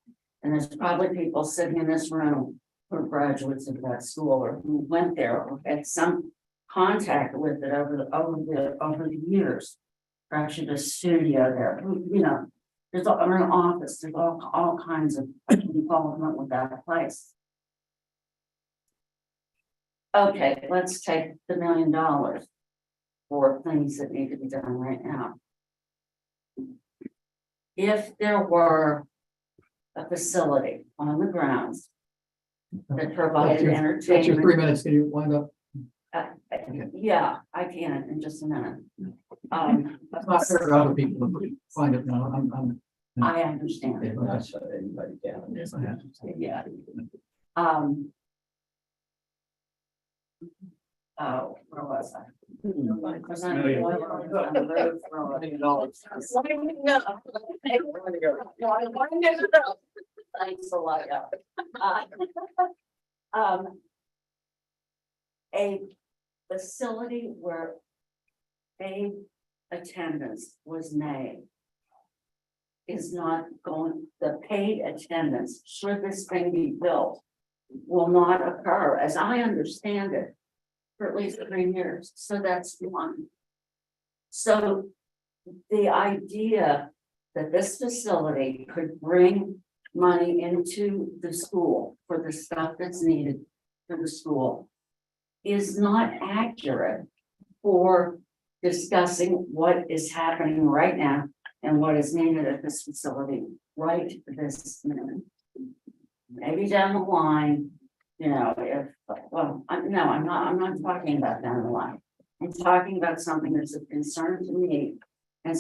And there's probably people sitting in this room who are graduates of that school or who went there or had some contact with it over the years. Perhaps the studio there, you know, there's an office, there's all kinds of involvement with that place. Okay, let's take the $1 million for things that need to be done right now. If there were a facility on the grounds that provided entertainment. That's your 3 minutes, can you wind up? Yeah, I can in just a minute. That's not fair to other people to find it now, I understand. Okay. Not shut anybody down. Yeah. Oh, where was I? Was I on the road for Thanks a lot. A facility where paid attendance was made is not going, the paid attendance, should this thing be built, will not occur, as I understand it, for at least 3 years. So that's one. So the idea that this facility could bring money into the school for the stuff that's needed for the school is not accurate for discussing what is happening right now and what is needed at this facility right this minute. Maybe down the line, you know, if, well, I'm not talking about down the line. I'm talking about something that's of concern to me and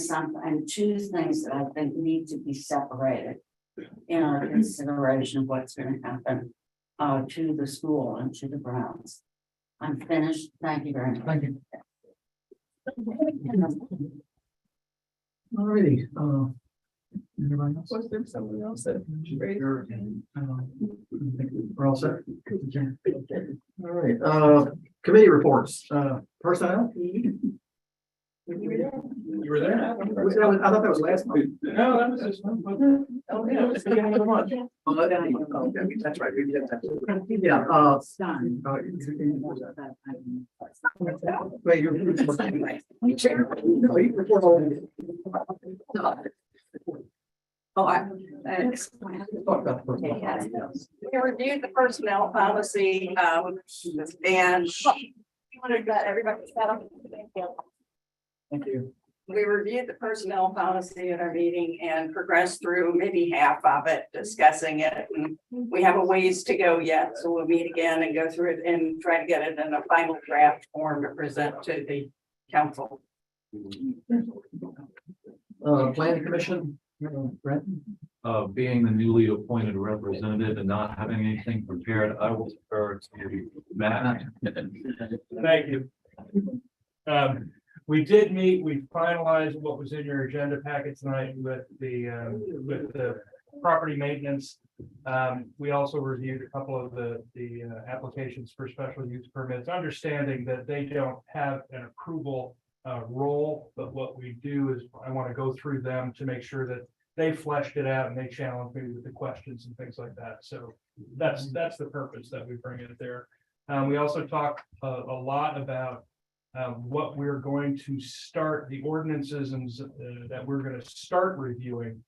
two things that I think need to be separated in our consideration of what's going to happen to the school and to the grounds. I'm finished. Thank you very much. Thank you. All righty, anybody else? Was there someone else that raised? We're all set. All right, committee reports, personnel. You were there? I thought that was last month. No, that was this one. Oh, yeah, it was the beginning of the month. That's right. We did that. Yeah, wait, you're. Oh, Talk about the first one. we reviewed the personnel policy, and everybody set up. Thank you. We reviewed the personnel policy at our meeting and progressed through maybe half of it, discussing it. And we have a ways to go yet, so we'll meet again and go through it and try to get it in a final draft form to present to the council. Planning commission, Brent? Being the newly appointed representative and not having anything prepared, I will defer to Matt. Thank you. We did meet, we finalized what was in your agenda packet tonight with the property maintenance. We also reviewed a couple of the applications for special use permits, understanding that they don't have an approval role, but what we do is I want to go through them to make sure that they fleshed it out and they challenge me with the questions and things like that. So that's the purpose that we bring it there. We also talked a lot about what we're going to start, the ordinances and that we're going to start reviewing.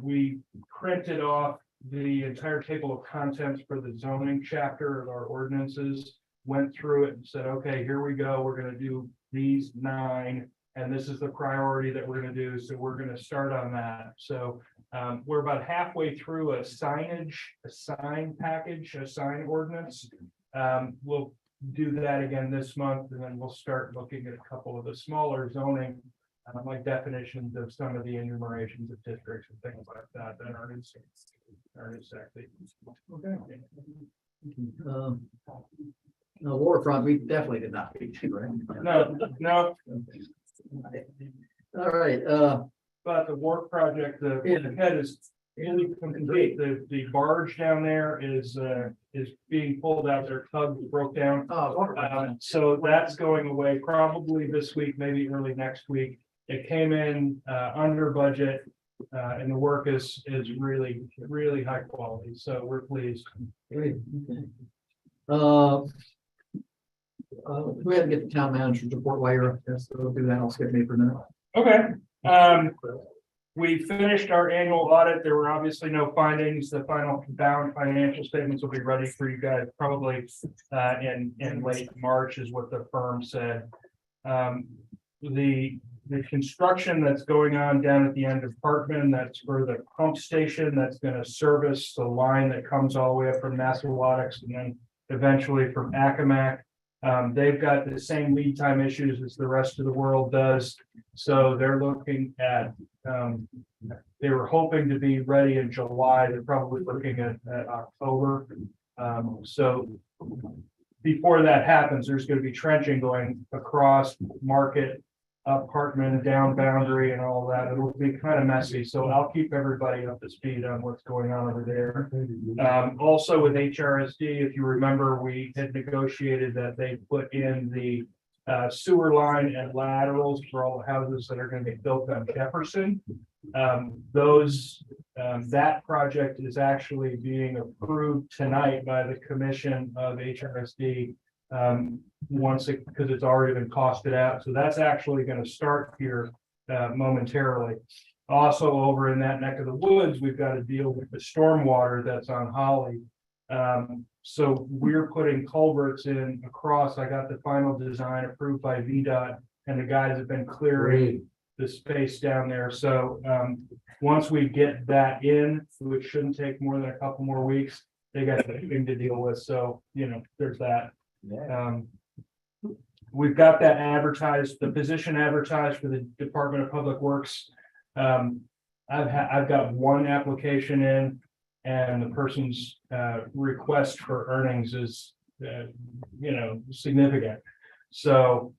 We printed off the entire table of contents for the zoning chapter of our ordinances, went through it and said, okay, here we go. We're going to do these 9, and this is the priority that we're going to do. So we're going to start on that. So we're about halfway through a sign package, a sign ordinance. We'll do that again this month, and then we'll start looking at a couple of the smaller zoning, like definitions of some of the enumerations of districts and things like that that aren't in sexy. Okay. No, waterfront, we definitely did not meet, right? No. All right, But the wharf project, the head is really complete. The barge down there is being pulled out. Their tug broke down. So that's going away probably this week, maybe early next week. It came in under budget, and the work is really, really high quality. So we're pleased. great. We had to get the town manager's report while you're up there, so we'll do that. I'll skip me for a minute. Okay. We finished our annual audit. There were obviously no findings. The final bound financial statements will be ready for you guys probably in late March is what the firm said. The construction that's going on down at the end of Parkman, that's for the pump station that's going to service the line that comes all the way up from Massachusetts and then eventually from Accomack. They've got the same lead time issues as the rest of the world does. So they're looking at, they were hoping to be ready in July. They're probably looking at October. So before that happens, there's going to be trenching going across Market, Parkman, down Boundary and all that. It'll be kind of messy. So I'll keep everybody up to speed on what's going on over there. Also with HRSD, if you remember, we had negotiated that they put in the sewer line and laterals for all the houses that are going to be built on Jefferson. That project is actually being approved tonight by the commission of HRSD. Because it's already been costed out. So that's actually going to start here momentarily. Also over in that neck of the woods, we've got to deal with the stormwater that's on Holly. So we're putting culverts in across. I got the final design approved by VDOT and the guys have been clearing the space down there. So once we get that in, which shouldn't take more than a couple more weeks, they got something to deal with. So, there's that. We've got that advertised, the position advertised for the Department of Public Works. I've got one application in, and the person's request for earnings is significant. So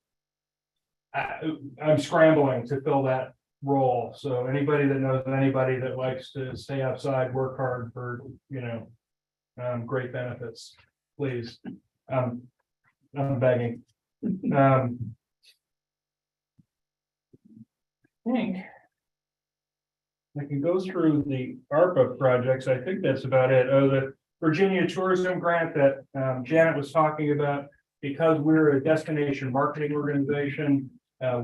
I'm scrambling to fill that role. So anybody that knows anybody that likes to stay outside, work hard for great benefits, please. I'm begging. I think I can go through the ARPA projects. I think that's about it. Oh, the Virginia Tourism Grant that Janet was talking about, because we're a destination marketing organization,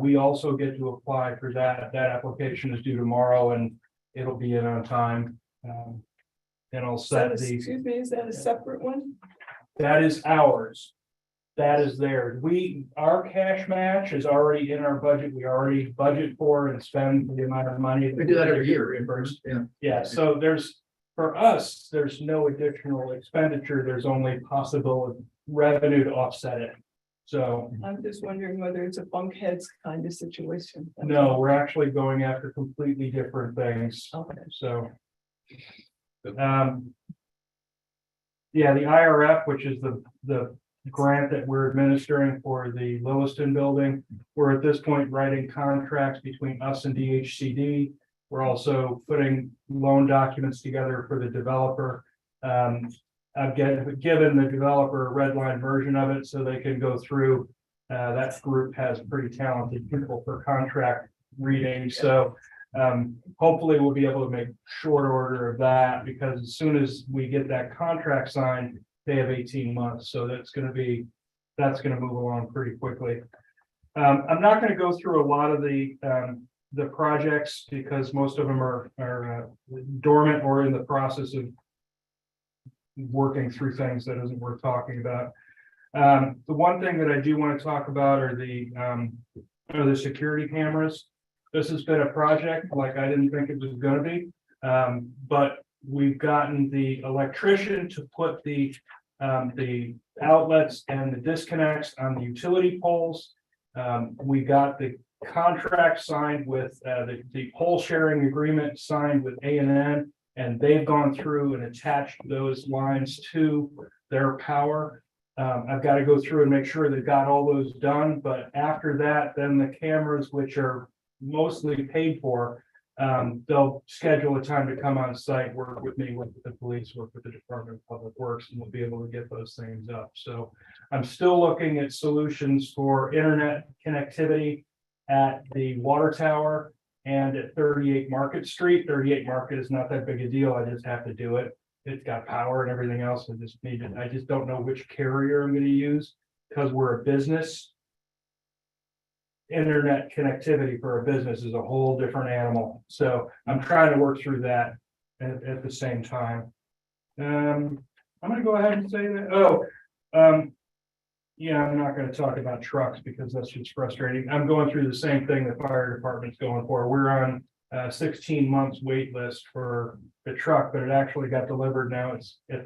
we also get to apply for that. That application is due tomorrow, and it'll be in on time. And I'll Is that set a- the, Excuse me, is that a separate one? that is ours. That is theirs. Our cash match is already in our budget. We already budget for and spend the amount of money. We do that every year. Reimbursed. Yeah. Yeah, so for us, there's no additional expenditure. There's only possible revenue to offset it. So, I'm just wondering whether it's a bunkheads kind of situation. no, we're actually going after completely different things. Okay. So. Yeah, the IRF, which is the grant that we're administering for the Lewiston building. We're at this point writing contracts between us and DHCD. We're also putting loan documents together for the developer. I've given the developer a red line version of it so they can go through. That group has pretty talented people for contract reading, so hopefully we'll be able to make short order of that, because as soon as we get that contract signed, they have 18 months, so that's gonna move along pretty quickly. I'm not gonna go through a lot of the projects because most of them are dormant or in the process of working through things that isn't worth talking about. The one thing that I do want to talk about are the security cameras. This has been a project like I didn't think it was going to be, but we've gotten the electrician to put the outlets and the disconnects on the utility poles. We got the contract signed with the pole sharing agreement signed with A&N, and they've gone through and attached those lines to their power. I've got to go through and make sure they've got all those done, but after that, then the cameras, which are mostly paid for, they'll schedule a time to come on site, work with me, work with the police, work with the Department of Public Works, and we'll be able to get those things up. So I'm still looking at solutions for internet connectivity at the water tower and at 38 Market Street. 38 Market is not that big a deal. I just have to do it. It's got power and everything else. I just don't know which carrier I'm going to use because we're a business. Internet connectivity for a business is a whole different animal. So I'm trying to work through that at the same time. I'm going to go ahead and say that. Yeah, I'm not going to talk about trucks because that's just frustrating. I'm going through the same thing the fire department's going for. We're on 16 months wait list for the truck, but it actually got delivered. Now it's at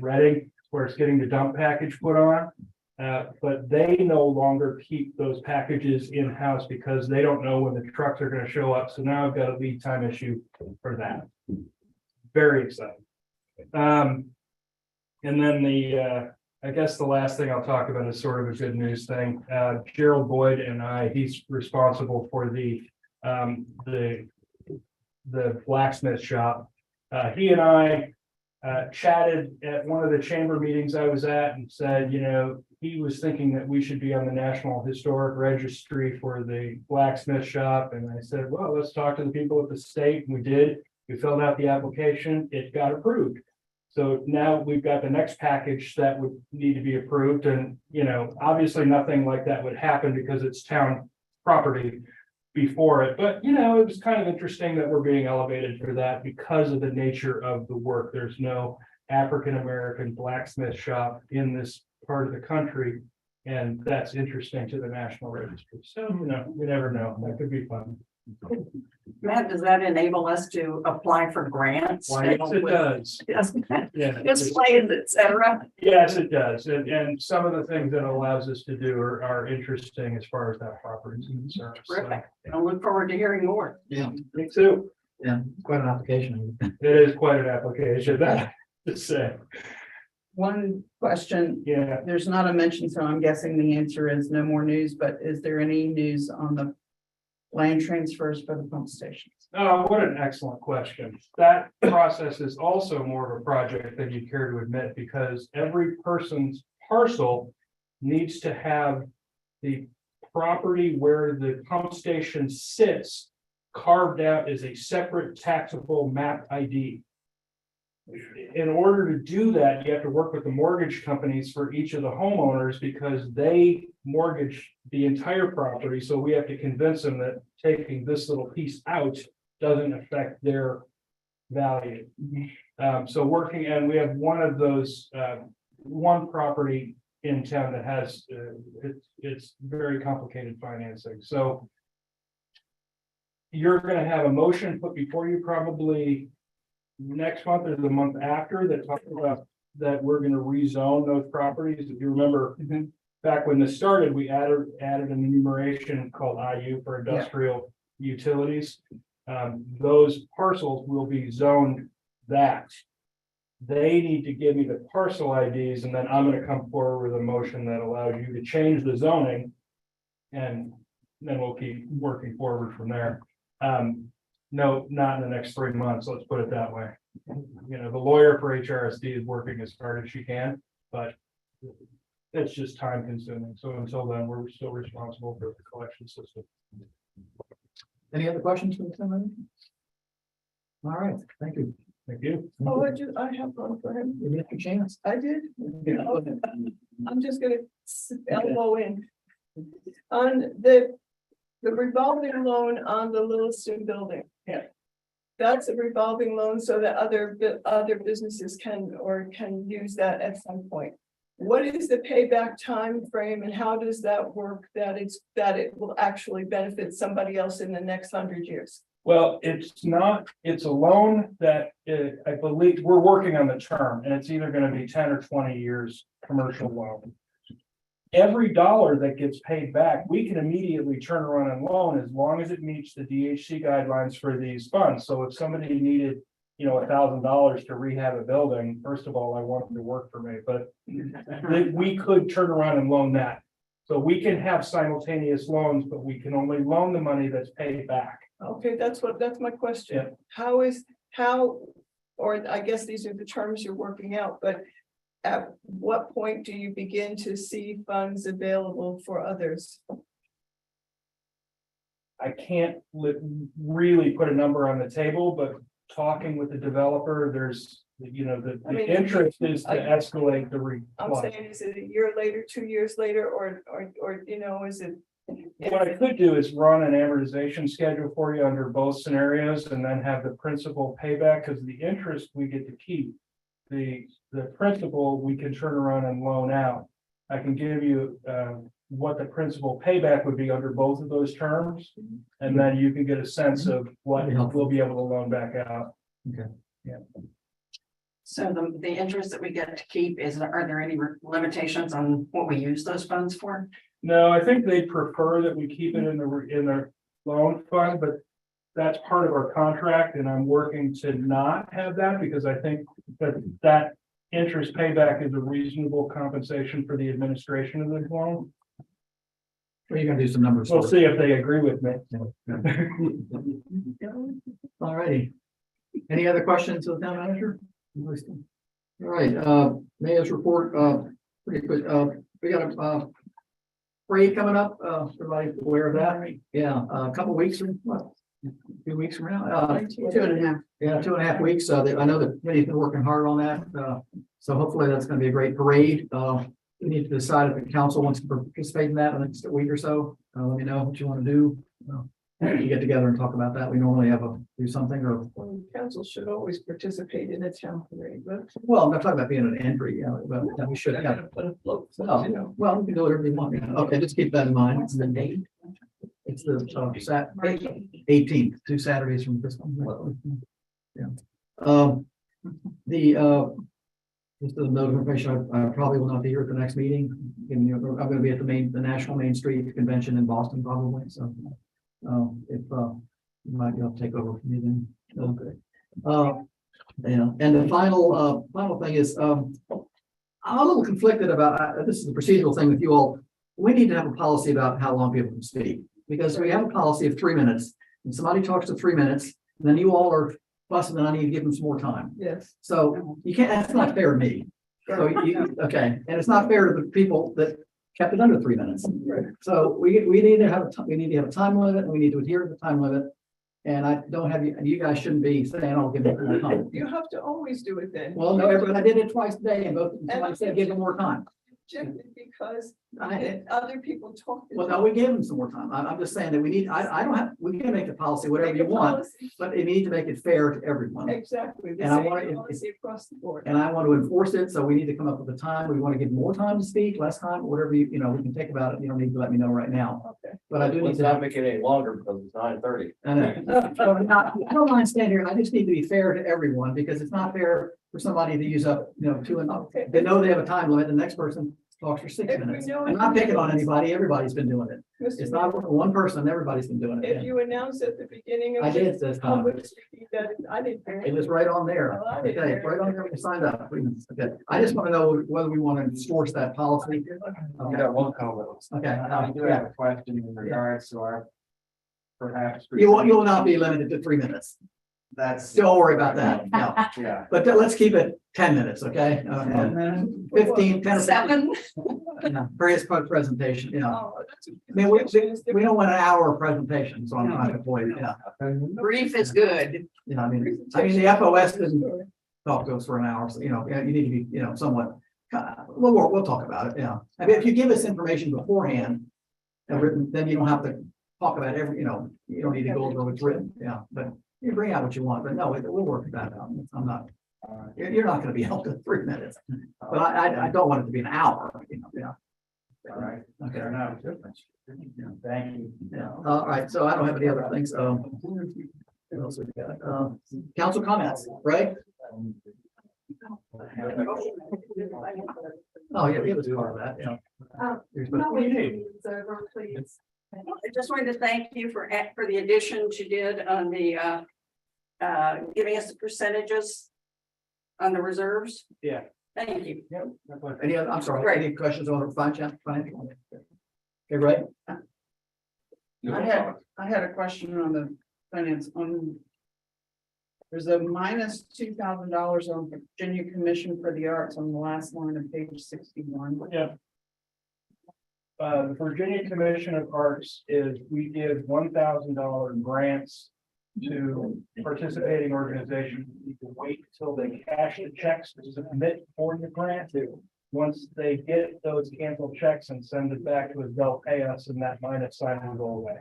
Reading, where it's getting the dump package put on. But they no longer keep those packages in-house because they don't know when the trucks are going to show up. So now I've got a lead time issue for that. Very exciting. And then I guess the last thing I'll talk about is sort of a good news thing. Gerald Boyd and he's responsible for the blacksmith shop. He and I chatted at one of the chamber meetings I was at and said, he was thinking that we should be on the National Historic Registry for the blacksmith shop. And I said, well, let's talk to the people at the state. And we did. We filled out the application. It got approved. So now we've got the next package that would need to be approved. And, obviously nothing like that would happen because it's town property before it. But, it was kind of interesting that we're being elevated for that because of the nature of the work. There's no African-American blacksmith shop in this part of the country. And that's interesting to the National Registry. So, we never know. That could be fun. Matt, does that enable us to apply for grants? Yes, it does. Yeah. Displays, et cetera. Yes, it does. And some of the things that it allows us to do are interesting as far as that property is concerned. Terrific. I look forward to hearing more. Yeah, Me too. yeah, quite an application. It is quite an application, that to say. One question, Yeah. there's not a mention, so I'm guessing the answer is no more news, but is there any news on the land transfers for the pump stations? Oh, what an excellent question. That process is also more of a project than you care to admit because every person's parcel needs to have the property where the pump station sits carved out as a separate taxable map ID. In order to do that, you have to work with the mortgage companies for each of the homeowners because they mortgage the entire property. So we have to convince them that taking this little piece out doesn't affect their value. So working, and we have one of those, one property in town that has, it's very complicated financing, so you're gonna have a motion put before you probably next month or the month after that talks about that we're gonna rezone those properties. If you remember, back when this started, we added an enumeration called IU for industrial utilities. Those parcels will be zoned that. They need to give me the parcel IDs, and then I'm gonna come forward with a motion that allows you to change the zoning. And then we'll keep working forward from there. No, not in the next 3 months, let's put it that way. You know, the lawyer for HRSD is working as hard as she can, but it's just time consuming. So until then, we're still responsible for the collection system. Any other questions from the senator? All right, thank you. Thank you. Oh, I have one for him. Give me a chance. I did. I'm just gonna elbow in. On the revolving loan on the Williston building. Yeah. That's a revolving loan so that other businesses can use that at some point. What is the payback time frame and how does that work that it will actually benefit somebody else in the next 100 years? Well, it's not, it's a loan that I believe we're working on the term, and it's either gonna be 10 or 20 years commercial loan. Every dollar that gets paid back, we can immediately turn around and loan as long as it meets the DHC guidelines for these funds. So if somebody needed, you know, $1,000 to rehab a building, first of all, I want them to work for me, but we could turn around and loan that. So we can have simultaneous loans, but we can only loan the money that's paid back. Okay, that's my question. Or I guess these are the terms you're working out, but at what point do you begin to see funds available for others? I can't really put a number on the table, but talking with the developer, there's, you know, the interest is to escalate the. I'm saying, is it a year later, 2 years later, or, you know, is it? What I could do is run an amortization schedule for you under both scenarios and then have the principal payback, because the interest we get to keep. The principal we can turn around and loan out. I can give you what the principal payback would be under both of those terms. And then you can get a sense of what we'll be able to loan back out. Okay. Yeah. So the interest that we get to keep are there any limitations on what we use those funds for? No, I think they prefer that we keep it in their loan fund, but that's part of our contract, and I'm working to not have that because I think that interest payback is a reasonable compensation for the administration of the loan. Well, you're gonna do some numbers. We'll see if they agree with me. All righty. Any other questions of the town manager? All right, mayor's report, pretty quick, we got a parade coming up, everybody aware of that? Yeah, a couple weeks from, what, 2 weeks from now? 2.5. Yeah, 2.5 weeks, I know the committee's been working hard on that, so hopefully that's gonna be a great parade, we need to decide if the council wants to participate in that in the next week or so, let me know what you want to do. We get together and talk about that. We normally do something or. Well, council should always participate in a town parade, but. Well, I'm not talking about being an entry, but we should. Yeah. Put a float, Oh, you know. well, we can do whatever you want. Yeah. Okay, just keep that in mind. It's the date. It's the 18th, 2 Saturdays from this one. Yeah. Just a note of information, I probably will not be here at the next meeting. I'm going to be at the National Main Street Convention in Boston probably, so. If you might be able to take over from me then. Okay. Yeah, and the final thing is, I'm a little conflicted about, this is a procedural thing with you all. We need to have a policy about how long people can speak, because we have a policy of 3 minutes, and somebody talks for 3 minutes, and then you all are fussing and I need to give them some more time. Yes. So you can't, that's not fair to me. So okay, and it's not fair to the people that kept it under 3 minutes. So we need to have a time limit, and we need to adhere to the time limit. And I don't have you guys shouldn't be saying, "I'll give them more time." You have to always do it then. Well, no, but I did it twice a day, and both somebody said give them more time. Simply because I- other people talk. Well, no, we gave them some more time. I'm just saying that we need, I don't have, we can make the policy whatever you want, but you need to make it fair to everyone. Exactly, the And I same want to- policy across the board. And I want to enforce it, so we need to come up with a time. We want to give more time to speak, less time, whatever you know, we can think about it. You don't need to let me know right now. Okay. But I do need Let's to. not make it any longer because it's 9:30. I know. So I don't mind standing here. I just need to be fair to everyone because it's not fair for somebody to use up, you know, 2 and they know they have a time limit. The next person talks for 6 If we minutes. know I'm not picking on anybody. Everybody's been doing it. Mr. It's not one person. Everybody's been doing If it. you announce at the beginning of. I did this time. public speaking that I didn't. hear It was right on there. Well, I Okay, didn't hear it's right on there when you signed up. Okay, I just want to know whether we want to enforce that policy. I got one comment. Okay. I do have a question in regards to our perhaps. You will not be limited to 3 minutes. That's. Don't worry about that. No. Yeah. But let's keep it 10 minutes, okay? 15, 10 or 7. For his presentation, you know. Oh, that's. I mean, we don't want an hour presentation, so I'm trying to avoid it, yeah. Brief is good. You know, I mean, the FOS didn't talk to us for an hour, so, you know, you need to be, you know, somewhat. We'll talk about it, yeah. I mean, if you give us information beforehand, and written, then you don't have to talk about every, you know, you don't need to go over what's written, yeah, but you bring out what you want, but no, we'll work that out. I'm not, you're not gonna be held to 3 minutes, but I don't want it to be an hour, you know, yeah. All right. Okay. Fair enough. Thank you. Yeah, all right, so I don't have any other things, what else we got? Council comments, right? Oh, yeah, it was part of that, yeah. I just wanted to thank you for the additions you did on the giving us the percentages on the reserves. Yeah. Thank you. Any other, I'm sorry, Right. any questions on the financial? Okay, right? I had a question on the finance on. There's a minus $2,000 on Virginia Commission for the Arts on the last line of page 61. Yeah. The Virginia Commission of Arts we give $1,000 grants to participating organizations. You can wait until they cash the checks to submit for the grant. Once they get those canceled checks and send it back to us, they'll pay us and that minus sign will go away.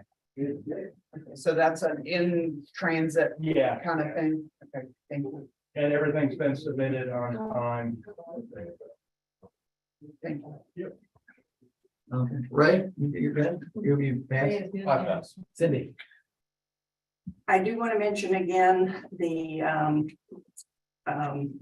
So that's an in transit. Yeah. Kind of thing. Okay, thank you. And everything's been submitted on time. Thank you. Yep. Okay, Ray, you're good? You passed? Cindy. I do want to mention again, the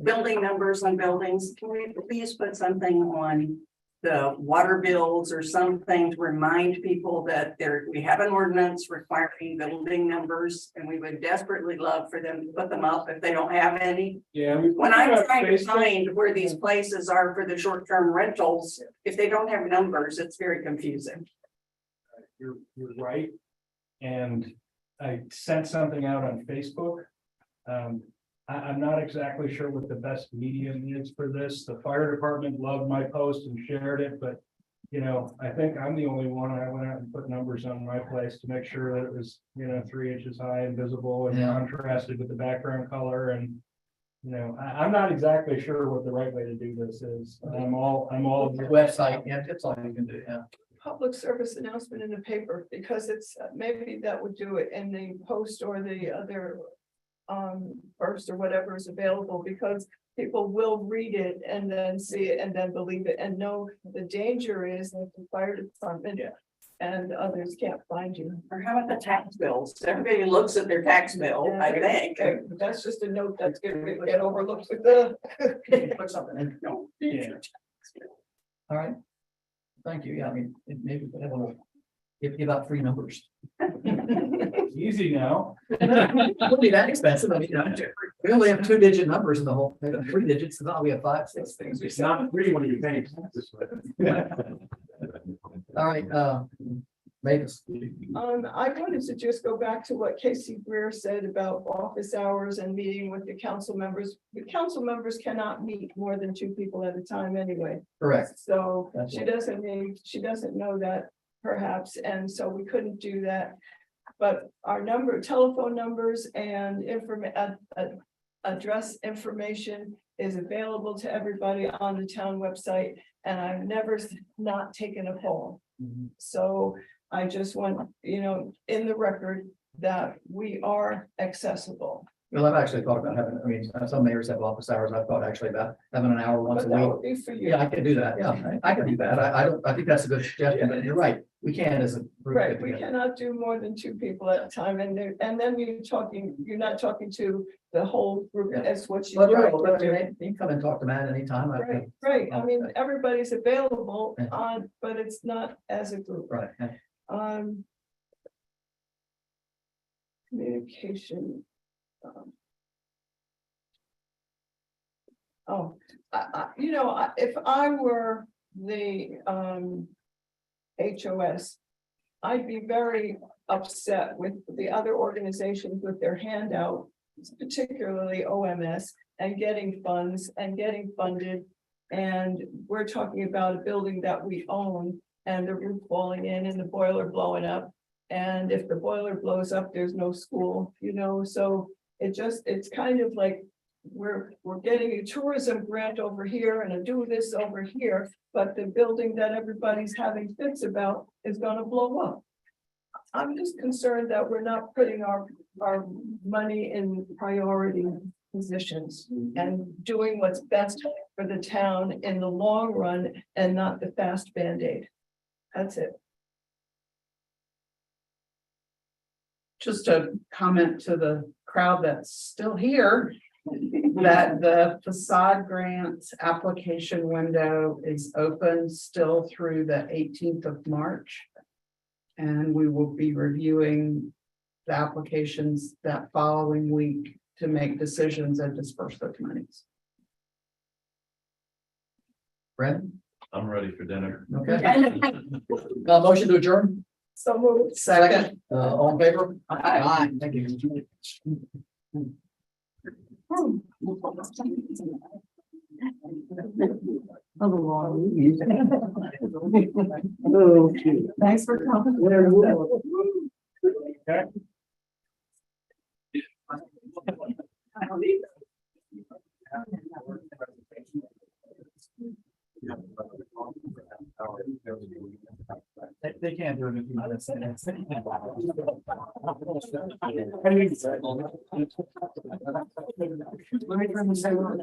building numbers on buildings. Can we please put something on the water bills or something to remind people that we have an ordinance requiring building numbers, and we would desperately love for them to put them up if they don't have any. Yeah. When I'm trying to find where these places are for the short-term rentals, if they don't have numbers, it's very confusing. You're right. And I sent something out on Facebook. I'm not exactly sure what the best medium is for this. The fire department loved my post and shared it, but you know, I think I'm the only one. I went out and put numbers on my place to make sure that it was, you know, 3 inches high and visible and contrasted with the background color. And you know, I'm not exactly sure what the right way to do this is. I'm all The website, yeah, that's all you can do, yeah. Public service announcement in the paper, because it's, maybe that would do it in the Post or the other. First or whatever is available, because people will read it and then see it and then believe it and know the danger is that the fire department. And others can't find you. Or how about the tax bills? Everybody looks at their tax bill, I think. That's just a note that's gonna get overlooked with the. Put something in. Yeah. All right. Thank you. Yeah, I mean, maybe we could have a little, give out 3 numbers. Easy now. Wouldn't be that expensive. I mean, you know, we only have 2-digit numbers in the whole, 3 digits, so now we have 5, 6 things. It's not free when you pay. All right, Mavis. I wanted to just go back to what Casey Greer said about office hours and meeting with the council members. The council members cannot meet more than 2 people at a time anyway. Correct. So That's she right. doesn't know that perhaps, and so we couldn't do that. But our telephone numbers and address information is available to everybody on the town website. and I've never not taken a poll. So I just want, in the record that we are accessible. Well, I've actually thought about having, I mean, some mayors have office hours. I've thought actually about having an hour once a But that week. would be for you. Yeah, I could do that. Yeah, I can do that. I don't, I think that's a good suggestion, but you're right. We can't as a group. Right, get we together. cannot do more than 2 people at a time, and then you're not talking to the whole group Yeah. as what you Well, try right, well, I to mean, do. you can come and talk to Matt anytime. Right, right, I mean, everybody's available Yeah. on, but it's not as a group. Right. Yeah. Communication. Oh, if I were the HOS, I'd be very upset with the other organizations with their handout, particularly OMS, and getting funds and getting funded. And we're talking about a building that we own and the roof falling in and the boiler blowing up. And if the boiler blows up, there's no school, so it's kind of like we're getting a tourism grant over here and a do this over here, but the building that everybody's having fits about is gonna blow up. I'm just concerned that we're not putting our money in priority positions and doing what's best for the town in the long run and not the fast Band-Aid. That's it. Just to comment to the crowd that's still here, that the facade grants application window is open still through the 18th of March. And we will be reviewing the applications that following week to make decisions and disperse those monies. Brad? I'm ready for dinner. Okay. Motion to adjourn? So moved. Second. All in favor? Aye. Thank you. Thanks for coming. They can't do it if you let us. Let me turn this over.